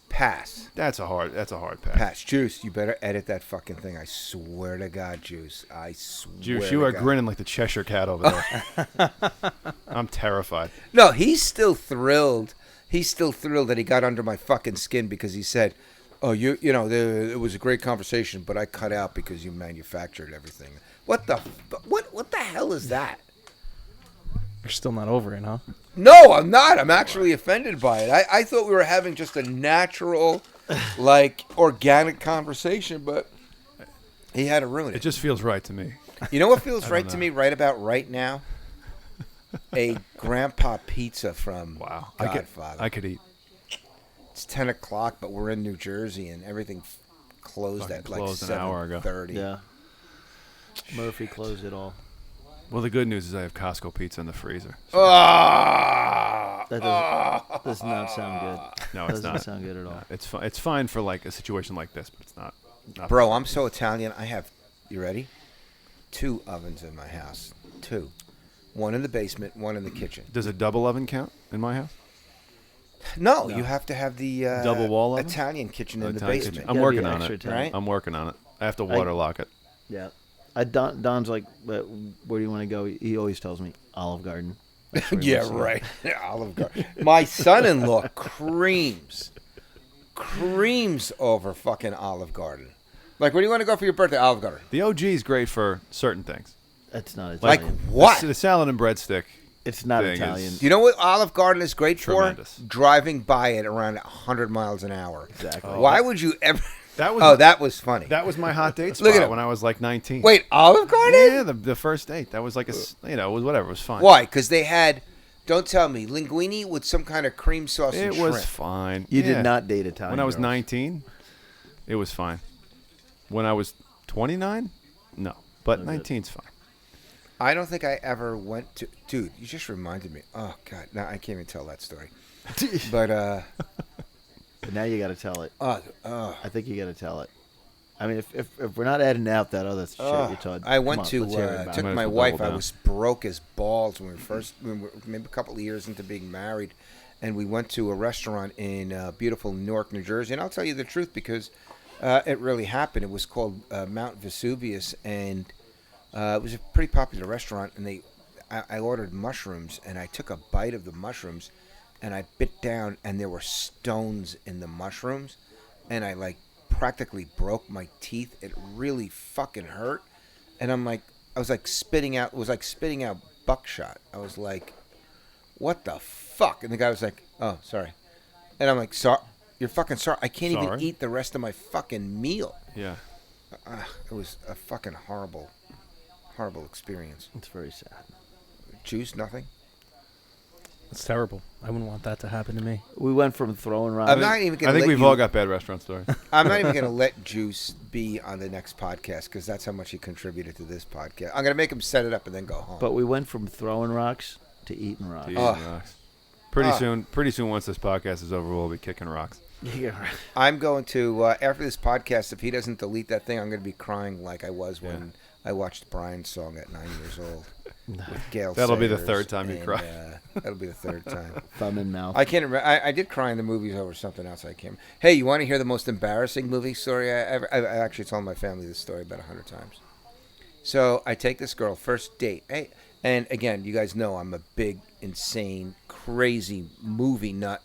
Speaker 1: Pass.
Speaker 3: That's a hard pass.
Speaker 1: Pass. Juice, you better edit that fucking thing. I swear to God, Juice. I swear.
Speaker 3: Juice, you are grinning like the Cheshire Cat over there. I'm terrified.
Speaker 1: No, he's still thrilled. He's still thrilled that he got under my fucking skin because he said, "Oh, it was a great conversation, but I cut out because you manufactured everything." What the hell is that?
Speaker 2: You're still not over it, huh?
Speaker 1: No, I'm not. I'm actually offended by it. I thought we were having just a natural, organic conversation, but he had to ruin it.
Speaker 3: It just feels right to me.
Speaker 1: You know what feels right to me right about right now? A grandpa pizza from Godfather.
Speaker 3: I could eat.
Speaker 1: It's 10 o'clock, but we're in New Jersey, and everything closed at like 7:30.
Speaker 3: An hour ago.
Speaker 4: Yeah. Murphy closed it all.
Speaker 3: Well, the good news is I have Costco pizza in the freezer. So.
Speaker 4: That does not sound good.
Speaker 3: No, it
Speaker 4: doesn't sound good at all.
Speaker 3: It's fine for like a situation like this, but it's not
Speaker 1: Bro, I'm so Italian. I have, you ready? 2 ovens in my house. 2. One in the basement, one in the kitchen.
Speaker 3: Does a double oven count in my house?
Speaker 1: No, you have to have the
Speaker 3: double wall oven?
Speaker 1: Italian kitchen in the basement.
Speaker 3: Kitchen. I'm working on it.
Speaker 1: Right?
Speaker 3: I'm working on it. I have to waterlock it.
Speaker 4: Yeah. Don's like, where do you want to go? He always tells me Olive Garden.
Speaker 1: Yeah, right. Olive Garden. My son-in-law creams over fucking Olive Garden. Like, where do you want to go for your birthday? Olive Garden.
Speaker 3: The OG is great for certain things.
Speaker 4: That's not
Speaker 1: Italian.
Speaker 4: Like
Speaker 1: what?
Speaker 3: The salad and breadstick.
Speaker 4: It's not Italian.
Speaker 1: You know what Olive Garden is great
Speaker 3: tremendous.
Speaker 1: For? Driving by it around 100 miles an hour.
Speaker 4: Exactly.
Speaker 1: Why would you ever...
Speaker 3: That was funny. That was my hot date spot when I was like 19.
Speaker 1: Wait, Olive Garden?
Speaker 3: Yeah, the first date. That was like it was whatever. It was fine.
Speaker 1: Why? Because they had, don't tell me, linguine with some kind of cream sauce and shrimp.
Speaker 3: It was fine.
Speaker 4: You did not date Italian
Speaker 3: when I was
Speaker 4: girls.
Speaker 3: 19, it was fine. When I was 29, no. But 19's fine.
Speaker 1: I don't think I ever went to... Dude, you just reminded me. Oh, God. Now I can't even tell that story. But
Speaker 4: now you got to tell it.
Speaker 1: I
Speaker 4: think you got to tell it. I mean, if we're not adding out that other shit you told,
Speaker 1: I went took my wife. I was broke as balls when we were maybe a couple of years into being married, and we went to a restaurant in beautiful Newark, New Jersey. And I'll tell you the truth because it really happened. It was called Mount Vesuvius, and it was a pretty popular restaurant. And I ordered mushrooms, and I took a bite of the mushrooms. And I bit down, and there were stones in the mushrooms, and I practically broke my teeth. It really fucking hurt, and I was like spitting out. It was like spitting out buckshot. I was like, "What the fuck?" And the guy was like, "Oh, sorry," and I'm like, "Sorry, you're fucking sorry. I can't even eat the rest of my fucking meal."
Speaker 3: Yeah,
Speaker 1: it was a fucking horrible experience.
Speaker 4: It's very sad.
Speaker 1: Juice, nothing.
Speaker 2: It's terrible. I wouldn't want that to happen to me.
Speaker 4: We went from throwing rocks.
Speaker 1: I'm not even gonna
Speaker 3: I think we've all got bad restaurant stories.
Speaker 1: I'm not even going to let Juice be on the next podcast because that's how much he contributed to this podcast. I'm going to make him set it up and then go home.
Speaker 4: But we went from throwing rocks to eating rocks.
Speaker 3: Pretty soon, once this podcast is over, we'll be kicking rocks.
Speaker 4: Yeah.
Speaker 1: I'm going to, after this podcast, if he doesn't delete that thing, I'm going to be crying like I was when I watched Brian's song at 9 years old with Gail
Speaker 3: That'll be the
Speaker 1: Sayers,
Speaker 3: third time you
Speaker 1: and,
Speaker 3: cry.
Speaker 1: That'll be the third time.
Speaker 4: Thumb in mouth.
Speaker 1: I can't remember. I did cry in the movies over something else. I can't. Hey, you want to hear the most embarrassing movie story I ever? I actually told my family this story about 100 times. So I take this girl, first date. Hey, and again, you guys know I'm a big, insane, crazy movie nut.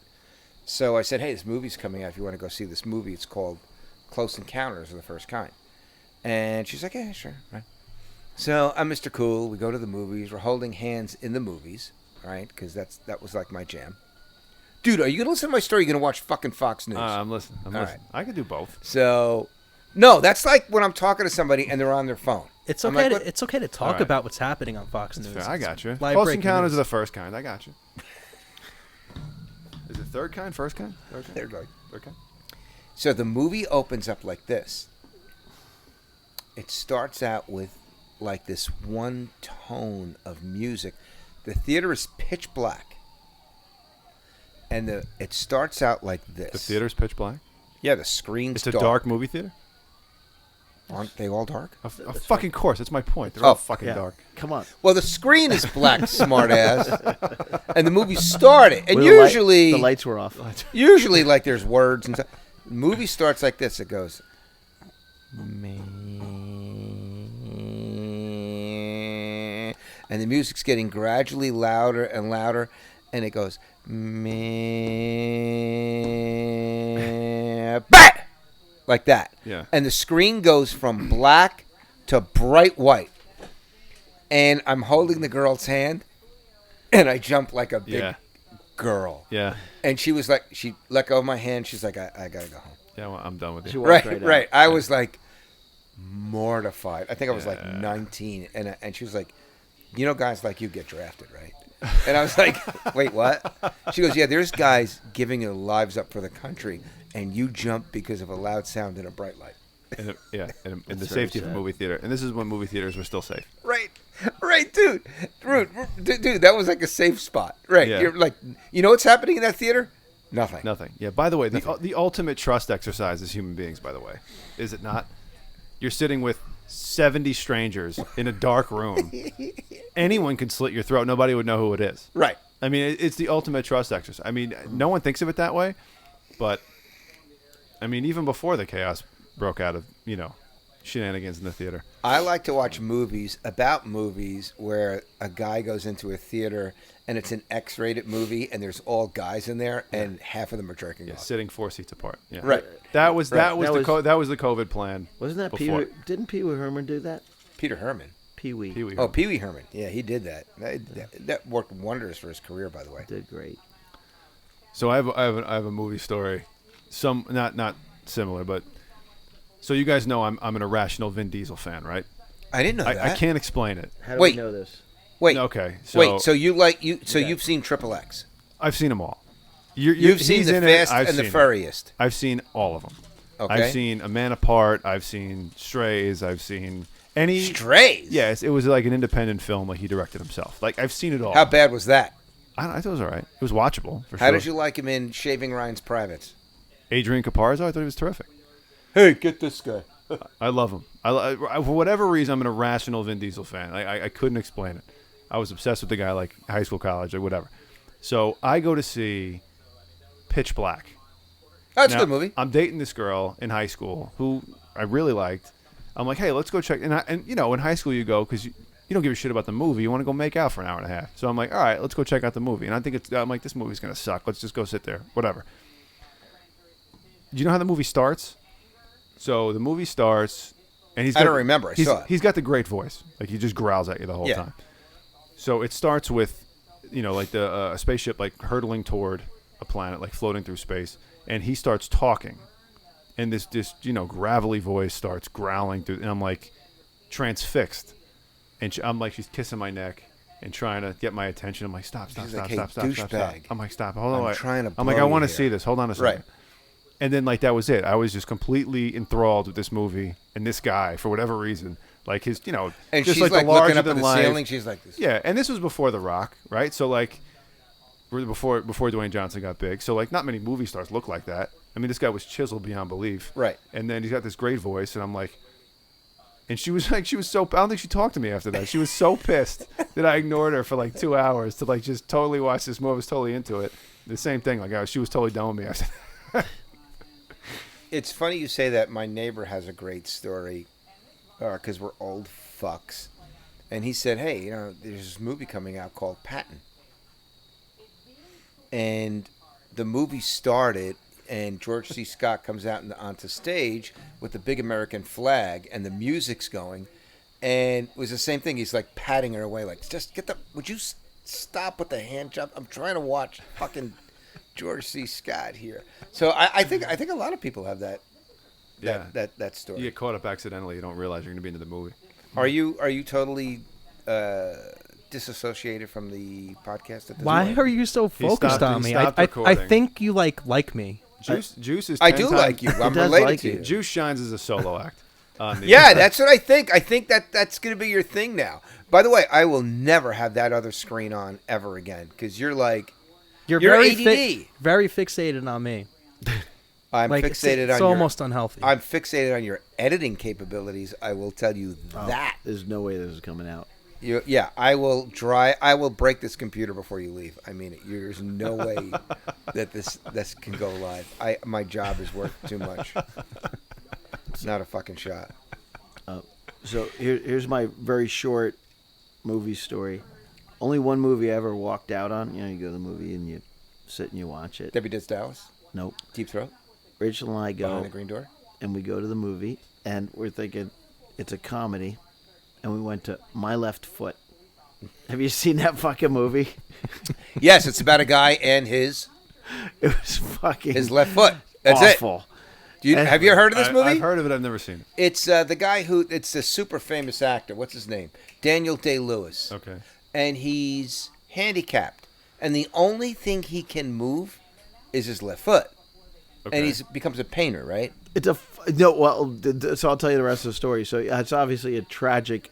Speaker 1: So I said, hey, this movie's coming out. If you want to go see this movie, it's called Close Encounters of the First Kind. And she's like, yeah, sure, right. So I'm Mr. Cool. We go to the movies. We're holding hands in the movies, right? Because that was like my jam. Dude, are you gonna listen to my story? Or are you gonna watch fucking Fox News?
Speaker 3: I'm listening. I'm listening.
Speaker 1: Right.
Speaker 3: I could do both.
Speaker 1: So, no, that's like when I'm talking to somebody and they're on their phone.
Speaker 2: It's
Speaker 1: I'm
Speaker 2: okay.
Speaker 1: like, what?
Speaker 2: It's okay to talk
Speaker 3: right.
Speaker 2: about what's happening on Fox News.
Speaker 3: Fair. I got you.
Speaker 2: Live
Speaker 3: Close
Speaker 2: breaking
Speaker 3: Encounters
Speaker 2: news.
Speaker 3: of the First Kind. I got you. Is it third kind? First kind? Third kind?
Speaker 1: They're going.
Speaker 3: Third kind?
Speaker 1: So the movie opens up like this. It starts out with like this one tone of music. The theater is pitch black. And it starts out like this.
Speaker 3: The theater's pitch black?
Speaker 1: Yeah, the screen's
Speaker 3: It's a dark movie theater?
Speaker 1: Aren't they all dark?
Speaker 3: Of fucking course. That's my point. They're all fucking
Speaker 4: Yeah.
Speaker 3: dark.
Speaker 4: Come on.
Speaker 1: Well, the screen is black, smartass. And the movie started. And
Speaker 4: Well,
Speaker 1: usually...
Speaker 4: the lights were off.
Speaker 1: Usually, like, there's words and stuff. The movie starts like this. It goes... And the music's getting gradually louder and louder. And it goes... Like that.
Speaker 3: Yeah.
Speaker 1: And the screen goes from black to bright white. And I'm holding the girl's hand. And I jump like a big girl.
Speaker 3: Yeah.
Speaker 1: And she was like, she let go of my hand. She's like, I got to go home.
Speaker 3: Yeah, well, I'm done with
Speaker 4: She
Speaker 3: you.
Speaker 4: walked
Speaker 1: Right.
Speaker 4: out.
Speaker 1: I was like mortified. I think I was like
Speaker 3: Yeah.
Speaker 1: 19. And she was like, you know, guys like you get drafted, right? And I was like, wait, what? She goes, yeah, there's guys giving their lives up for the country. And you jump because of a loud sound and a bright light.
Speaker 3: In the
Speaker 4: That's
Speaker 3: safety of
Speaker 4: very
Speaker 3: a
Speaker 4: sad.
Speaker 3: movie theater. And this is when movie theaters were still safe.
Speaker 1: Right, dude. Dude, that was like a safe spot. Right.
Speaker 3: Yeah.
Speaker 1: You're like, you know what's happening in that theater? Nothing.
Speaker 3: Nothing. Yeah, by the way, the ultimate trust exercise as human beings, by the way, is it not? You're sitting with 70 strangers in a dark room. Anyone can slit your throat. Nobody would know who it is.
Speaker 1: Right.
Speaker 3: I mean, it's the ultimate trust exercise. I mean, no one thinks of it that way, but, I mean, even before the chaos broke out of, shenanigans in the theater.
Speaker 1: I like to watch movies about movies where a guy goes into a theater and it's an X-rated movie and there's all guys in there and half of them are jerking
Speaker 3: Yeah,
Speaker 1: off.
Speaker 3: sitting 4 seats apart. Yeah.
Speaker 1: Right.
Speaker 3: That was
Speaker 1: Right.
Speaker 3: that was the COVID plan.
Speaker 4: Wasn't that Pee
Speaker 3: before.
Speaker 4: Wee? Didn't Pee Wee Herman do that?
Speaker 1: Herman. Peter Herman.
Speaker 4: Pee Wee.
Speaker 3: Pee Wee.
Speaker 1: Oh, Pee Wee Herman. Yeah, he did that. That worked wonders for his career, by the way.
Speaker 4: Did great.
Speaker 3: So I have a movie story, some not similar, but so you guys know I'm an irrational Vin Diesel fan, right?
Speaker 1: I didn't know that.
Speaker 3: I can't explain it.
Speaker 4: How do
Speaker 1: Wait.
Speaker 4: we know this?
Speaker 1: Wait.
Speaker 3: Okay. So
Speaker 1: Wait. So you've seen Triple X.
Speaker 3: I've seen them all.
Speaker 1: You've seen
Speaker 3: he's
Speaker 1: The
Speaker 3: in it,
Speaker 1: Fast
Speaker 3: I've
Speaker 1: and the
Speaker 3: seen it.
Speaker 1: Furriest.
Speaker 3: I've seen all of them.
Speaker 1: Okay.
Speaker 3: I've seen A Man Apart. I've seen Strays. I've seen any.
Speaker 1: Strays.
Speaker 3: Yes, it was like an independent film, like he directed himself. Like I've seen it all.
Speaker 1: How bad was that?
Speaker 3: I thought it was all right. It was watchable for sure.
Speaker 1: How did you like him in Shaving Ryan's Privates?
Speaker 3: Adrian Caparzo? I thought he was terrific.
Speaker 1: Hey, get this guy.
Speaker 3: I love him. For whatever reason, I'm an irrational Vin Diesel fan. I couldn't explain it. I was obsessed with the guy, like high school, college, or whatever. So I go to see Pitch Black.
Speaker 1: That's
Speaker 3: Now,
Speaker 1: a good movie.
Speaker 3: I'm dating this girl in high school who I really liked. I'm like, hey, let's go check. And in high school you go because you don't give a shit about the movie. You want to go make out for an hour and a half. So I'm like, all right, let's go check out the movie. And I'm like, this movie's gonna suck. Let's just go sit there. Whatever. Do you know how the movie starts? So the movie starts, and
Speaker 1: I don't remember. I saw it.
Speaker 3: He's got the great voice. Like he just growls at you the whole time. So it starts with, like a spaceship like hurtling toward a planet, like floating through space, and he starts talking, and this gravelly voice starts growling through, and I'm like transfixed, and I'm like she's kissing my neck and trying to get my attention. I'm like stop.
Speaker 1: She's like, hey,
Speaker 3: stop.
Speaker 1: douchebag.
Speaker 3: I'm like stop. Hold on.
Speaker 1: I'm trying to
Speaker 3: I'm like
Speaker 1: blow
Speaker 3: I want to
Speaker 1: you
Speaker 3: see
Speaker 1: here.
Speaker 3: this. Hold on a second.
Speaker 1: Right.
Speaker 3: And then, like, that was it. I was just completely enthralled with this movie and this guy for whatever reason. Like, his,
Speaker 1: And
Speaker 3: just
Speaker 1: she's
Speaker 3: like
Speaker 1: like
Speaker 3: the
Speaker 1: looking up at
Speaker 3: larger than
Speaker 1: the
Speaker 3: life.
Speaker 1: ceiling. She's like this.
Speaker 3: Yeah, and this was before The Rock, right? So, like, before Dwayne Johnson got big. So, like, not many movie stars look like that. I mean, this guy was chiseled beyond belief.
Speaker 1: Right.
Speaker 3: And then he's got this great voice, and I'm like, And she was so. I don't think she talked to me after that. She was so pissed that I ignored her for like 2 hours to like just totally watch this movie. I was totally into it. The same thing. Like she was totally done with me after that.
Speaker 1: It's funny you say that. My neighbor has a great story, because we're old fucks, and he said, "Hey, there's this movie coming out called Patton," and the movie started, and George C. Scott comes out onto stage with the big American flag, and the music's going, and it was the same thing. He's like patting her away, like, "Just would you stop with the hand job? I'm trying to watch fucking George C. Scott here." So I think a lot of people have that story.
Speaker 3: You get caught up accidentally. You don't realize you're going to be into the movie.
Speaker 1: Are you totally disassociated from the podcast at this
Speaker 2: Why
Speaker 1: point?
Speaker 2: are you so focused on me? I
Speaker 3: recording.
Speaker 2: think you like me.
Speaker 3: Juice is.
Speaker 1: I do like you. I'm related
Speaker 4: like
Speaker 1: to you.
Speaker 3: Juice shines as a solo act.
Speaker 1: Yeah, that's what I think. I think that's going to be your thing now. By the way, I will never have that other screen on ever again because you're
Speaker 2: very
Speaker 1: ADD.
Speaker 2: Very fixated on me.
Speaker 1: I'm fixated on
Speaker 2: it's almost unhealthy.
Speaker 1: I'm fixated on your editing capabilities. I will tell you that.
Speaker 4: There's no way this is coming out.
Speaker 1: Yeah, I will break this computer before you leave. I mean, there's no way that this can go live. My job is worth too much. It's not a fucking shot.
Speaker 4: So here's my very short movie story. Only one movie I ever walked out on. You go to the movie and you sit and you watch it.
Speaker 1: Debbie Does Dallas?
Speaker 4: Nope.
Speaker 1: Deep Throat?
Speaker 4: Rachel and I go.
Speaker 1: Behind the Green Door?
Speaker 4: And we go to the movie, and we're thinking it's a comedy, and we went to My Left Foot. Have you seen that fucking movie?
Speaker 1: Yes, it's about a guy and his left foot. That's
Speaker 4: awful.
Speaker 1: it. Have you heard of this movie?
Speaker 3: I've heard of it. I've never seen it.
Speaker 1: It's the guy it's a super famous actor. What's his name? Daniel Day-Lewis.
Speaker 3: Okay.
Speaker 1: And he's handicapped, and the only thing he can move is his left foot.
Speaker 3: Okay.
Speaker 1: And he becomes a painter, right?
Speaker 4: So I'll tell you the rest of the story. So it's obviously a tragic,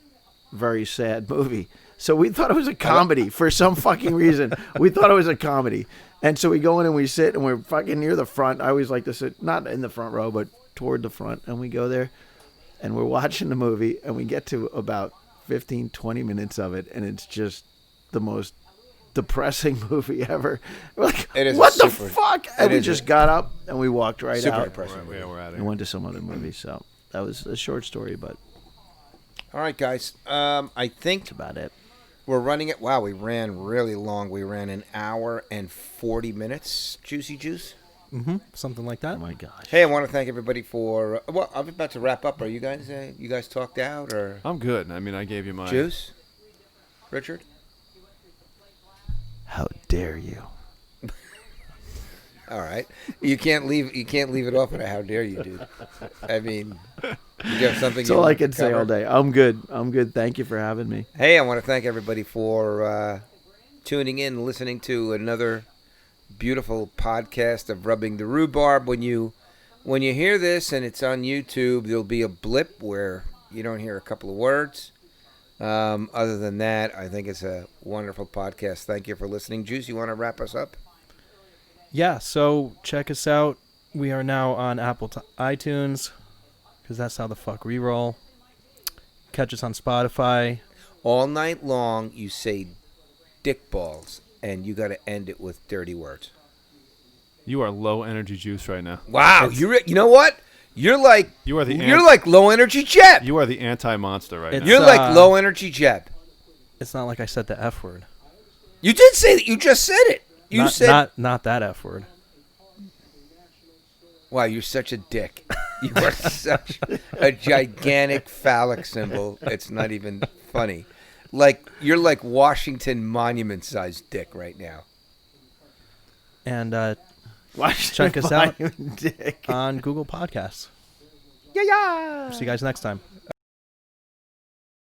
Speaker 4: very sad movie. So we thought it was a comedy for some fucking reason. We thought it was a comedy. And so we go in and we sit and we're fucking near the front. I always like to sit, not in the front row, but toward the front. And we go there and we're watching the movie and we get to about 15, 20 minutes of it. And it's just the most depressing movie ever. We're like, what the fuck? And we just got up and we walked right
Speaker 1: super
Speaker 4: out.
Speaker 1: depressing.
Speaker 3: We're out of
Speaker 4: And went to some other movie. So that was a short story, but
Speaker 1: All right, guys. I think
Speaker 4: that's about it.
Speaker 1: we're running it. Wow, we ran really long. We ran an hour and 40 minutes. Juicy Juice.
Speaker 2: Something like that.
Speaker 4: Oh my gosh.
Speaker 1: Hey, I want to thank everybody for. Well, I'm about to wrap up. Are you guys talked out or
Speaker 3: I'm good. I mean, I gave you my
Speaker 1: Juice? Richard?
Speaker 4: How dare you?
Speaker 1: All right. You can't leave it off at a how dare you, dude. I mean, you have something.
Speaker 4: That's all I can say all day. I'm good. Thank you for having me.
Speaker 1: Hey, I want to thank everybody for tuning in and listening to another beautiful podcast of Rubbing the Rhubarb. When you hear this and it's on YouTube, there'll be a blip where you don't hear a couple of words. Other than that, I think it's a wonderful podcast. Thank you for listening. Juice, you want to wrap us up?
Speaker 2: Yeah, so check us out. We are now on Apple iTunes, because that's how the fuck we roll. Catch us on Spotify.
Speaker 1: All night long, you say dick balls, and you got to end it with dirty words.
Speaker 3: You are low energy Juice right now.
Speaker 1: Wow, you know what? You're like low energy Jeb.
Speaker 3: You are the anti-monster right now.
Speaker 1: You're like low energy Jeb.
Speaker 2: It's not like I said the F word.
Speaker 1: You did say that. You just said it. You said
Speaker 2: not that F word.
Speaker 1: Wow, you're such a dick. You are such a gigantic phallic symbol. It's not even funny. Like you're like Washington Monument sized dick right now.
Speaker 2: And check us out on Google Podcasts.
Speaker 1: Yeah.
Speaker 2: See you guys next time.